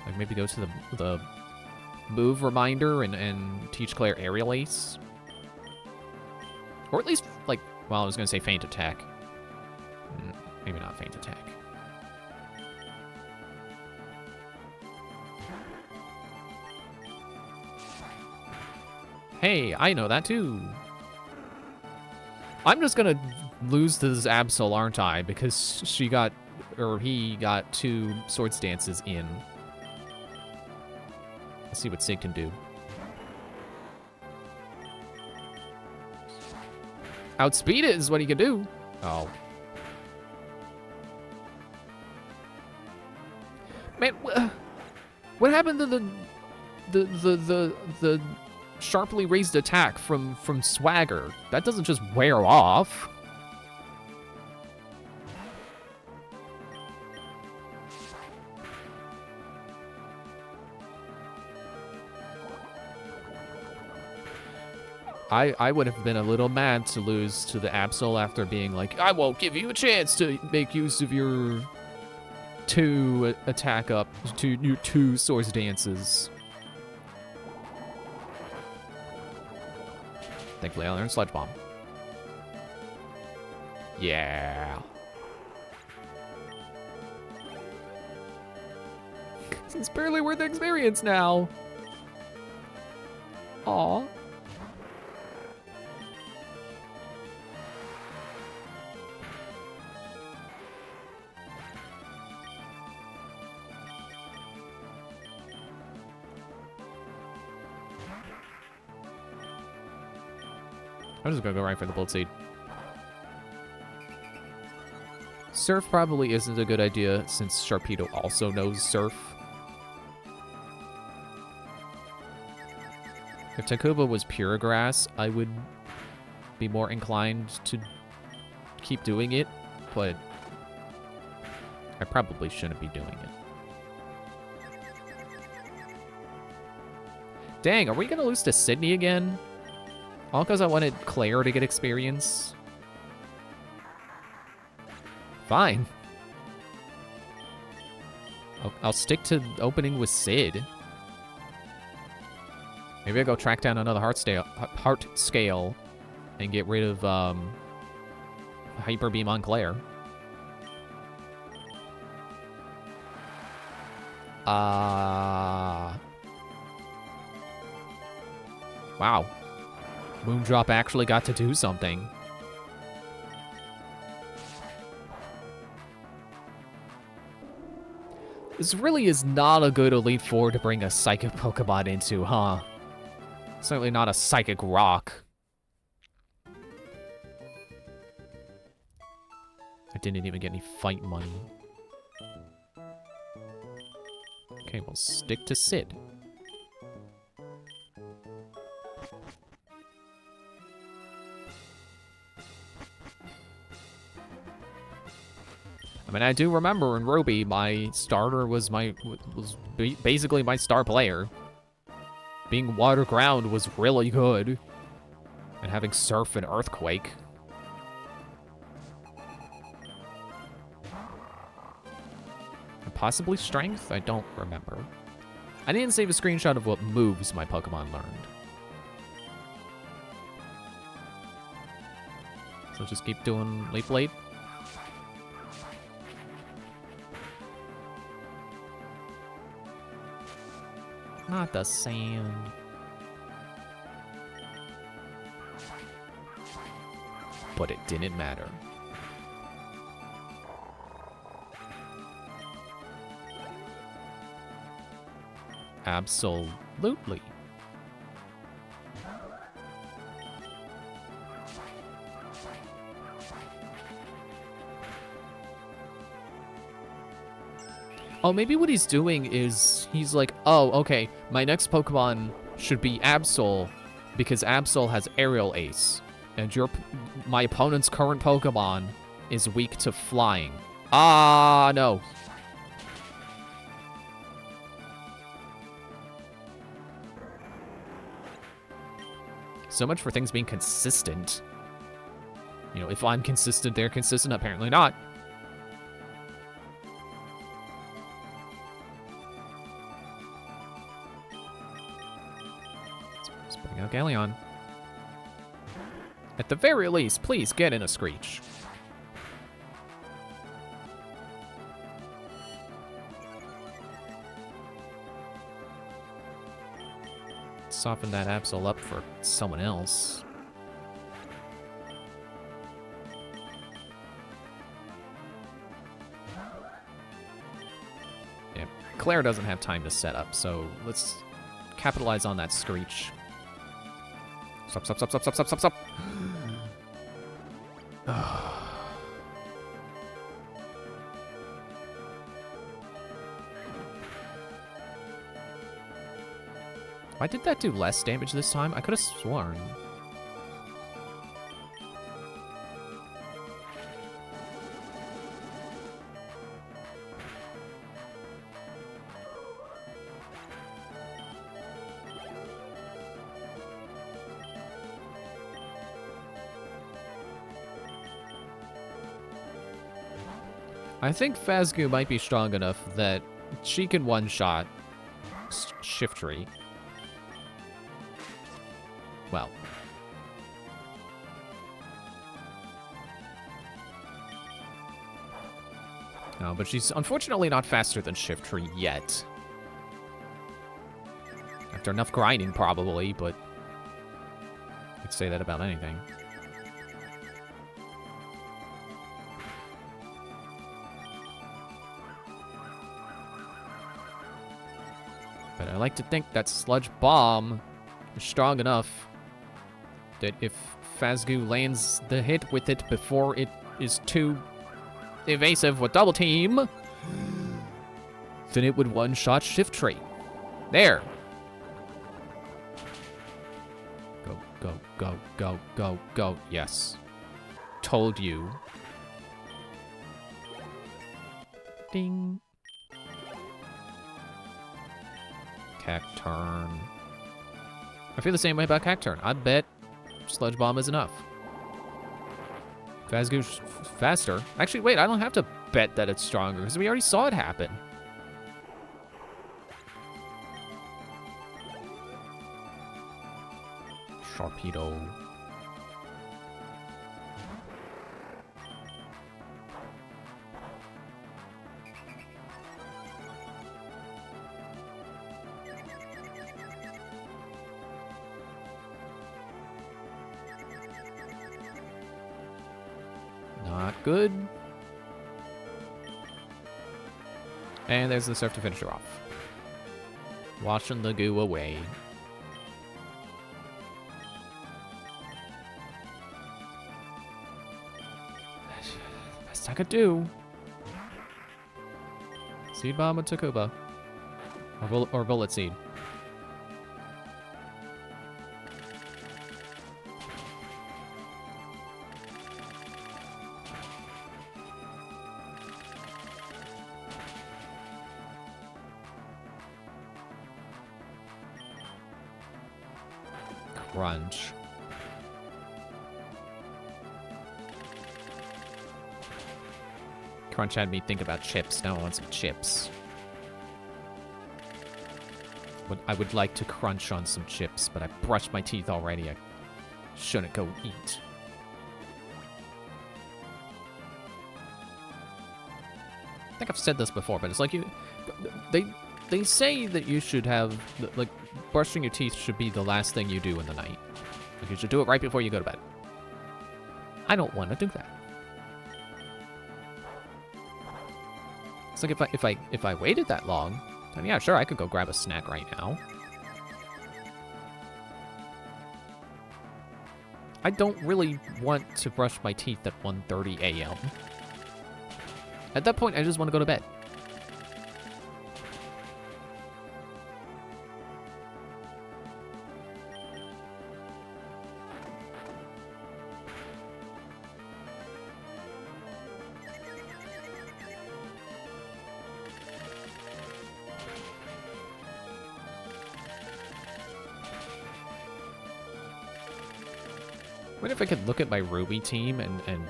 Like maybe go to the move reminder and teach Claire Aerial Ace. Or at least, like, well, I was going to say Feint Attack. Maybe not Feint Attack. Hey, I know that too. I'm just going to lose to this Absol, aren't I? Because he got 2 Swords Dances in. Let's see what Sig can do. Outspeed it is what he can do. Oh. Man, what happened to the sharply raised attack from Swagger? That doesn't just wear off. I would have been a little mad to lose to the Absol after being like, I won't give you a chance to make use of your 2 attack up, your 2 Swords Dances. Thankfully, I learned Sludge Bomb. Yeah. It's barely worth the experience now. Aw. I'm just gonna go right for the Bolt Seed. Surf probably isn't a good idea since Sharpedo also knows Surf. If Takuba was pure grass, I would be more inclined to keep doing it, but I probably shouldn't be doing it. Dang, are we gonna lose to Sydney again? All because I wanted Claire to get experience? Fine. I'll stick to opening with Sid. Maybe I'll go track down another heart scale and get rid of Hyper Beam on Claire. Wow. Moondrop actually got to do something. This really is not a good Elite Four to bring a Psychic Pokemon into, huh? Certainly not a Psychic Rock. I didn't even get any fight money. Okay, we'll stick to Sid. I mean, I do remember in Ruby, my starter was basically my star player. Being water ground was really good. And having surf and earthquake. And possibly strength? I don't remember. I didn't save a screenshot of what moves my Pokemon learned. So just keep doing Leaf Blade. Not the sand. But it didn't matter. Absolutely. Oh, maybe what he's doing is he's like, oh, okay, my next Pokemon should be Absol because Absol has Aerial Ace, and my opponent's current Pokemon is weak to flying. Ah, no. So much for things being consistent. You know, if I'm consistent, they're consistent. Apparently not. Let's bring out Galleon. At the very least, please get in a Screech. Soften that Absol up for someone else. Yeah, Claire doesn't have time to set up, so let's capitalize on that Screech. Stop, stop, stop, stop, stop, stop, stop, stop. Why did that do less damage this time? I could have sworn. I think Phasgu might be strong enough that she can one-shot Shiftry. Well. No, but she's unfortunately not faster than Shiftry yet. After enough grinding, probably, but I could say that about anything. But I like to think that Sludge Bomb is strong enough that if Phasgu lands the hit with it before it is too evasive with Double Team, then it would one-shot Shiftry. There. Go, go, go, go, go, go. Yes. Told you. Ding. Cacturn. I feel the same way about Cacturn. I bet Sludge Bomb is enough. Phasgu's faster. Actually, wait, I don't have to bet that it's stronger, because we already saw it happen. Sharpedo. Not good. And there's the surf to finish her off. Washing the goo away. Best Best I could do. Seed Bomb or Takuba. Or Bullet Seed. Crunch. Crunch had me think about chips. Now I want some chips. I would like to crunch on some chips, but I brushed my teeth already. I shouldn't go eat. I think I've said this before, but it's like they say that you should have, like, brushing your teeth should be the last thing you do in the night. Like, you should do it right before you go to bed. I don't want to do that. It's like if I waited that long, then yeah, sure, I could go grab a snack right now. I don't really want to brush my teeth at 1:30 a.m. At that point, I just want to go to bed. What if I could look at my Ruby team and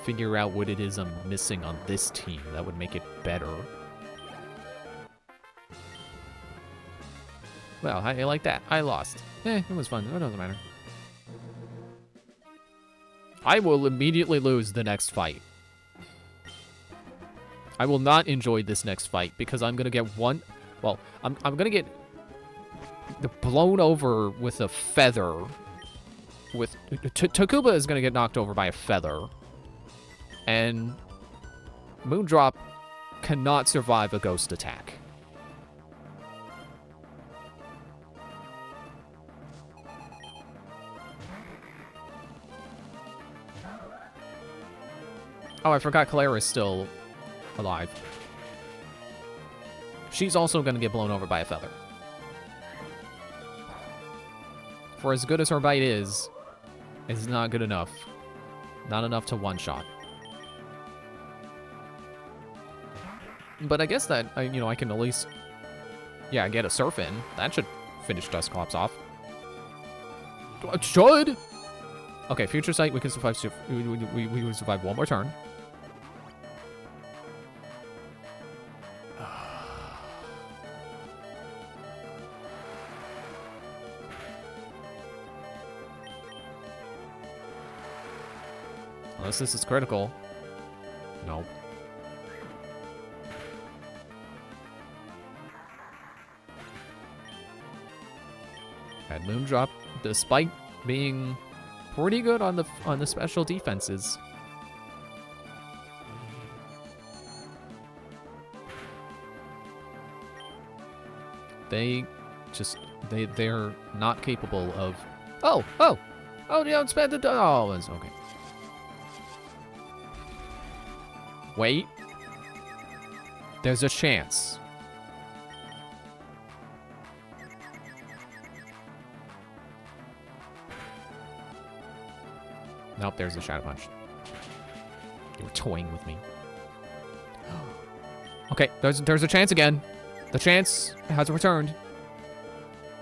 figure out what it is I'm missing on this team? That would make it better. Well, how do you like that? I lost. It was fun. It doesn't matter. I will immediately lose the next fight. I will not enjoy this next fight because I'm gonna get one. Well, I'm gonna get blown over with a feather. With Takuba is gonna get knocked over by a feather, and Moondrop cannot survive a ghost attack. Oh, I forgot Clara is still alive. She's also gonna get blown over by a feather. For as good as her bite is, it's not good enough. Not enough to one-shot. But I guess that, I can at least, yeah, get a surf in. That should finish Dusclops off. It should! Okay, Future Sight, we can survive, we can survive one more turn. Unless this is critical. Nope. And Moondrop, despite being pretty good on the special defenses, they're not capable of. Oh, you outspent the. Oh, it's okay. Wait. There's a chance. Nope, there's a Shadow Punch. You were toying with me. Okay, there's a chance again. The chance has returned.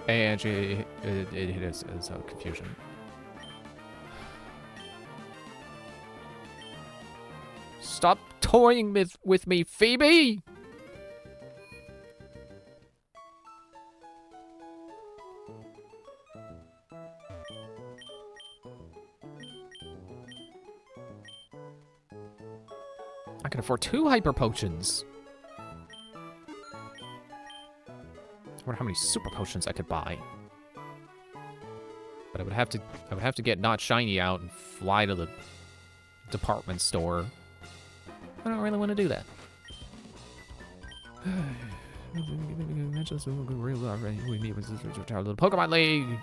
And it is confusion. Stop toying with me, Phoebe! I can afford 2 Hyper Potions. I wonder how many Super Potions I could buy. But I would have to get Not Shiny out and fly to the department store. I don't really want to do that. Pokemon League!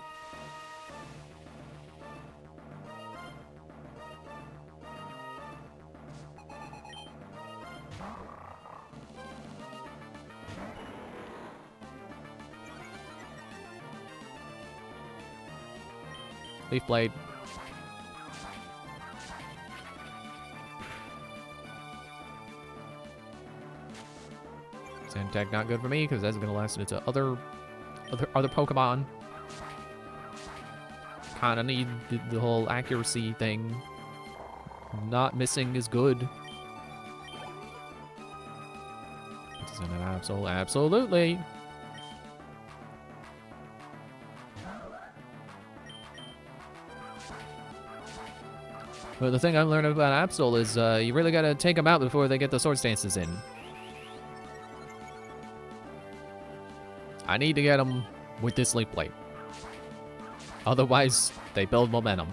Leaf Blade. Sand Tag not good for me because that's gonna last into other Pokemon. Kinda need the whole accuracy thing. Not missing is good. Isn't it absolutely. But the thing I learned about Absol is you really gotta take them out before they get the Sword Stances in. I need to get them with this Leaf Blade. Otherwise, they build momentum.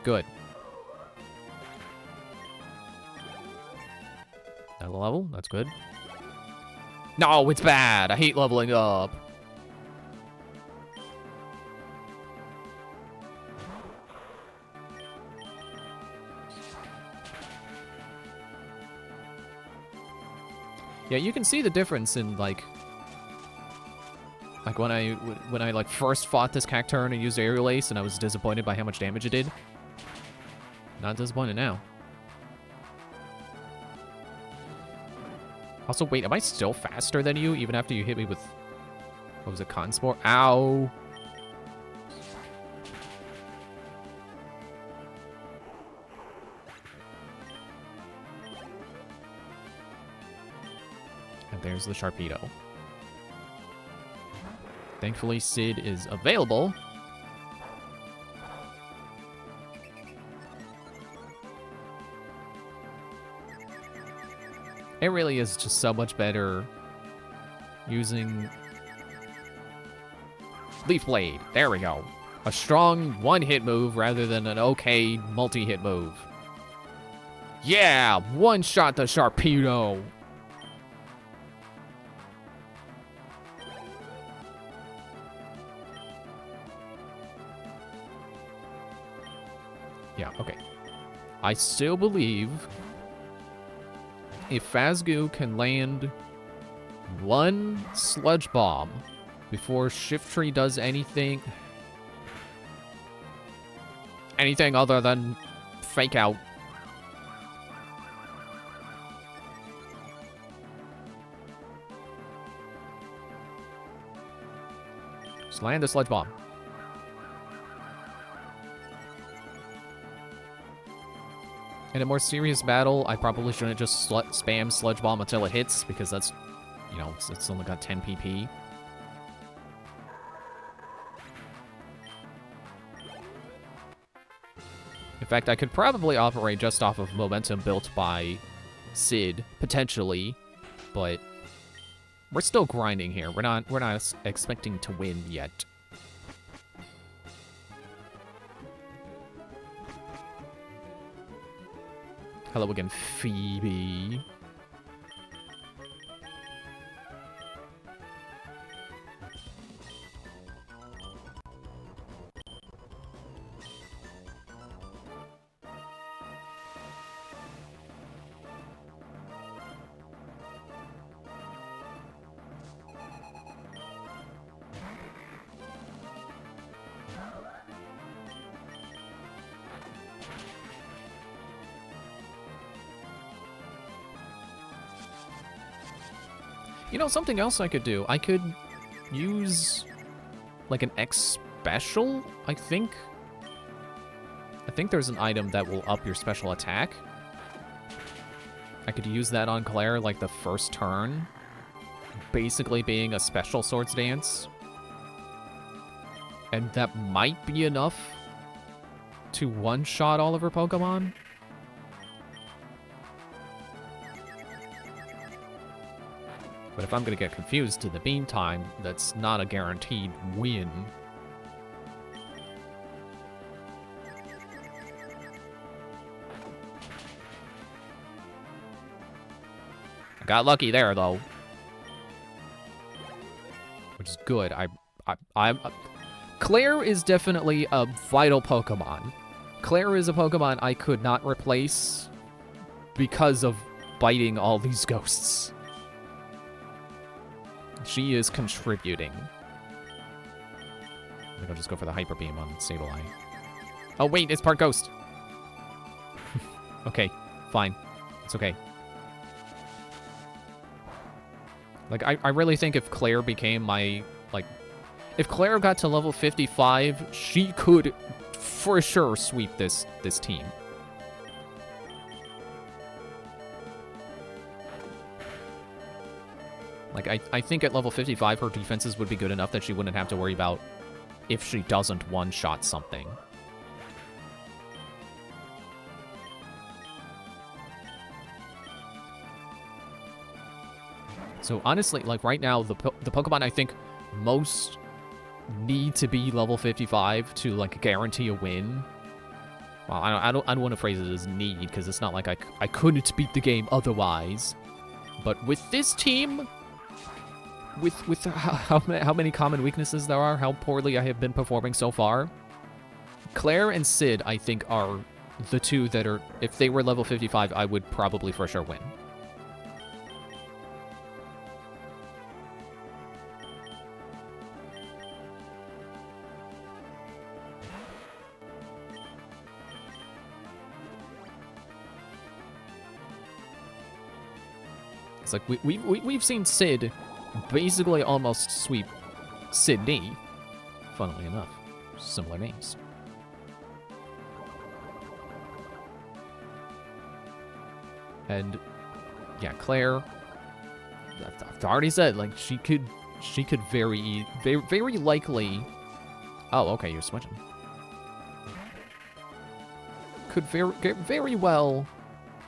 Good. Another level, that's good. No, it's bad. I hate leveling up. Yeah, you can see the difference in like when I like first fought this Cacturne and used Aerial Ace and I was disappointed by how much damage it did. Not disappointed now. Also, wait, am I still faster than you even after you hit me with, what was it, Cotton Spore? Ow. And there's the Sharpedo. Thankfully, Sid is available. It really is just so much better using Leaf Blade. There we go. A strong one-hit move rather than an okay multi-hit move. Yeah! One-shot the Sharpedo! Yeah, okay. I still believe if Phasgu can land one Sludge Bomb before Shiftry does anything other than Fake Out. Just land the Sludge Bomb. In a more serious battle, I probably shouldn't just spam Sludge Bomb until it hits, because that's, you know, it's only got 10 PP. In fact, I could probably operate just off of momentum built by Sid, potentially, but we're still grinding here. We're not expecting to win yet. Hello again, Phoebe. You know, something else I could do. I could use, like, an X special, I think. I think there's an item that will up your special attack. I could use that on Claire, like, the first turn. Basically being a special Swords Dance. And that might be enough to one-shot all of her Pokemon. But if I'm going to get confused in the meantime, that's not a guaranteed win. I got lucky there, though. Which is good. Claire is definitely a vital Pokemon. Claire is a Pokemon I could not replace because of biting all these ghosts. She is contributing. I think I'll just go for the Hyper Beam on Sableye. Oh, wait, it's part Ghost. Okay, fine. It's okay. Like, I really think if Claire became my, like... If Claire got to level 55, she could, for sure, sweep this team. Like, I think at level 55, her defenses would be good enough that she wouldn't have to worry about if she doesn't one-shot something. So honestly, like right now, the Pokemon I think most need to be level 55 to like guarantee a win. Well, I don't want to phrase it as need because it's not like I couldn't beat the game otherwise. But with this team, with how many common weaknesses there are, how poorly I have been performing so far, Claire and Sid I think are the two that are, if they were level 55, I would probably for sure win. It's like we've seen Sid basically almost sweep Sydney. Funnily enough, similar names. And yeah, Claire. I've already said like she could very likely. Oh, okay, you're switching. Could very well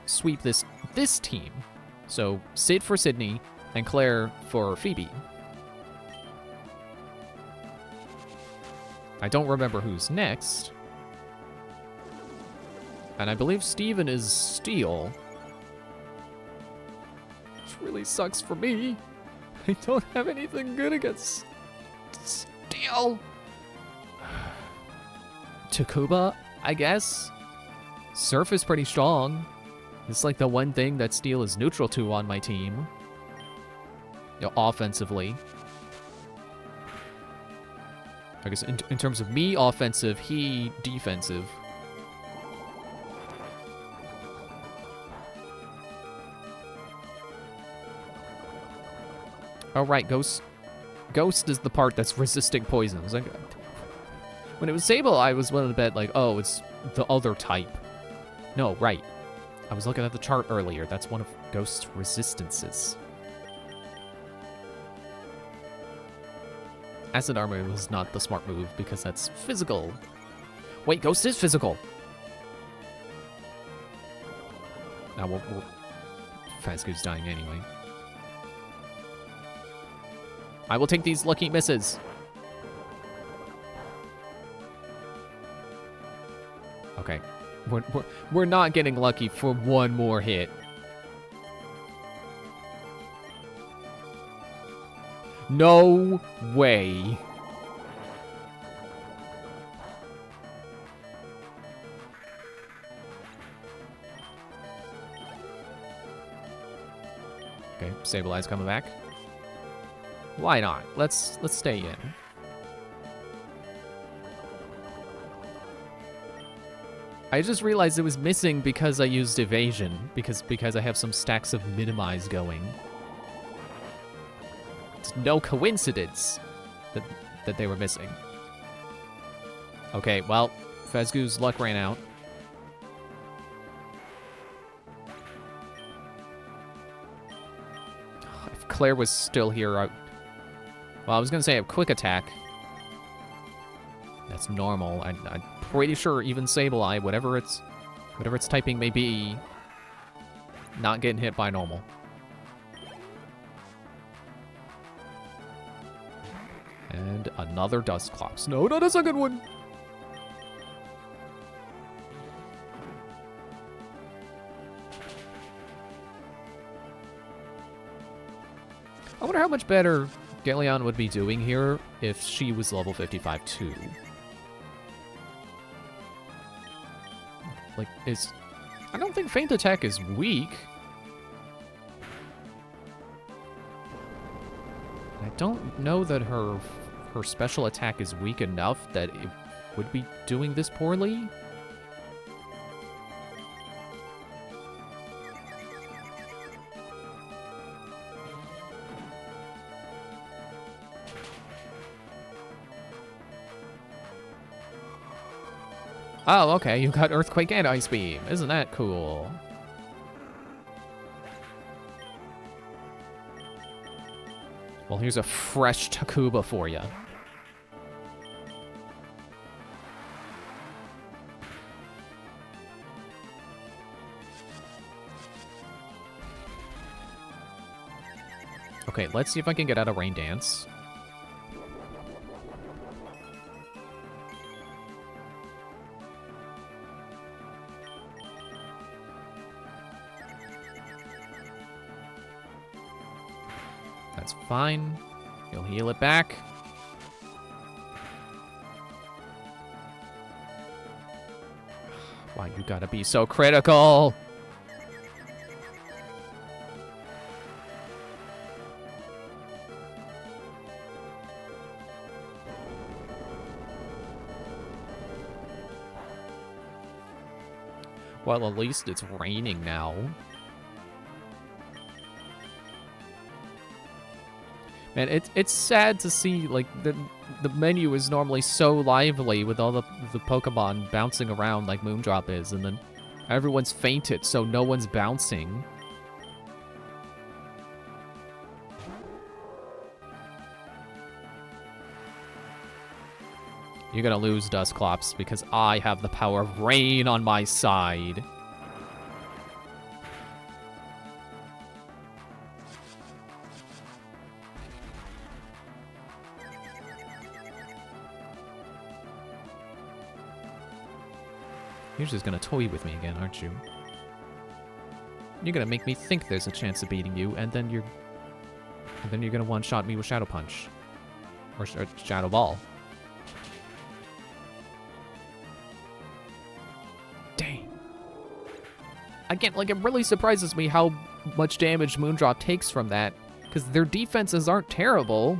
sweep this team. So, Sid for Sydney, and Claire for Phoebe. I don't remember who's next. And I believe Steven is Steel. Which really sucks for me. I don't have anything good against Steel. Takuba, I guess. Surf is pretty strong. It's like the one thing that Steel is neutral to on my team. You know, offensively. I guess in terms of me, offensive, he defensive. Oh, right, Ghost. Ghost is the part that's resisting poison. Like, when it was Sable, I was willing to bet, like, oh, it's the other type. No, right. I was looking at the chart earlier. That's one of Ghost's resistances. Acid Armor was not the smart move because that's physical. Wait, Ghost is physical. Now we'll Fazgu's dying anyway. I will take these lucky misses. Okay. We're not getting lucky for one more hit. No way. Okay, Sableye's coming back. Why not? Let's stay in. I just realized it was missing because I used evasion, because I have some stacks of minimize going. It's no coincidence that they were missing. Okay, well, Fazgu's luck ran out. If Claire was still here, well, I was gonna say a quick attack. That's normal. I'm pretty sure even Sableye, whatever its typing may be, not getting hit by normal. And another Dusclops. No, not a second one! I wonder how much better Galeon would be doing here if she was level 55 too. Like, I don't think Feint Attack is weak. I don't know that her her special attack is weak enough that it would be doing this poorly. Oh, okay, you got Earthquake and Ice Beam. Isn't that cool? Well, here's a fresh Takuba for you. Okay, let's see if I can get out of Rain Dance. That's fine. You'll heal it back. Why you gotta be so critical? Well, at least it's raining now. Man, it's sad to see, like, the menu is normally so lively with all the Pokemon bouncing around like Moondrop is, and then everyone's fainted, so no one's bouncing. You're gonna lose, Dusclops, because I have the power of rain on my side. You're just gonna toy with me again, aren't you? You're gonna make me think there's a chance of beating you, and then you're gonna one-shot me with Shadow Punch. Or Shadow Ball. Dang. Again, like, it really surprises me how much damage Moondrop takes from that, because their defenses aren't terrible.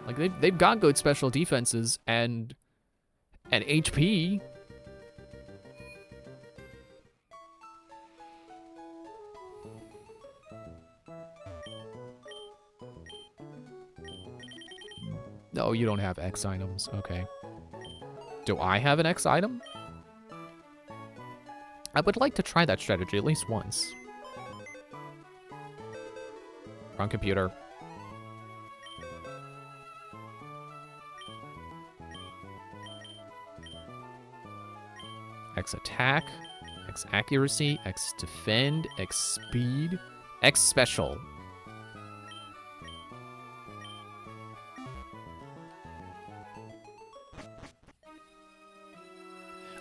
Like, they've got good special defenses, and HP. No, you don't have X items. Okay. Do I have an X item? I would like to try that strategy at least once. Wrong computer. X attack, X accuracy, X defend, X speed, X special.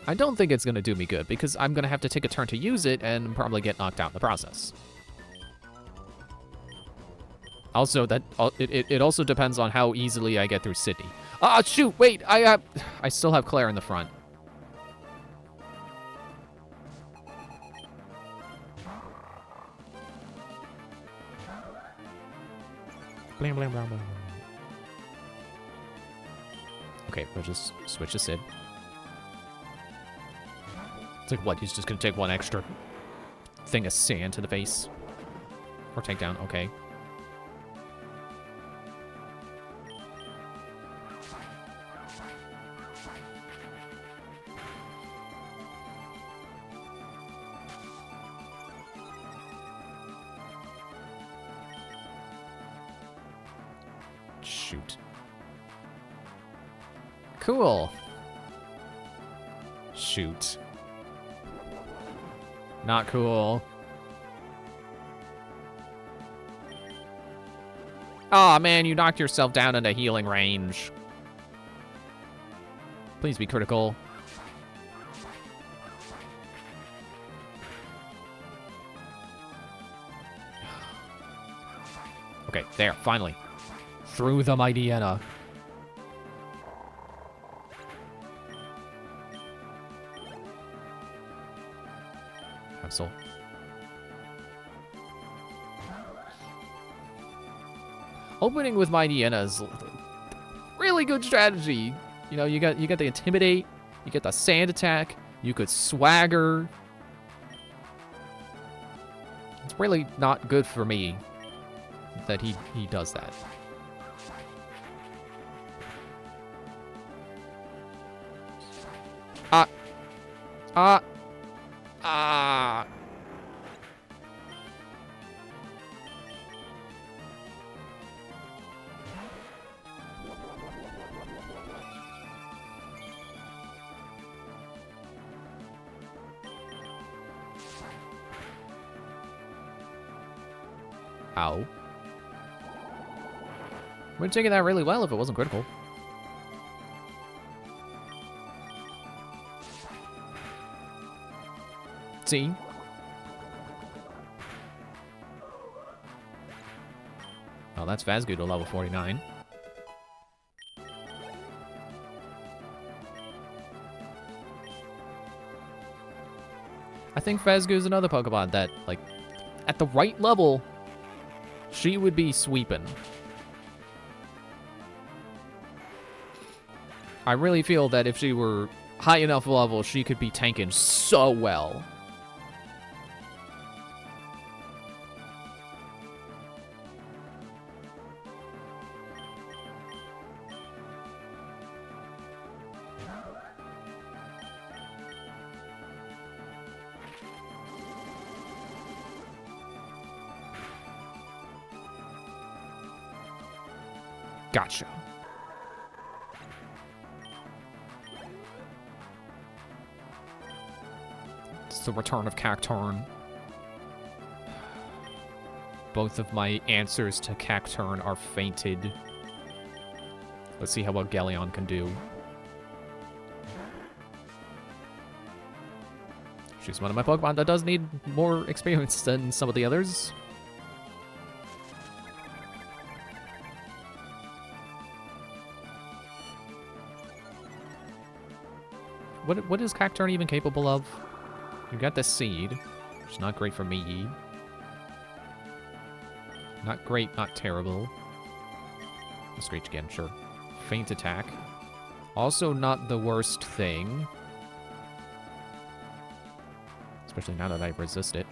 I don't think it's going to do me good, because I'm going to have to take a turn to use it and probably get knocked out in the process. Also, it also depends on how easily I get through Sydney. Ah, shoot, wait, I still have Claire in the front. Blam, blam, blam, blam. Okay, we'll just switch to Sid. It's like, what, he's just gonna take one extra thing of sand to the face? Or take down, okay. Shoot. Cool. Shoot. Not cool. Aw, man, you knocked yourself down into healing range. Please be critical. Okay, there, finally. Through the Mighty Enna. Capsule. Opening with Mighty Enna is really good strategy. You know, you got the Intimidate, you get the Sand Attack, you could Swagger. It's really not good for me that he does that. Ah. Ow. Would have taken that really well if it wasn't critical. See? Oh, that's Phasgu to level 49. I think Phasgu is another Pokemon that, like, at the right level, she would be sweeping. I really feel that if she were high enough level, she could be tanking so well. Gotcha. It's the return of Cacturn. Both of my answers to Cacturn are fainted. Let's see how well Galleon can do. She's one of my Pokemon that does need more experience than some of the others. What is Cacturn even capable of? You got the Seed, which is not great for me. Not great, not terrible. Screech again, sure. Faint Attack. Also not the worst thing. Especially now that I resist it.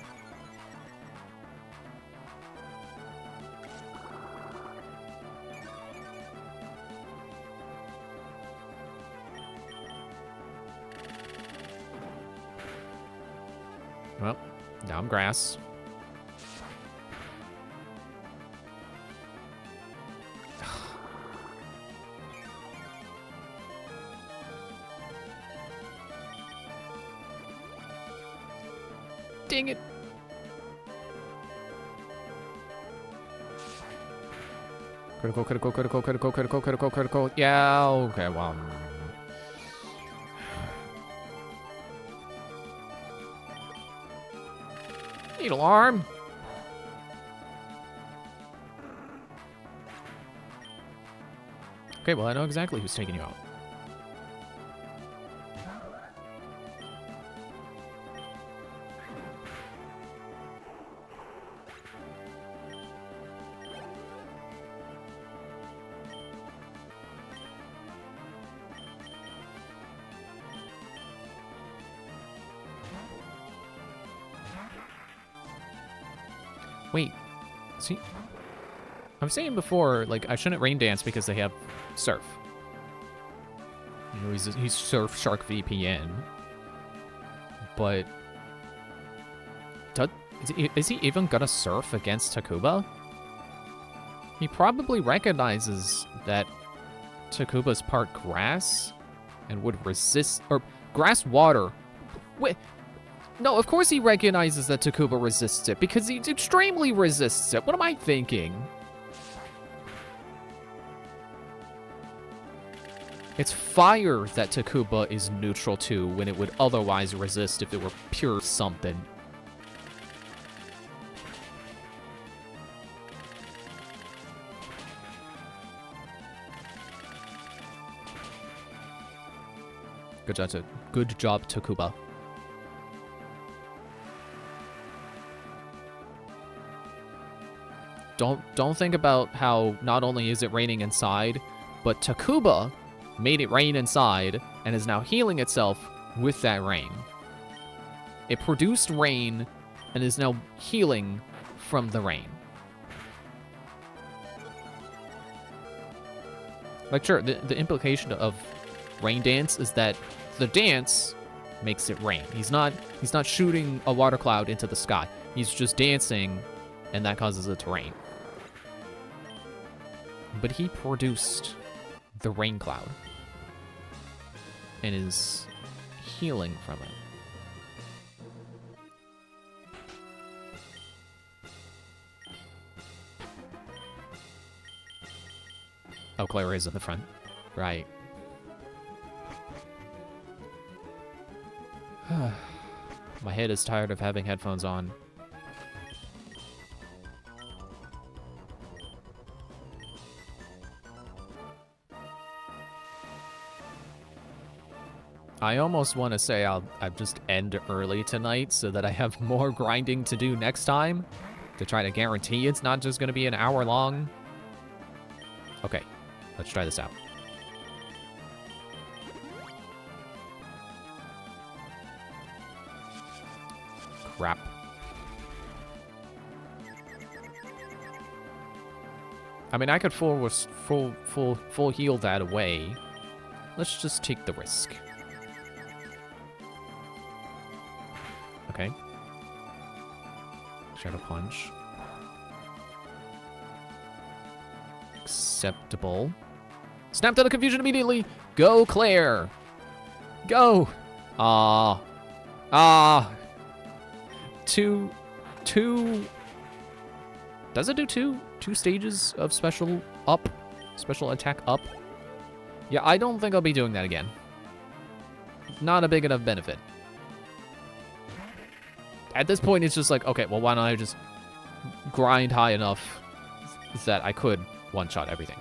Well, now I'm grass. Dang it. Critical. Yeah, okay, well. Needle Arm. Okay, well, I know exactly who's taking you out. Wait, see, I was saying before, like, I shouldn't rain dance because they have Surf. You know, he's Surf Shark VPN. But is he even gonna Surf against Takuba? He probably recognizes that Takuba's part grass and would resist, or grass water. Wait. No, of course he recognizes that Takuba resists it, because he extremely resists it. What am I thinking? It's fire that Takuba is neutral to when it would otherwise resist if it were pure something. Good job, Takuba. Don't think about how not only is it raining inside, But Takuba made it rain inside and is now healing itself with that rain. It produced rain and is now healing from the rain. Like, sure, the implication of rain dance is that the dance makes it rain. He's not shooting a water cloud into the sky. He's just dancing, and that causes it to rain. But he produced the rain cloud and is healing from it. Oh, Claire is in the front. Right. My head is tired of having headphones on. I almost want to say I'll just end early tonight so that I have more grinding to do next time to try to guarantee it's not just going to be an hour long. Okay, let's try this out. Crap. I mean, I could full heal that away. Let's just take the risk. Okay. Shadow Punch. Acceptable. Snap to the confusion immediately. Go, Claire. Go. Two. Does it do two stages of special attack up? Yeah, I don't think I'll be doing that again. Not a big enough benefit. At this point, it's just like, okay, well, why don't I just grind high enough that I could one-shot everything.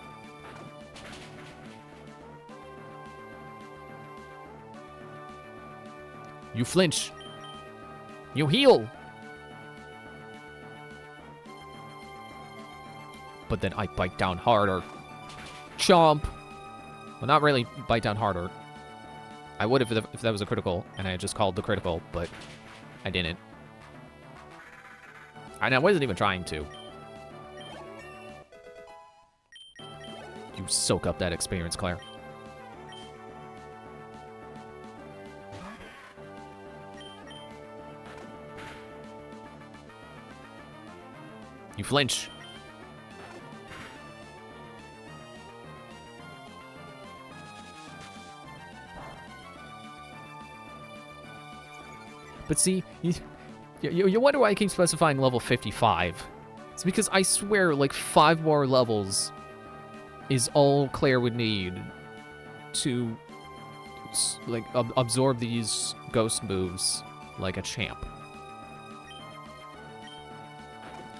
You flinch. You heal. But then I bite down harder. Chomp. Well, not really bite down harder. I would if that was a critical, and I had just called the critical, but I didn't. And I wasn't even trying to. You soak up that experience, Claire. You flinch. But see, you wonder why I keep specifying level 55. It's because I swear, like, 5 more levels is all Claire would need to, like, absorb these ghost moves like a champ.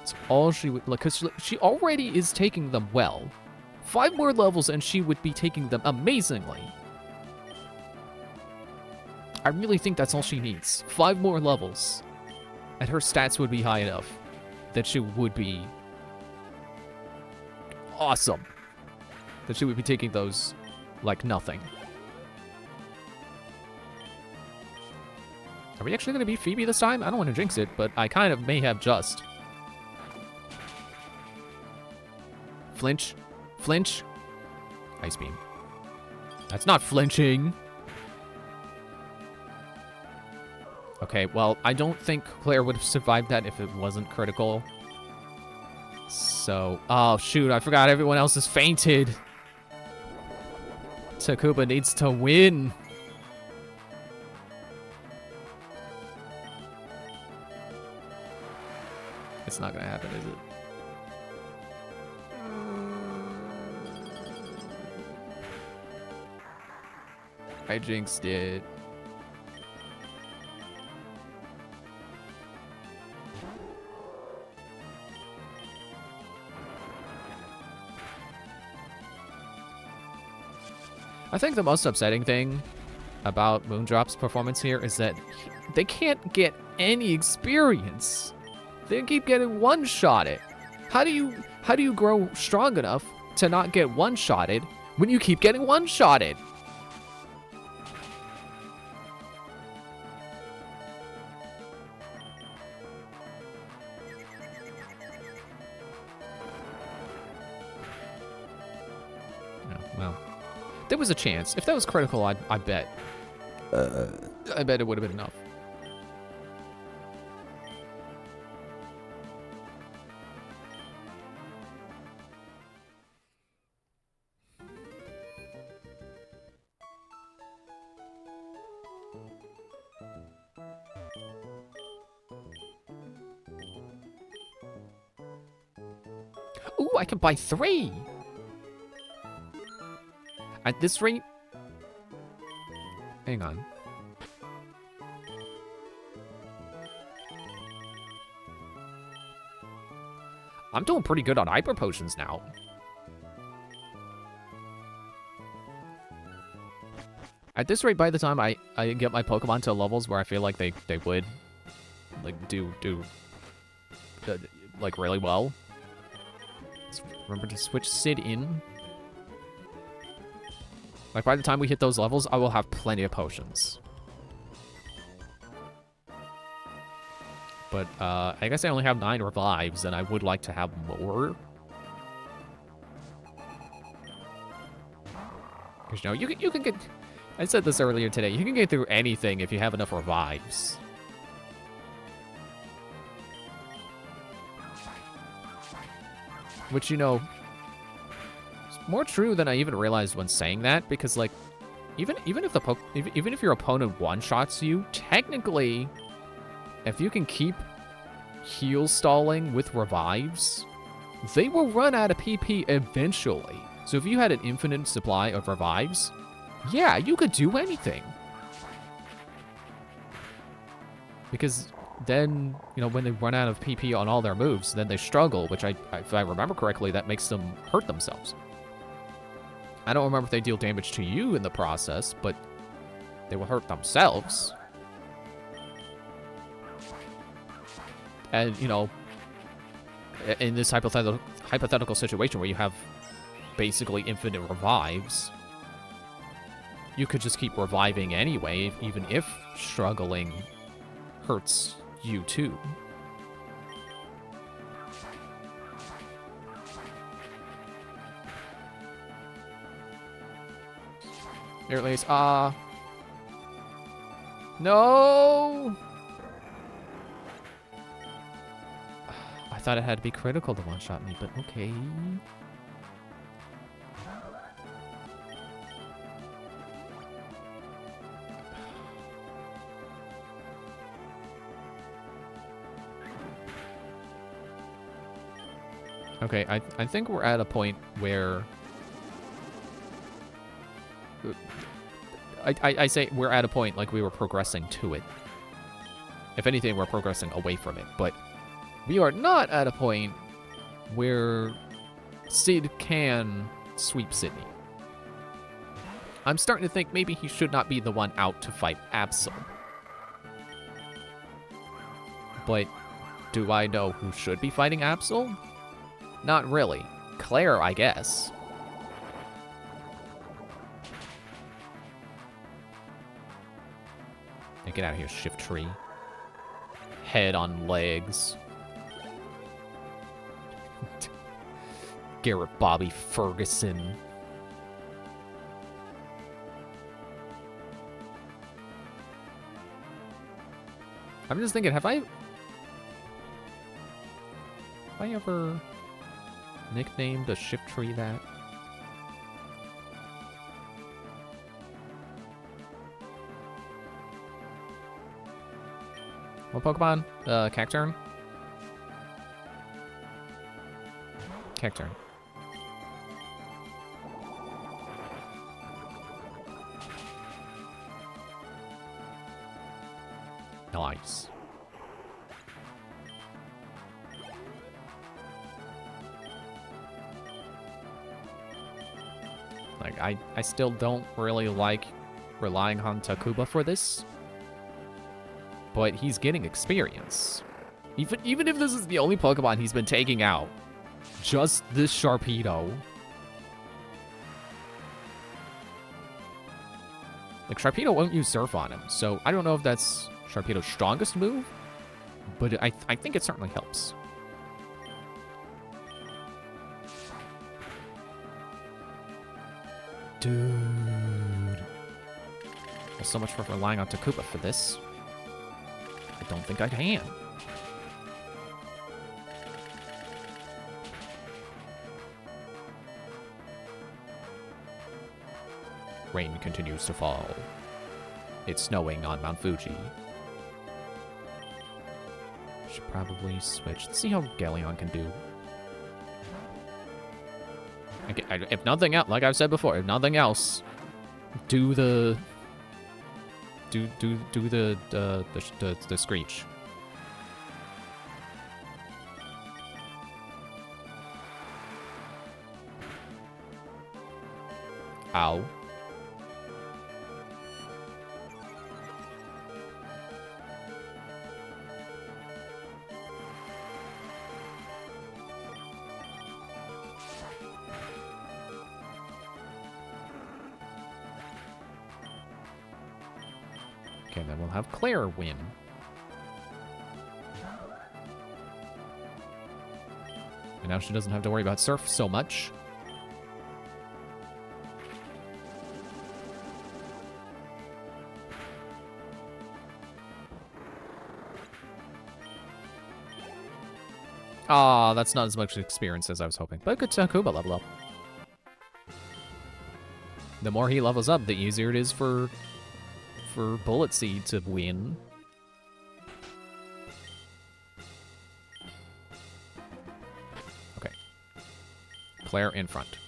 It's all she would, like, because she already is taking them well. 5 more levels and she would be taking them amazingly. I really think that's all she needs. 5 more levels. And her stats would be high enough that she would be awesome. That she would be taking those like nothing. Are we actually going to beat Phoebe this time? I don't want to jinx it, but I kind of may have just. Flinch. Flinch. Ice beam. That's not flinching. Okay, well, I don't think Claire would have survived that if it wasn't critical. So, oh shoot, I forgot everyone else has fainted. Takuba needs to win. It's not gonna happen, is it? I jinxed it. I think the most upsetting thing about Moondrop's performance here is that they can't get any experience. They keep getting one-shotted. How do you grow strong enough to not get one-shotted when you keep getting one-shotted? Oh, well, there was a chance. If that was critical, I bet. I bet it would have been enough. Ooh, I can buy 3. At this rate... Hang on. I'm doing pretty good on hyper potions now. At this rate, by the time I get my Pokemon to levels where I feel like they would like do like really well. Let's remember to switch Sid in. Like by the time we hit those levels, I will have plenty of potions. But I guess I only have 9 revives, and I would like to have more. Because, you know, you can get... I said this earlier today. You can get through anything if you have enough revives. Which, you know, is more true than I even realized when saying that, because, like, even if your opponent one-shots you, technically... If you can keep heal stalling with revives, they will run out of PP eventually. So if you had an infinite supply of revives, yeah, you could do anything. Because then, you know, when they run out of PP on all their moves, then they struggle, which if I remember correctly, that makes them hurt themselves. I don't remember if they deal damage to you in the process, but they will hurt themselves. And, you know, in this hypothetical situation where you have basically infinite revives, you could just keep reviving anyway, even if struggling hurts you too. Here it lays. No! I thought it had to be critical to one-shot me, but okay. Okay, I think we're at a point where... I say we're at a point like we were progressing to it. If anything, we're progressing away from it, but... We are not at a point where Sid can sweep Sydney. I'm starting to think maybe he should not be the one out to fight Absol. But do I know who should be fighting Absol? Not really. Claire, I guess. Hey, get out of here, Shift Tree. Head on legs. Garrett Bobby Ferguson. I'm just thinking, have I ever nicknamed a Shift Tree that? What Pokemon? Cacturn? Cacturn. Nice. Like, I still don't really like relying on Takuba for this. But he's getting experience. Even if this is the only Pokemon he's been taking out. Just this Sharpedo. Like, Sharpedo won't use Surf on him, so I don't know if that's Sharpedo's strongest move, but I think it certainly helps. Dude. Well, so much for relying on Takuba for this. I don't think I can. Rain continues to fall. It's snowing on Mount Fuji. Should probably switch. Let's see how Galleon can do. If nothing else, like I've said before, if nothing else, do the screech. Ow. Okay, then we'll have Claire win. And now she doesn't have to worry about Surf so much. Ah, that's not as much experience as I was hoping. But good Takuba level up. The more he levels up, the easier it is for Bullet Seed to win. Okay. Claire in front.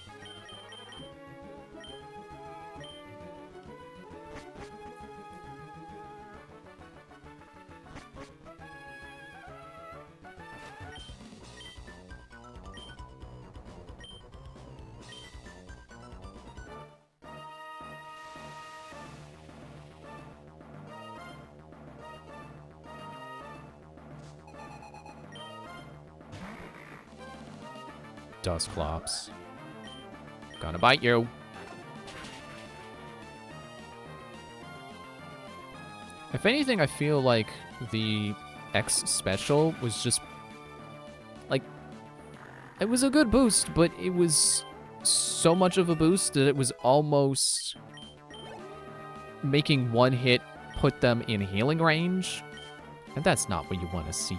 Dusclops. Gonna bite you. If anything, I feel like the X special was just, like, it was a good boost, but it was so much of a boost that it was almost making one hit put them in healing range, and that's not what you want to see.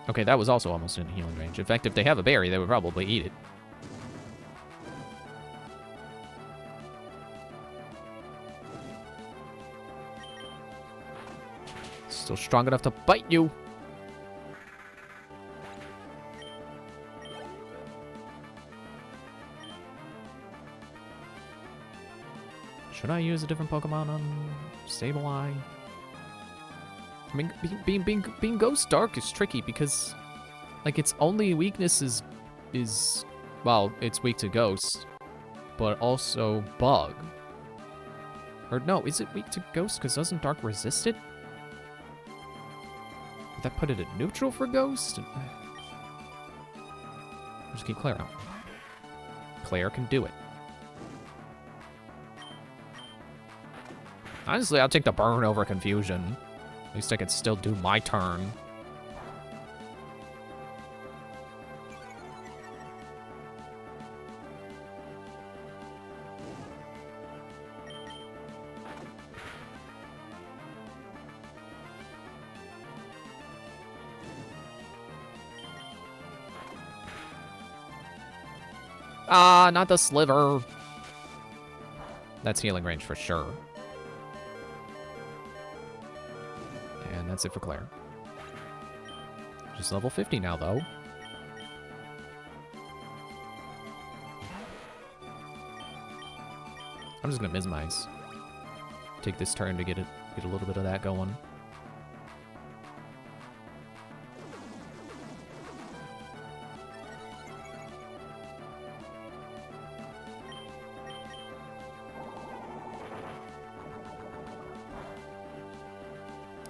Okay, that was also almost in healing range. In fact, if they have a berry, they would probably eat it. Still strong enough to bite you. Should I use a different Pokemon on Sableye? I mean, being Ghost Dark is tricky because, like, its only weakness is, well, it's weak to Ghost, but also Bug. Or no, is it weak to Ghost because doesn't Dark resist it? Would that put it at neutral for Ghost? Just keep Claire out. Claire can do it. Honestly, I'll take the burn over Confusion. At least I can still do my turn. Ah, not the sliver. That's healing range for sure. And that's it for Claire. Just level 50 now, though. I'm just gonna Mismize. Take this turn to get a little bit of that going.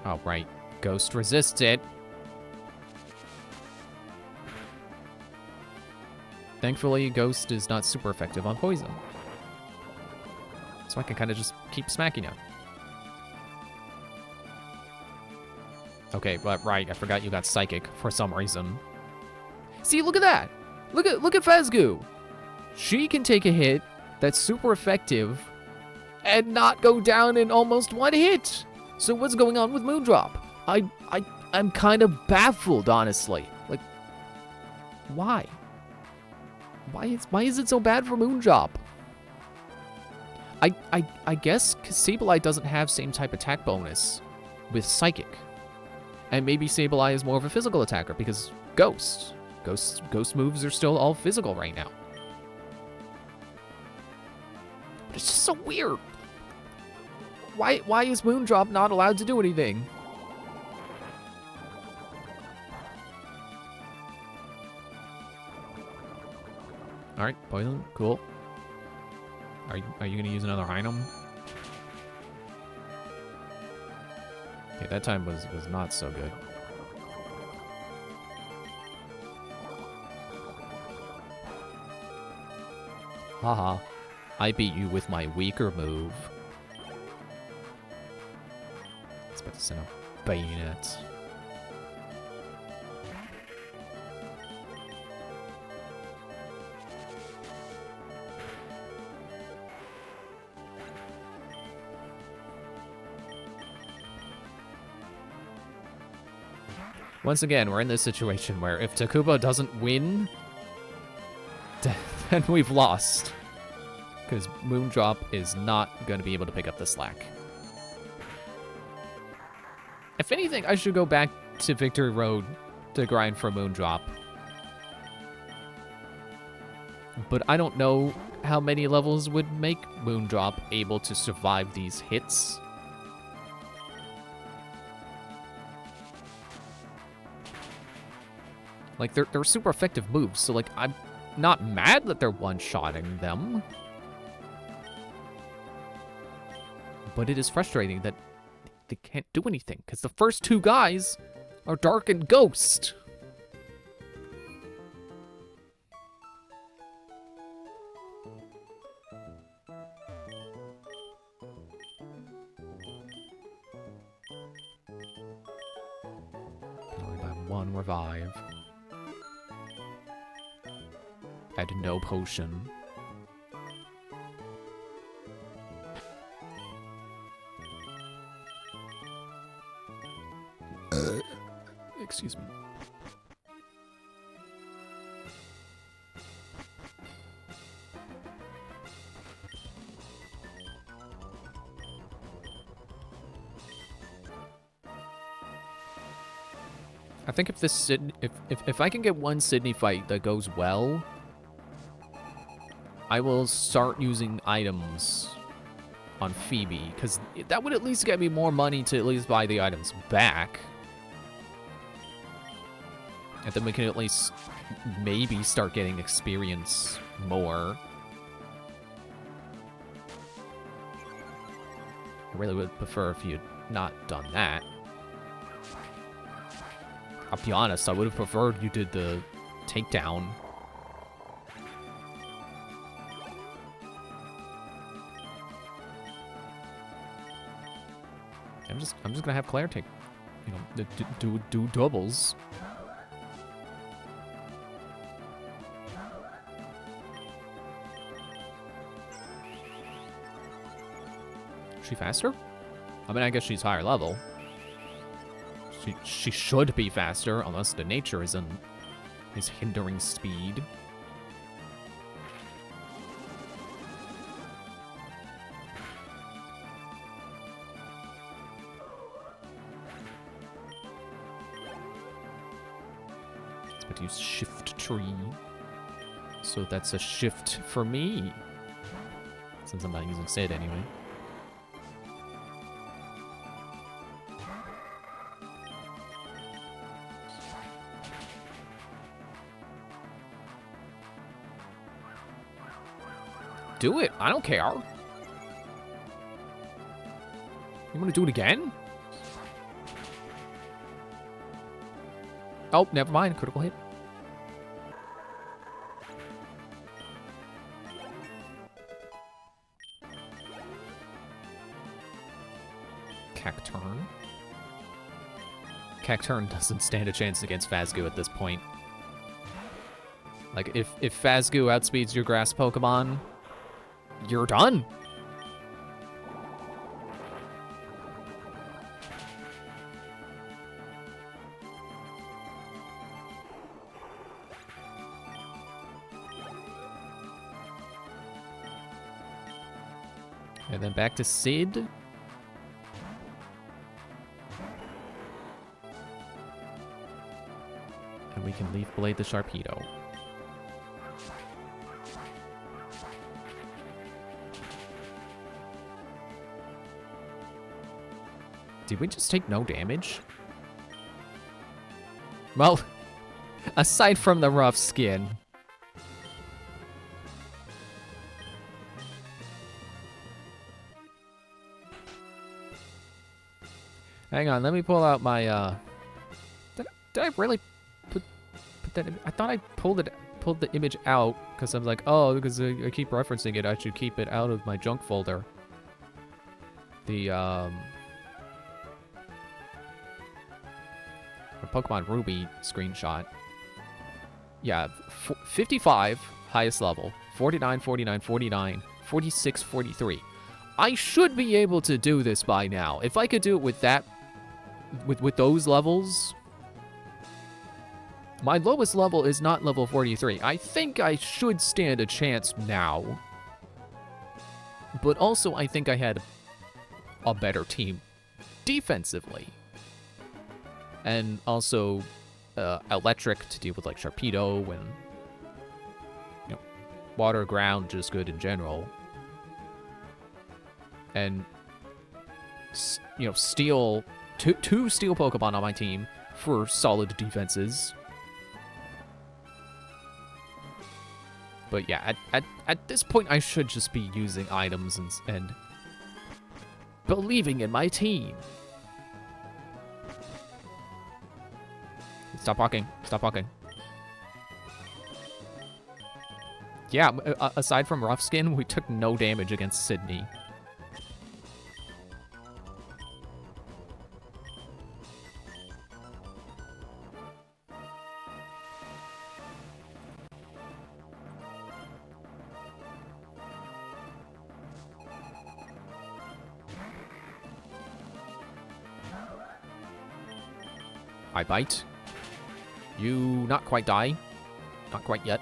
Oh, right. Ghost resists it. Thankfully, Ghost is not super effective on poison. So I can kind of just keep smacking you. Okay, but right, I forgot you got Psychic for some reason. See, look at that! Look at Phasgoo! She can take a hit that's super effective and not go down in almost one hit! So what's going on with Moondrop? I'm kind of baffled, honestly. Like, why? Why is it so bad for Moondrop? I guess because Sableye doesn't have same type attack bonus with Psychic. And maybe Sableye is more of a physical attacker because Ghost moves are still all physical right now. But it's just so weird. Why is Moondrop not allowed to do anything? Alright, poison, cool. Are you gonna use another item? Okay, that time was not so good. Haha, I beat you with my weaker move. I was about to send a bayonet. Once again, we're in this situation where if Takuba doesn't win, then we've lost. Because Moondrop is not going to be able to pick up the slack. If anything, I should go back to Victory Road to grind for Moondrop. But I don't know how many levels would make Moondrop able to survive these hits. Like, they're super effective moves, so, like, I'm not mad that they're one-shotting them. But it is frustrating that they can't do anything, because the first two guys are Dark and Ghost. Only by one revive. I had no potion. Excuse me. I think if this if I can get one Sydney fight that goes well, I will start using items on Phoebe, because that would at least get me more money to at least buy the items back. And then we can at least maybe start getting experience more. I really would prefer if you'd not done that. I'll be honest, I would have preferred you did the takedown. I'm just gonna have Claire take, you know, do doubles. Is she faster? I mean, I guess she's higher level. She should be faster, unless the nature is hindering speed. Let's use shift tree. So that's a shift for me. Since I'm not using Sid anyway. Do it. I don't care. You want to do it again? Oh, never mind. Critical hit. Cacturn. Cacturn doesn't stand a chance against Phasgu at this point. Like, if Phasgu outspeeds your grass Pokemon, you're done. And then back to Sid. And we can Leaf Blade the Sharpedo. Did we just take no damage? Well, aside from the rough skin. Hang on, let me pull out my, Did I really put that I thought I pulled the image out, because I was like, oh, because I keep referencing it, I should keep it out of my junk folder. The Pokemon Ruby screenshot. Yeah, 55, highest level. 49, 49, 49, 46, 43. I should be able to do this by now. If I could do it with that, with those levels. My lowest level is not level 43. I think I should stand a chance now. But also, I think I had a better team defensively. And also, electric to deal with, like, Sharpedo and, you know, water, ground, just good in general. And, you know, steel, two steel Pokemon on my team for solid defenses. But yeah, at this point, I should just be using items and believing in my team. Stop walking. Stop walking. Yeah, aside from Rough Skin, we took no damage against Sydney. I bite. You not quite die. Not quite yet.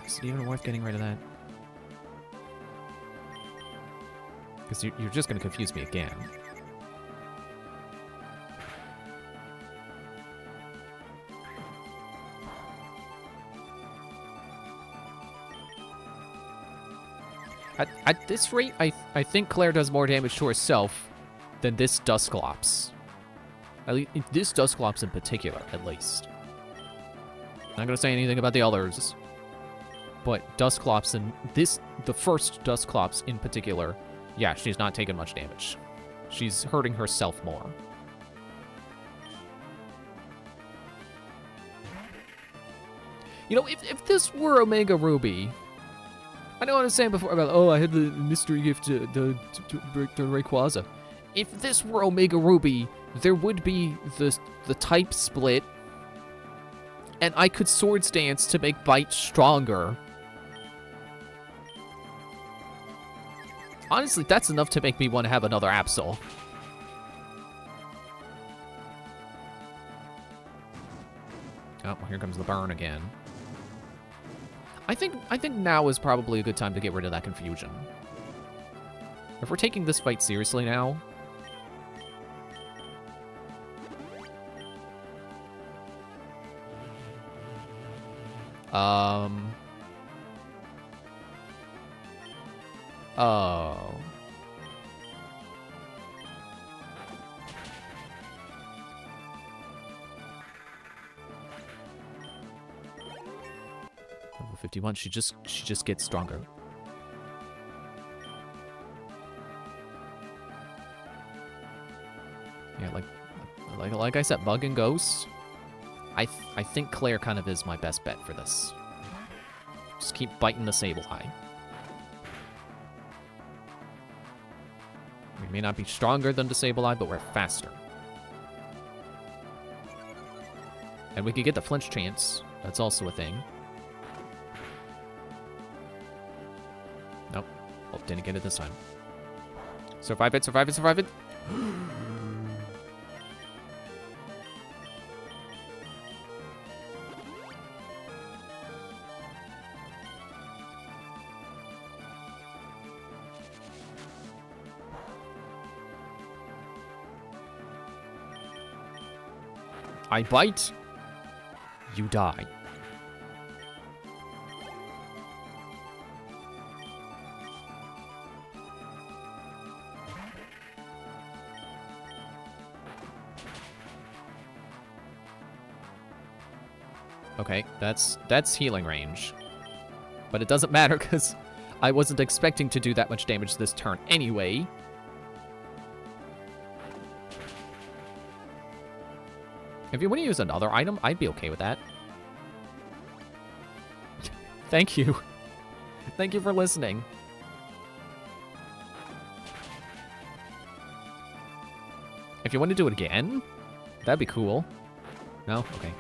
Is it even worth getting rid of that? Because you're just going to confuse me again. At this rate, I think Claire does more damage to herself than this Dusclops. At least, this Dusclops in particular, at least. Not gonna say anything about the others. But Dusclops and the first Dusclops in particular, yeah, she's not taking much damage. She's hurting herself more. You know, if this were Omega Ruby, I know what I was saying before about, oh, I had the mystery gift to break the Rayquaza. If this were Omega Ruby, there would be the type split, and I could Swords Dance to make Bite stronger. Honestly, that's enough to make me want to have another Absol. Oh, here comes the burn again. I think now is probably a good time to get rid of that confusion. If we're taking this fight seriously now... Oh. Level 51, she just gets stronger. Yeah, like I said, Bug and Ghost. I think Claire kind of is my best bet for this. Just keep biting the Sableye. We may not be stronger than Disableeye, but we're faster. And we could get the flinch chance. That's also a thing. Nope. Oh, didn't get it this time. Survive it, survive it, survive it. I bite. You die. Okay, that's healing range. But it doesn't matter because I wasn't expecting to do that much damage this turn anyway. If you want to use another item, I'd be okay with that. Thank you. Thank you for listening. If you want to do it again, that'd be cool. No? Okay.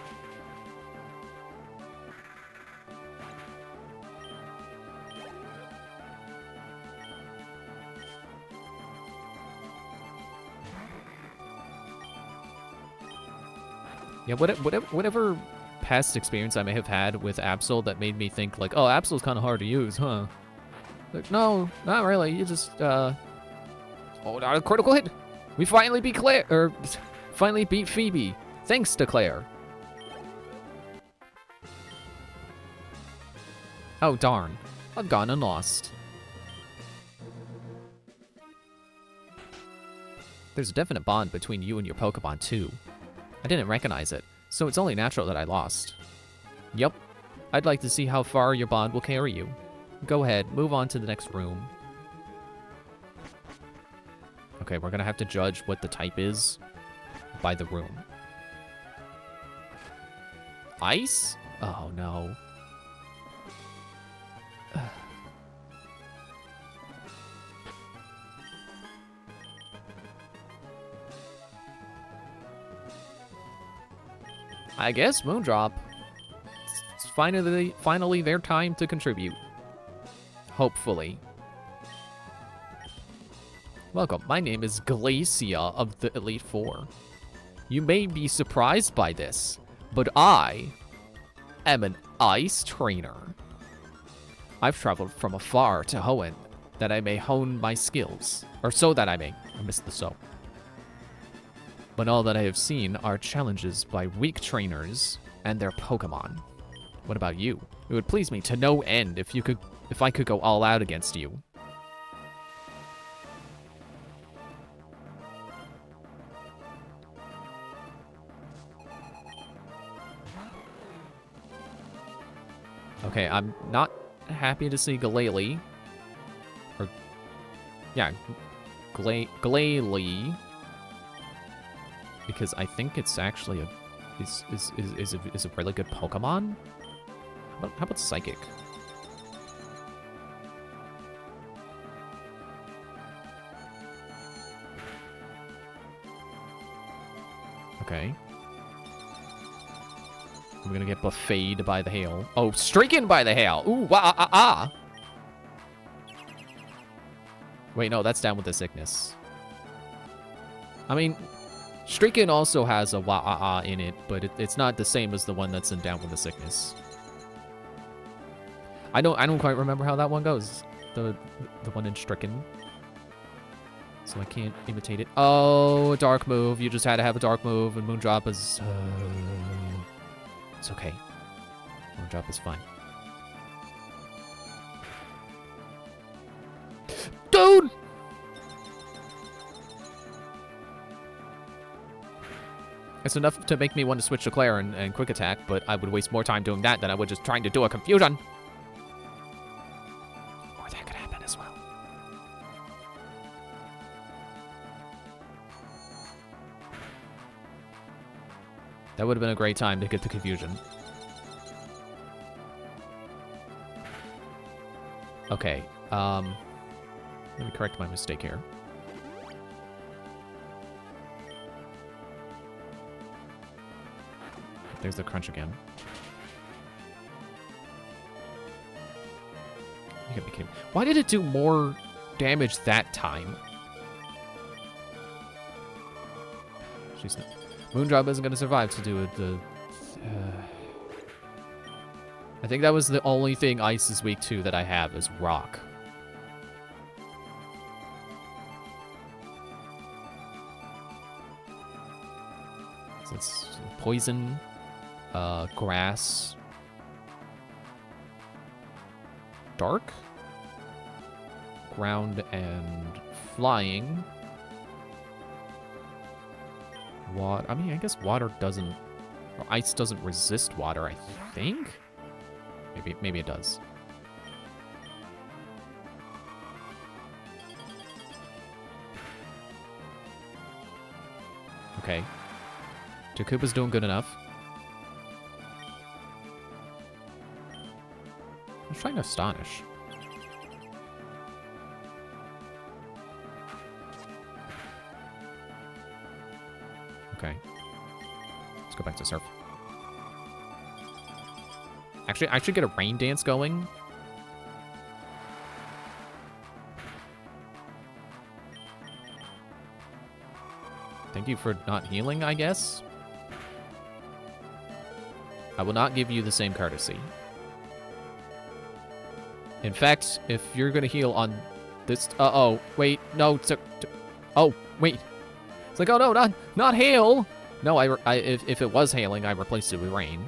Yeah, whatever past experience I may have had with Absol that made me think, like, oh, Absol's kind of hard to use, huh? Like, no, not really. You just, oh, not a critical hit! We finally beat Claire, or finally beat Phoebe. Thanks to Claire. Oh, darn. I've gone and lost. There's a definite bond between you and your Pokemon, too. I didn't recognize it, so it's only natural that I lost. Yep. I'd like to see how far your bond will carry you. Go ahead, move on to the next room. Okay, we're gonna have to judge what the type is by the room. Ice? Oh, no. I guess Moondrop. It's finally their time to contribute. Hopefully. Welcome, my name is Glacia of the Elite Four. You may be surprised by this, but I am an ice trainer. I've traveled from afar to Hoenn that I may hone my skills. Or so that I may. I missed the so. But all that I have seen are challenges by weak trainers and their Pokemon. What about you? It would please me to no end if I could go all out against you. Okay, I'm not happy to see Glalie. Or, yeah, Glalie. Because I think it's actually is a really good Pokemon. How about Psychic? Okay. I'm gonna get buffeted by the hail. Oh, stricken by the hail! Ooh, wah. Wait, no, that's down with the sickness. I mean, Stricken also has a wah in it, but it's not the same as the one that's in Down with the Sickness. I don't quite remember how that one goes. The one in Stricken. So I can't imitate it. Oh, a dark move. You just had to have a dark move, and Moondrop is... it's okay. Moondrop is fine. Dude! It's enough to make me want to switch to Claire and Quick Attack, but I would waste more time doing that than I would just trying to do a Confusion. Or that could happen as well. That would have been a great time to get the Confusion. Okay, let me correct my mistake here. There's the crunch again. You gotta be kidding. Why did it do more damage that time? She's not. Moondrop isn't gonna survive to do it. I think that was the only thing Ice is weak to that I have is Rock. So it's Poison, Grass, Dark, Ground, and Flying. Water. I mean, I guess water doesn't... Or ice doesn't resist water, I think? Maybe it does. Okay. Takuba's doing good enough. I'm trying to Astonish. Okay. Let's go back to Surf. Actually, I should get a Rain Dance going. Thank you for not healing, I guess. I will not give you the same courtesy. In fact, if you're gonna heal on this... Uh-oh, wait, no, oh, wait. It's like, oh no, not hail! No, if it was hailing, I replaced it with rain.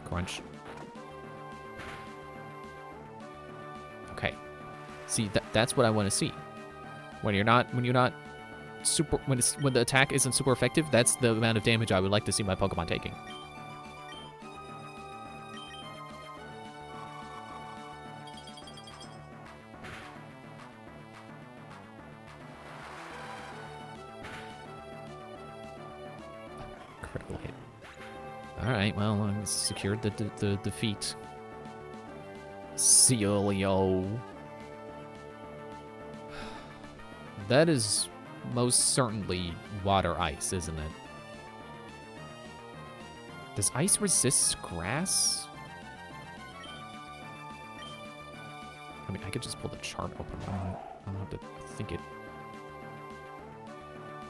Crunch. Okay. See, that's what I want to see. When the attack isn't super effective, that's the amount of damage I would like to see my Pokemon taking. Critical hit. Alright, well, I secured the defeat. Celio. That is most certainly water ice, isn't it? Does ice resist grass? I mean, I could just pull the chart open. I don't have to think it.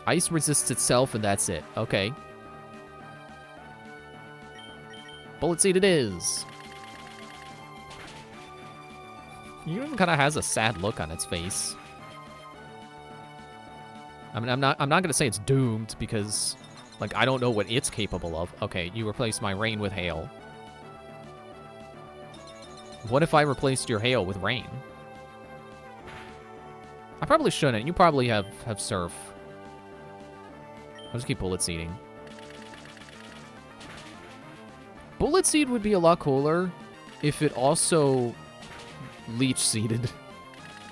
Ice resists itself, and that's it. Okay. Bullet Seed it is. It even kind of has a sad look on its face. I mean, I'm not gonna say it's doomed because, like, I don't know what it's capable of. Okay, you replaced my rain with hail. What if I replaced your hail with rain? I probably shouldn't. You probably have surf. I'll just keep bullet seeding. Bullet seed would be a lot cooler if it also leech seeded.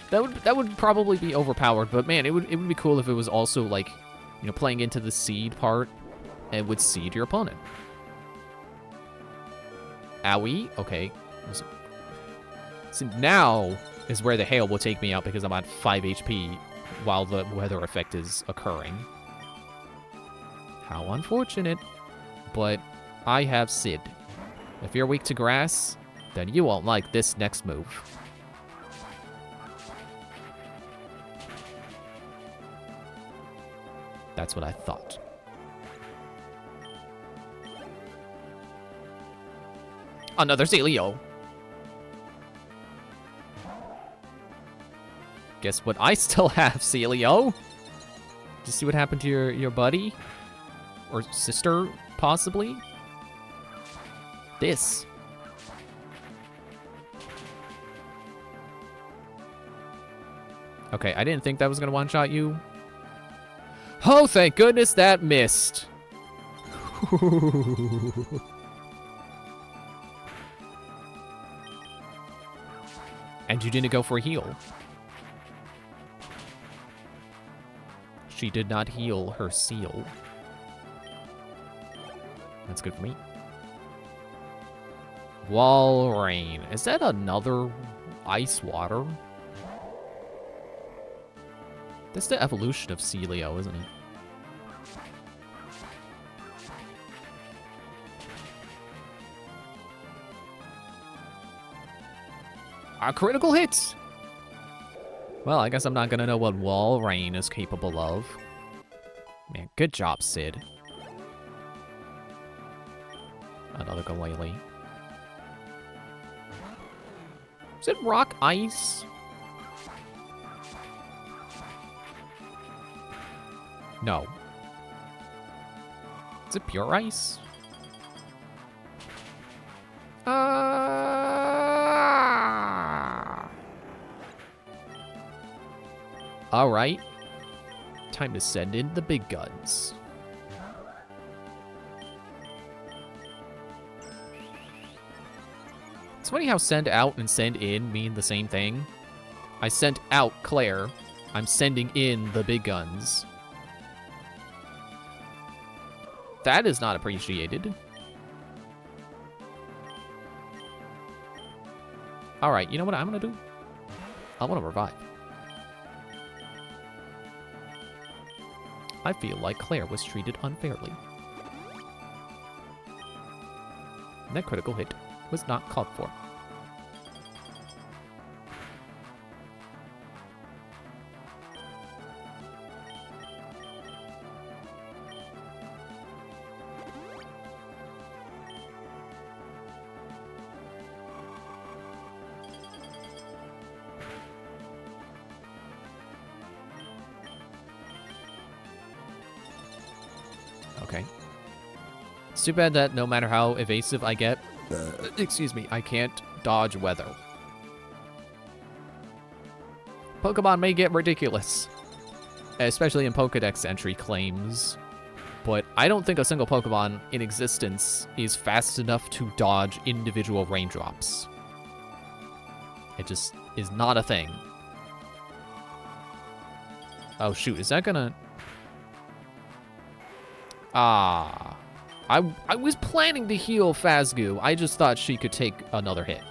That would probably be overpowered, but man, it would be cool if it was also, like, you know, playing into the seed part and would seed your opponent. Owie, okay. So now is where the hail will take me out because I'm at 5 HP while the weather effect is occurring. How unfortunate, but I have Sid. If you're weak to grass, then you won't like this next move. That's what I thought. Another Celio. Guess what I still have, Celio? Just see what happened to your buddy? Or sister, possibly? This. Okay, I didn't think that was gonna one-shot you. Oh, thank goodness that missed. And you didn't go for a heal. She did not heal her seal. That's good for me. Wall Rain. Is that another ice water? That's the evolution of Celio, isn't it? A critical hit! Well, I guess I'm not gonna know what Wall Rain is capable of. Man, good job, Sid. Another Galele. Is it rock ice? No. Is it pure ice? Alright. Time to send in the big guns. It's funny how send out and send in mean the same thing. I sent out Claire. I'm sending in the big guns. That is not appreciated. Alright, you know what I'm gonna do? I wanna revive. I feel like Claire was treated unfairly. That critical hit was not called for. Okay. It's too bad that no matter how evasive I get, excuse me, I can't dodge weather. Pokemon may get ridiculous, especially in Pokedex entry claims, but I don't think a single Pokemon in existence is fast enough to dodge individual raindrops. It just is not a thing. Oh shoot, is that gonna... Ah. I was planning to heal Phasgu. I just thought she could take another hit.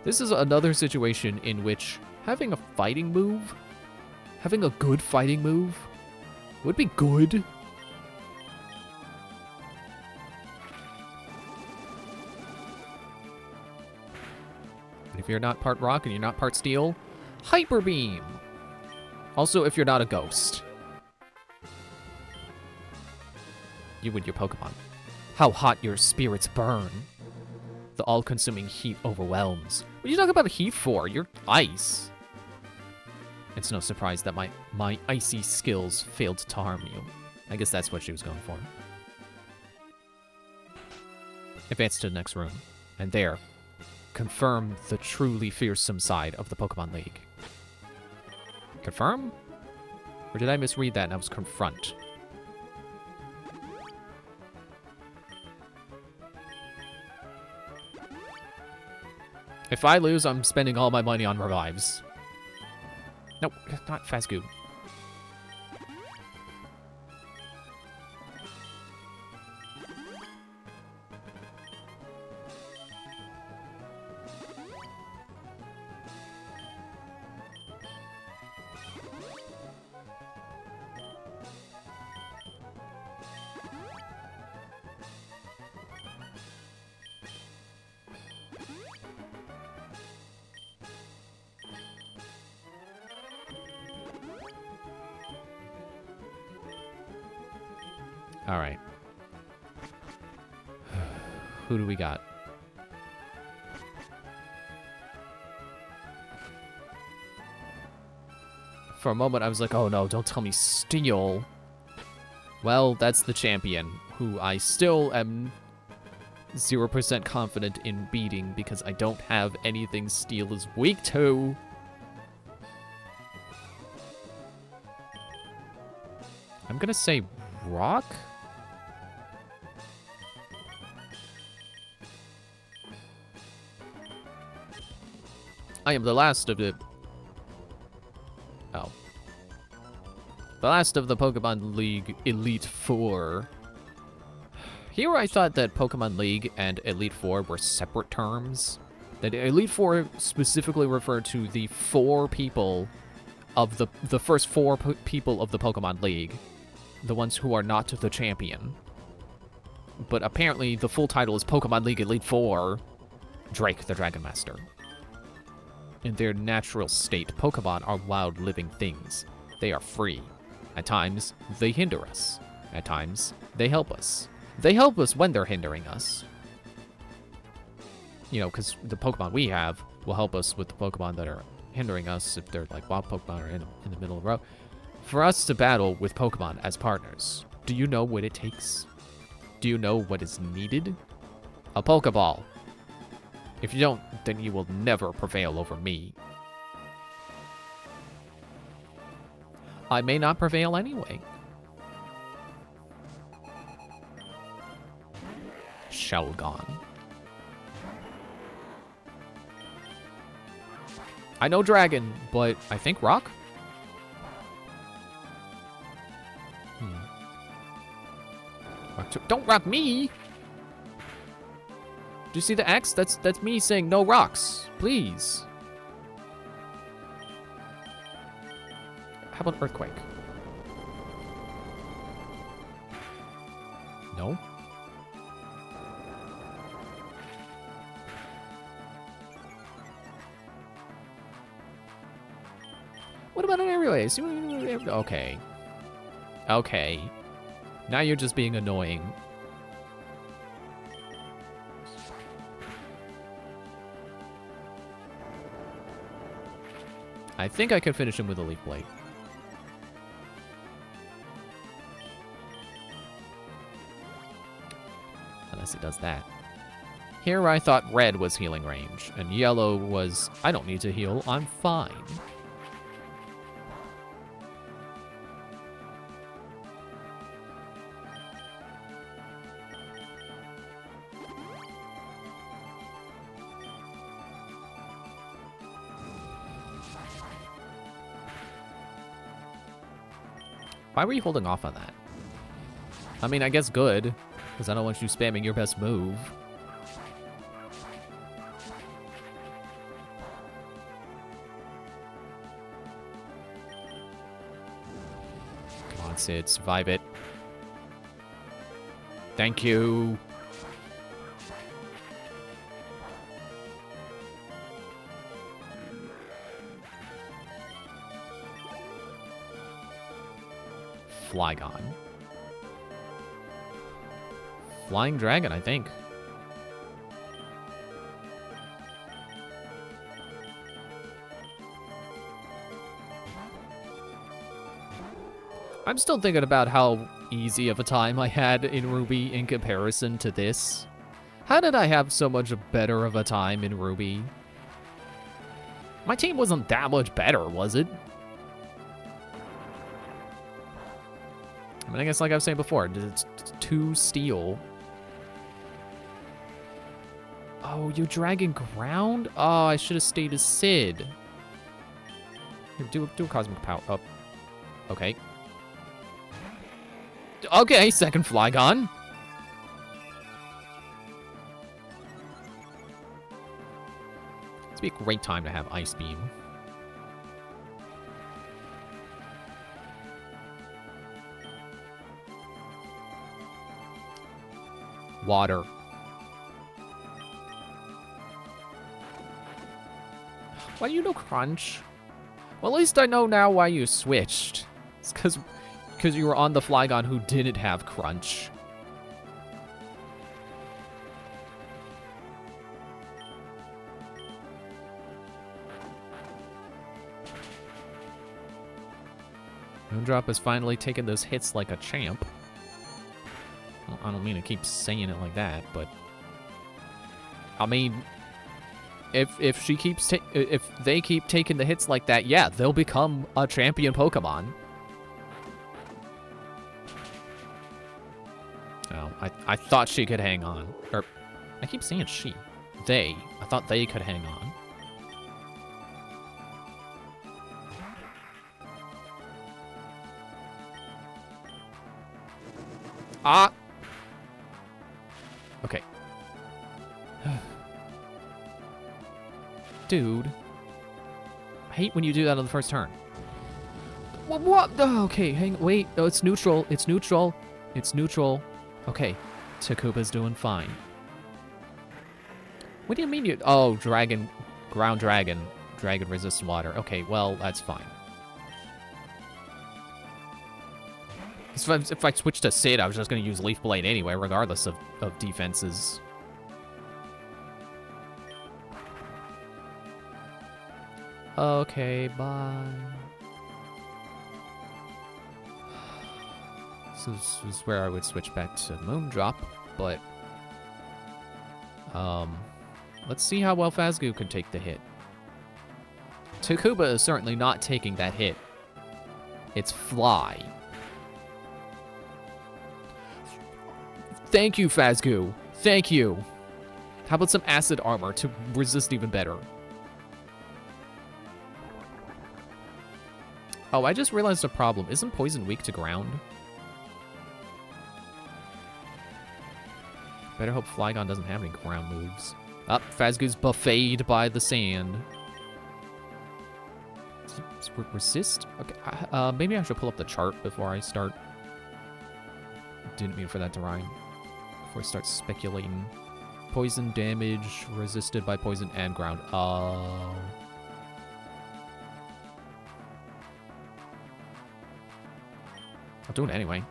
This is another situation in which having a fighting move, having a good fighting move, would be good. If you're not part rock and you're not part steel, Hyper Beam. Also, if you're not a ghost. You and your Pokemon. How hot your spirits burn. The all-consuming heat overwhelms. What are you talking about heat for? You're ice. It's no surprise that my icy skills failed to harm you. I guess that's what she was going for. Advance to the next room. And there, confirm the truly fearsome side of the Pokemon League. Confirm? Or did I misread that and that was confront? If I lose, I'm spending all my money on revives. Nope, not Phasgu. All right. Who do we got? For a moment, I was like, oh no, don't tell me Steel. Well, that's the champion, who I still am 0% confident in beating because I don't have anything Steel is weak to. I'm gonna say Rock? I am the last of the... Oh. The last of the Pokemon League Elite Four. Here I thought that Pokemon League and Elite Four were separate terms. That Elite Four specifically referred to the four people of the first four people of the Pokemon League. The ones who are not the champion. But apparently the full title is Pokemon League Elite Four, Drake the Dragon Master. In their natural state, Pokemon are wild living things. They are free. At times, they hinder us. At times, they help us. They help us when they're hindering us. You know, because the Pokemon we have will help us with the Pokemon that are hindering us if they're like wild Pokemon or in the middle of the road. For us to battle with Pokemon as partners, do you know what it takes? Do you know what is needed? A Pokeball. If you don't, then you will never prevail over me. I may not prevail anyway. Shelgon. I know Dragon, but I think Rock? Don't rock me! Do you see the X? That's me saying no rocks, please. How about Earthquake? No? What about an aerial ace? Okay. Okay. Now you're just being annoying. I think I can finish him with a Leaf Blade. Unless it does that. Here I thought red was healing range, and yellow was, I don't need to heal, I'm fine. Why were you holding off on that? I mean, I guess good, because I don't want you spamming your best move. Come on, Sid, survive it. Thank you. Flygon. Flying Dragon, I think. I'm still thinking about how easy of a time I had in Ruby in comparison to this. How did I have so much better of a time in Ruby? My team wasn't that much better, was it? I mean, I guess like I was saying before, it's 2 steel. Oh, you dragging ground? Oh, I should have stayed as Sid. Here, do a cosmic power up. Okay. Okay, second Flygon. This would be a great time to have Ice Beam. Water. Why do you know Crunch? Well, at least I know now why you switched. It's because you were on the Flygon who didn't have Crunch. Moondrop has finally taken those hits like a champ. I don't mean to keep saying it like that, but I mean, if they keep taking the hits like that, yeah, they'll become a champion Pokemon. Oh, I thought she could hang on. Or, I keep saying she. They. I thought they could hang on. Ah! Okay. Dude. I hate when you do that on the first turn. What? Oh, okay, wait. Oh, it's neutral. It's neutral. It's neutral. Okay. Takuba's doing fine. What do you mean you... Oh, dragon. Ground dragon. Dragon resists water. Okay, well, that's fine. If I switch to Sid, I was just going to use Leaf Blade anyway, regardless of defenses. Okay, bye. So this is where I would switch back to Moondrop, but... let's see how well Phasgu can take the hit. Takuba is certainly not taking that hit. It's Fly. Thank you, Phasgu. Thank you. How about some acid armor to resist even better? Oh, I just realized a problem. Isn't poison weak to ground? Better hope Flygon doesn't have any ground moves. Up, Phasgu's buffeted by the sand. Resist? Okay, maybe I should pull up the chart before I start. Didn't mean for that to rhyme. Before I start speculating. Poison damage, resisted by poison and ground. Oh. I'll do it anyway.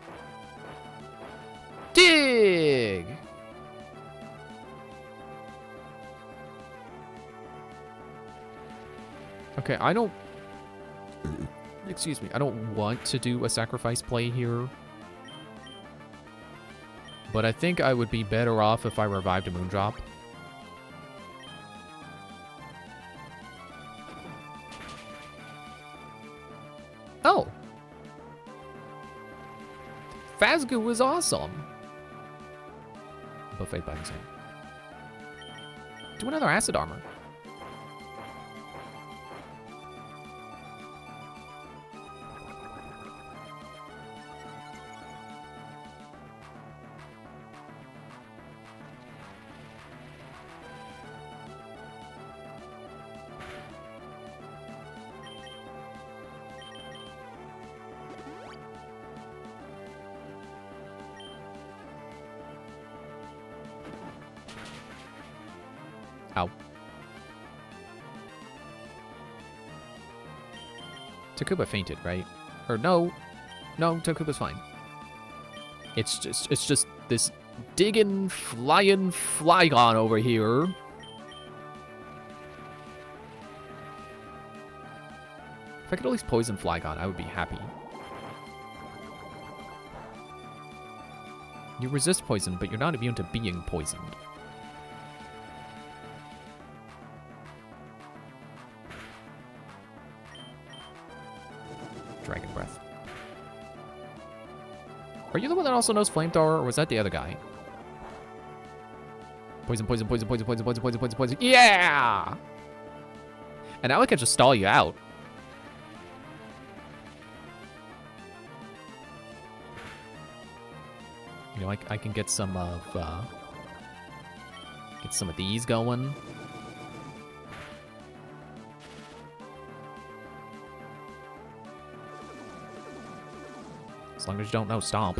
Dig! Okay, I don't... Excuse me, I don't want to do a sacrifice play here. But I think I would be better off if I revived a Moondrop. Oh! Phasgu was awesome! Buffet by the same. Do another acid armor. Ow. Takuba fainted, right? Or no. No, Takuba's fine. It's just this digging, flying Flygon over here. If I could at least poison Flygon, I would be happy. You resist poison, but you're not immune to being poisoned. Dragon Breath. Are you the one that also knows Flamethrower, or was that the other guy? Poison, poison, poison, poison, poison, poison, poison, poison, poison. Yeah! And now I can just stall you out. You know, I can get some of these going. As long as you don't know Stomp.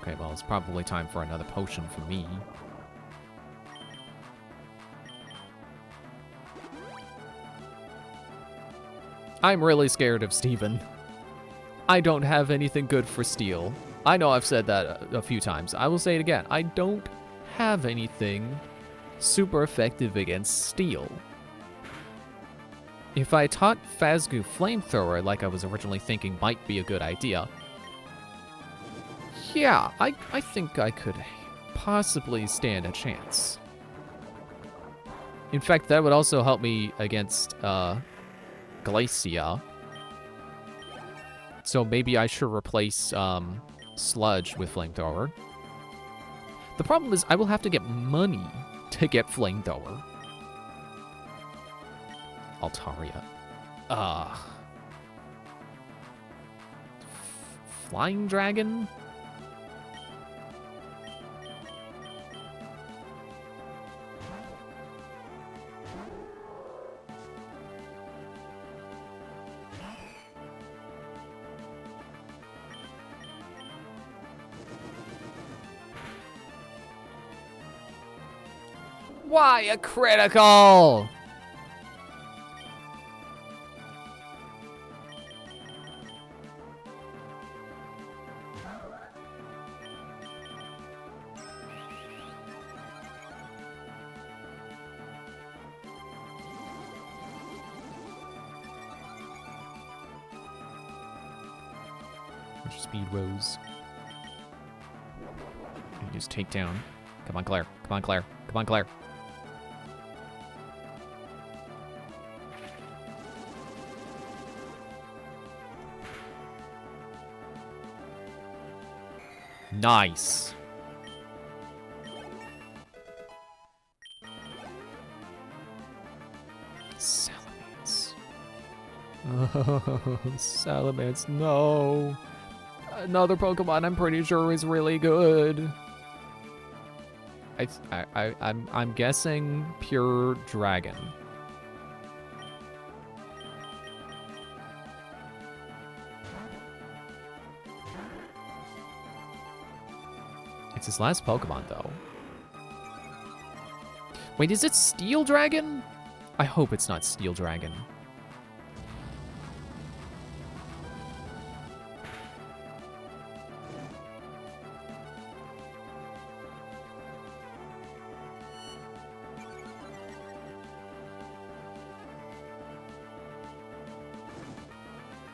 Okay, well, it's probably time for another potion for me. I'm really scared of Steven. I don't have anything good for Steel. I know I've said that a few times. I will say it again. I don't have anything super effective against Steel. If I taught Phasgu Flamethrower like I was originally thinking might be a good idea, yeah, I think I could possibly stand a chance. In fact, that would also help me against Glacia. So maybe I should replace Sludge with Flamethrower. The problem is I will have to get money to get Flamethrower. Altaria. Flying dragon? Why a critical? Speed rose. You just take down. Come on, Claire. Come on, Claire. Come on, Claire. Nice. Salamence. Oh, Salamence, no. Another Pokemon I'm pretty sure is really good. I'm guessing pure dragon. It's his last Pokemon, though. Wait, is it Steel Dragon? I hope it's not Steel Dragon.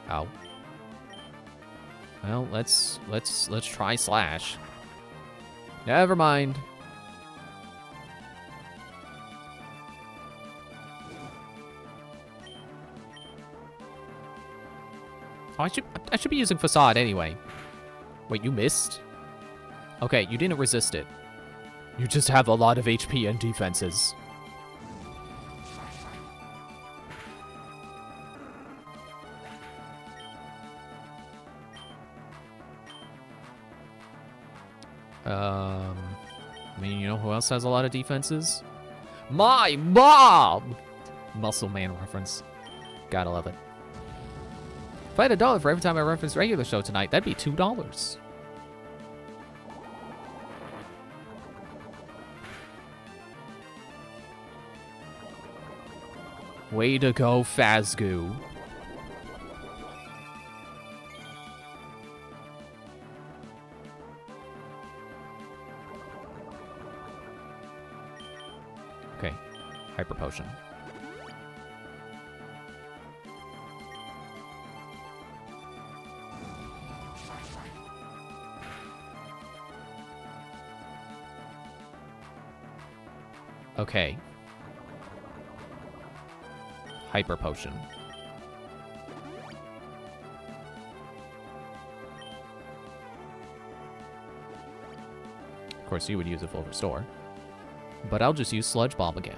Oh. Well, let's try Slash. Never mind. Oh, I should be using Facade anyway. Wait, you missed? Okay, you didn't resist it. You just have a lot of HP and defenses. I mean, you know who else has a lot of defenses? My mom! Muscle Man reference. Gotta love it. If I had $1 for every time I reference regular show tonight, that'd be $2. Way to go, Phasgoo. Okay, Hyper Potion. Okay. Hyper Potion. Of course, you would use a full restore. But I'll just use Sludge Bomb again.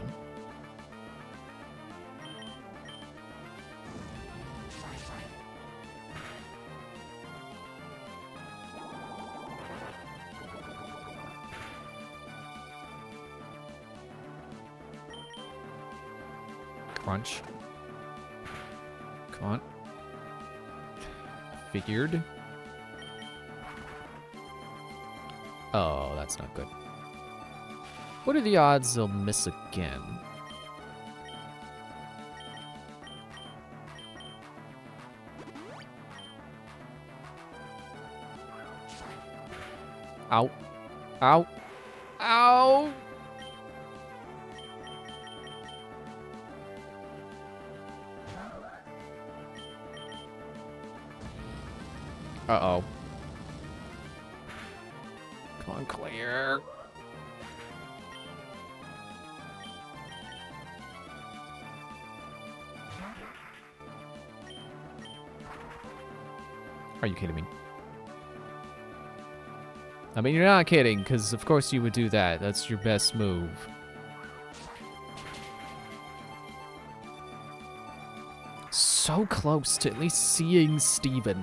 Crunch. Come on. Figured. Oh, that's not good. What are the odds they'll miss again? Ow. Ow. Ow! Uh-oh. Come on, Claire. Are you kidding me? I mean, you're not kidding, because of course you would do that. That's your best move. so close to at least seeing Steven.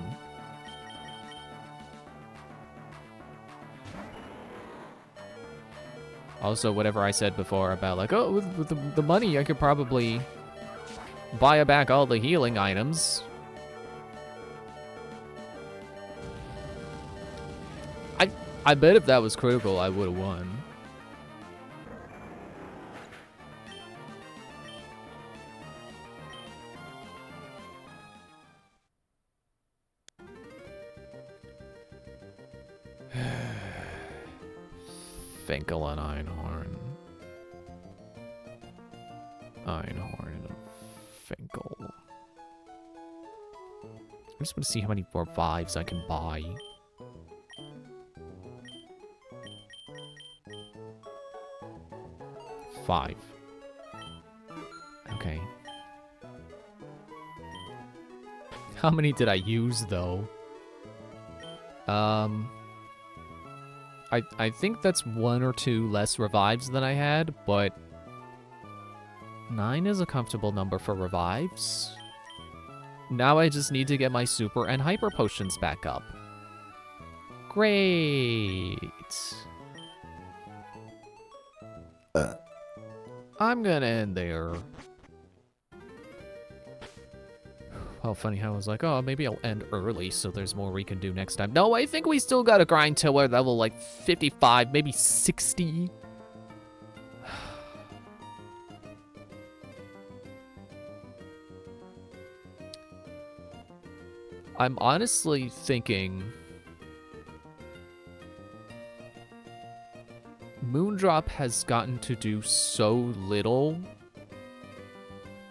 Also, whatever I said before about, like, oh, with the money, I could probably buy back all the healing items. I bet if that was critical, I would have won. Finkel and Einhorn. Einhorn and Finkel. I just want to see how many more revives I can buy. Five. Okay. How many did I use, though? I think that's 1 or 2 less revives than I had, but 9 is a comfortable number for revives. Now I just need to get my super and hyper potions back up. Great. I'm gonna end there. Oh, funny how I was like, oh, maybe I'll end early so there's more we can do next time. No, I think we still gotta grind till we're level like 55, maybe 60. I'm honestly thinking Moondrop has gotten to do so little.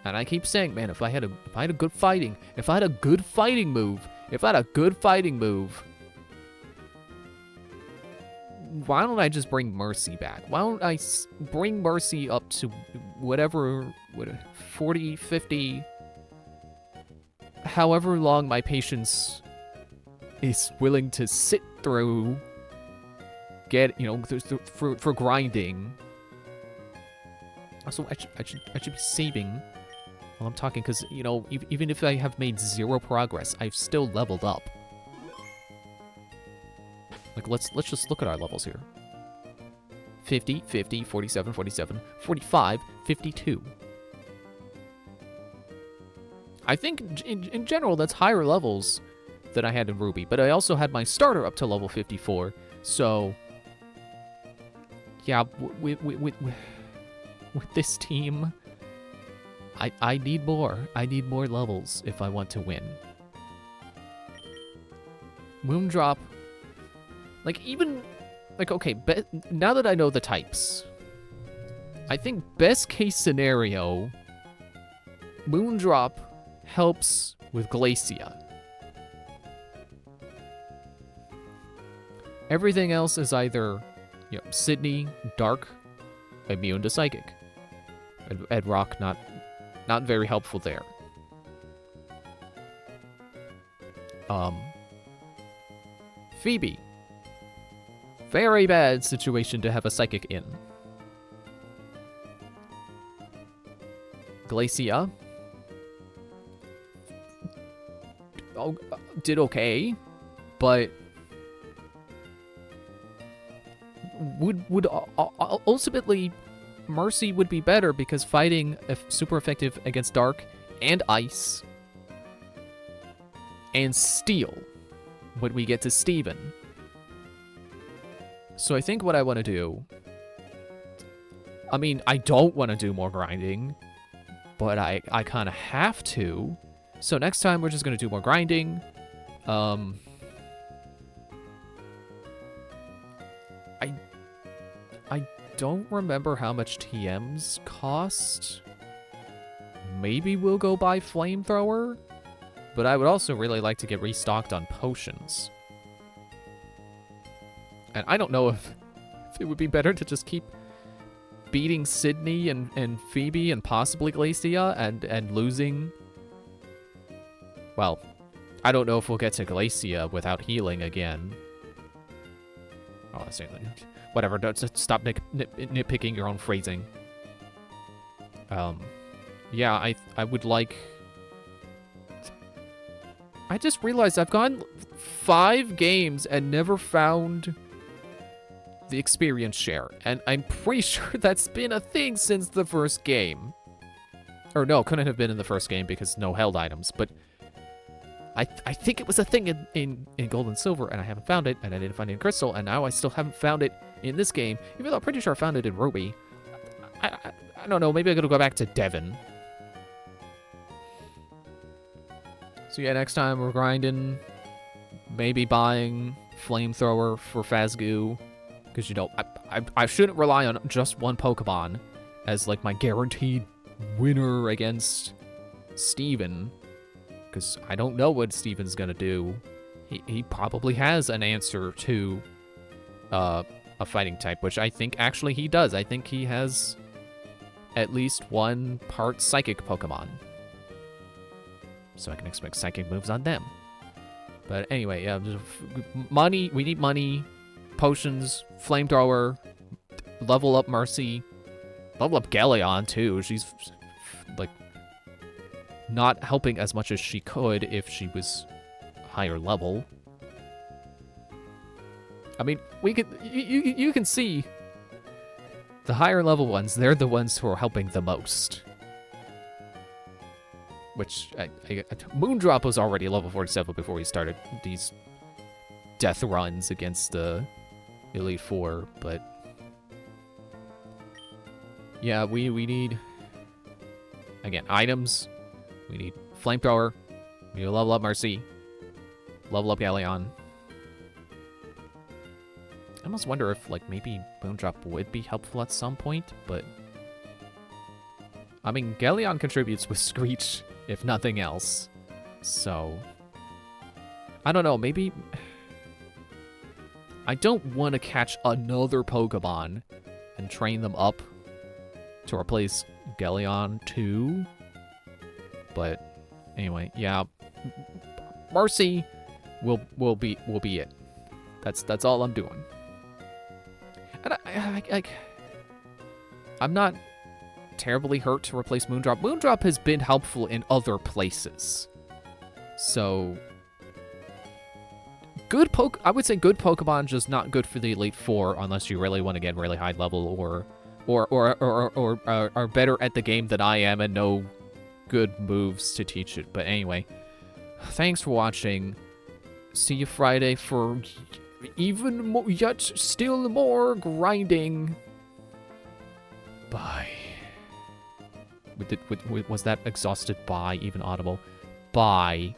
And I keep saying, man, if I had a good fighting move, why don't I just bring Mercy back? Why don't I bring Mercy up to whatever, 40, 50, however long my patience is willing to sit through, get, you know, for grinding. Also, I should be saving while I'm talking, because, you know, even if I have made 0 progress, I've still leveled up. Like, let's just look at our levels here. 50, 50, 47, 47, 45, 52. I think, in general, that's higher levels than I had in Ruby, but I also had my starter up to level 54, so... Yeah, with this team, I need more. I need more levels if I want to win. Moondrop, like, even, like, okay, now that I know the types, I think best case scenario, Moondrop helps with Glacia. Everything else is either, you know, Sydney, Dark, immune to Psychic. Ed Rock, not very helpful there. Phoebe. Very bad situation to have a Psychic in. Glacia. Oh, did okay, but would ultimately Mercy would be better because fighting super effective against Dark and Ice and Steel when we get to Steven. So I think what I want to do, I mean, I don't want to do more grinding, but I kind of have to. So next time we're just going to do more grinding. I don't remember how much TMs cost. Maybe we'll go buy Flamethrower, but I would also really like to get restocked on potions. And I don't know if it would be better to just keep beating Sydney and Phoebe and possibly Glacia and losing... Well, I don't know if we'll get to Glacia without healing again. Oh, that's it. Whatever, just stop nitpicking your own phrasing. Yeah, I would like I just realized I've gone 5 games and never found the experience share. And I'm pretty sure that's been a thing since the first game. Or no, couldn't have been in the first game because no held items. But I think it was a thing in Gold and Silver, and I haven't found it, and I didn't find it in Crystal, and now I still haven't found it in this game, even though I'm pretty sure I found it in Ruby. I don't know, maybe I gotta go back to Devon. So yeah, next time we're grinding, maybe buying Flamethrower for Phasgu, because, you know, I shouldn't rely on just one Pokemon as, like, my guaranteed winner against Steven, because I don't know what Steven's gonna do. He probably has an answer to a fighting type, which I think actually he does. I think he has at least one part psychic Pokemon, so I can expect psychic moves on them. But anyway, yeah, money. We need money, potions, Flamethrower, level up Mercy, level up Galleon too. She's like not helping as much as she could if she was higher level. I mean, we could you can see the higher level ones, they're the ones who are helping the most. Which, Moondrop was already level 47 before he started these death runs against the Elite Four, but yeah, we need, again, items. We need Flamethrower. We need to level up Mercy. Level up Galleon. I almost wonder if, like, maybe Moondrop would be helpful at some point, but I mean, Galleon contributes with Screech, if nothing else. So, I don't know, maybe I don't want to catch another Pokemon and train them up to replace Galleon 2. But anyway, yeah, Mercy will be it. That's all I'm doing. And I'm not terribly hurt to replace Moondrop. Moondrop has been helpful in other places. So I would say good Pokemon, just not good for the Elite Four unless you really want to get really high level or are better at the game than I am and know good moves to teach it. But anyway, thanks for watching. See you Friday for even more, yet still more grinding. Bye. Was that exhausted bye even audible? Bye.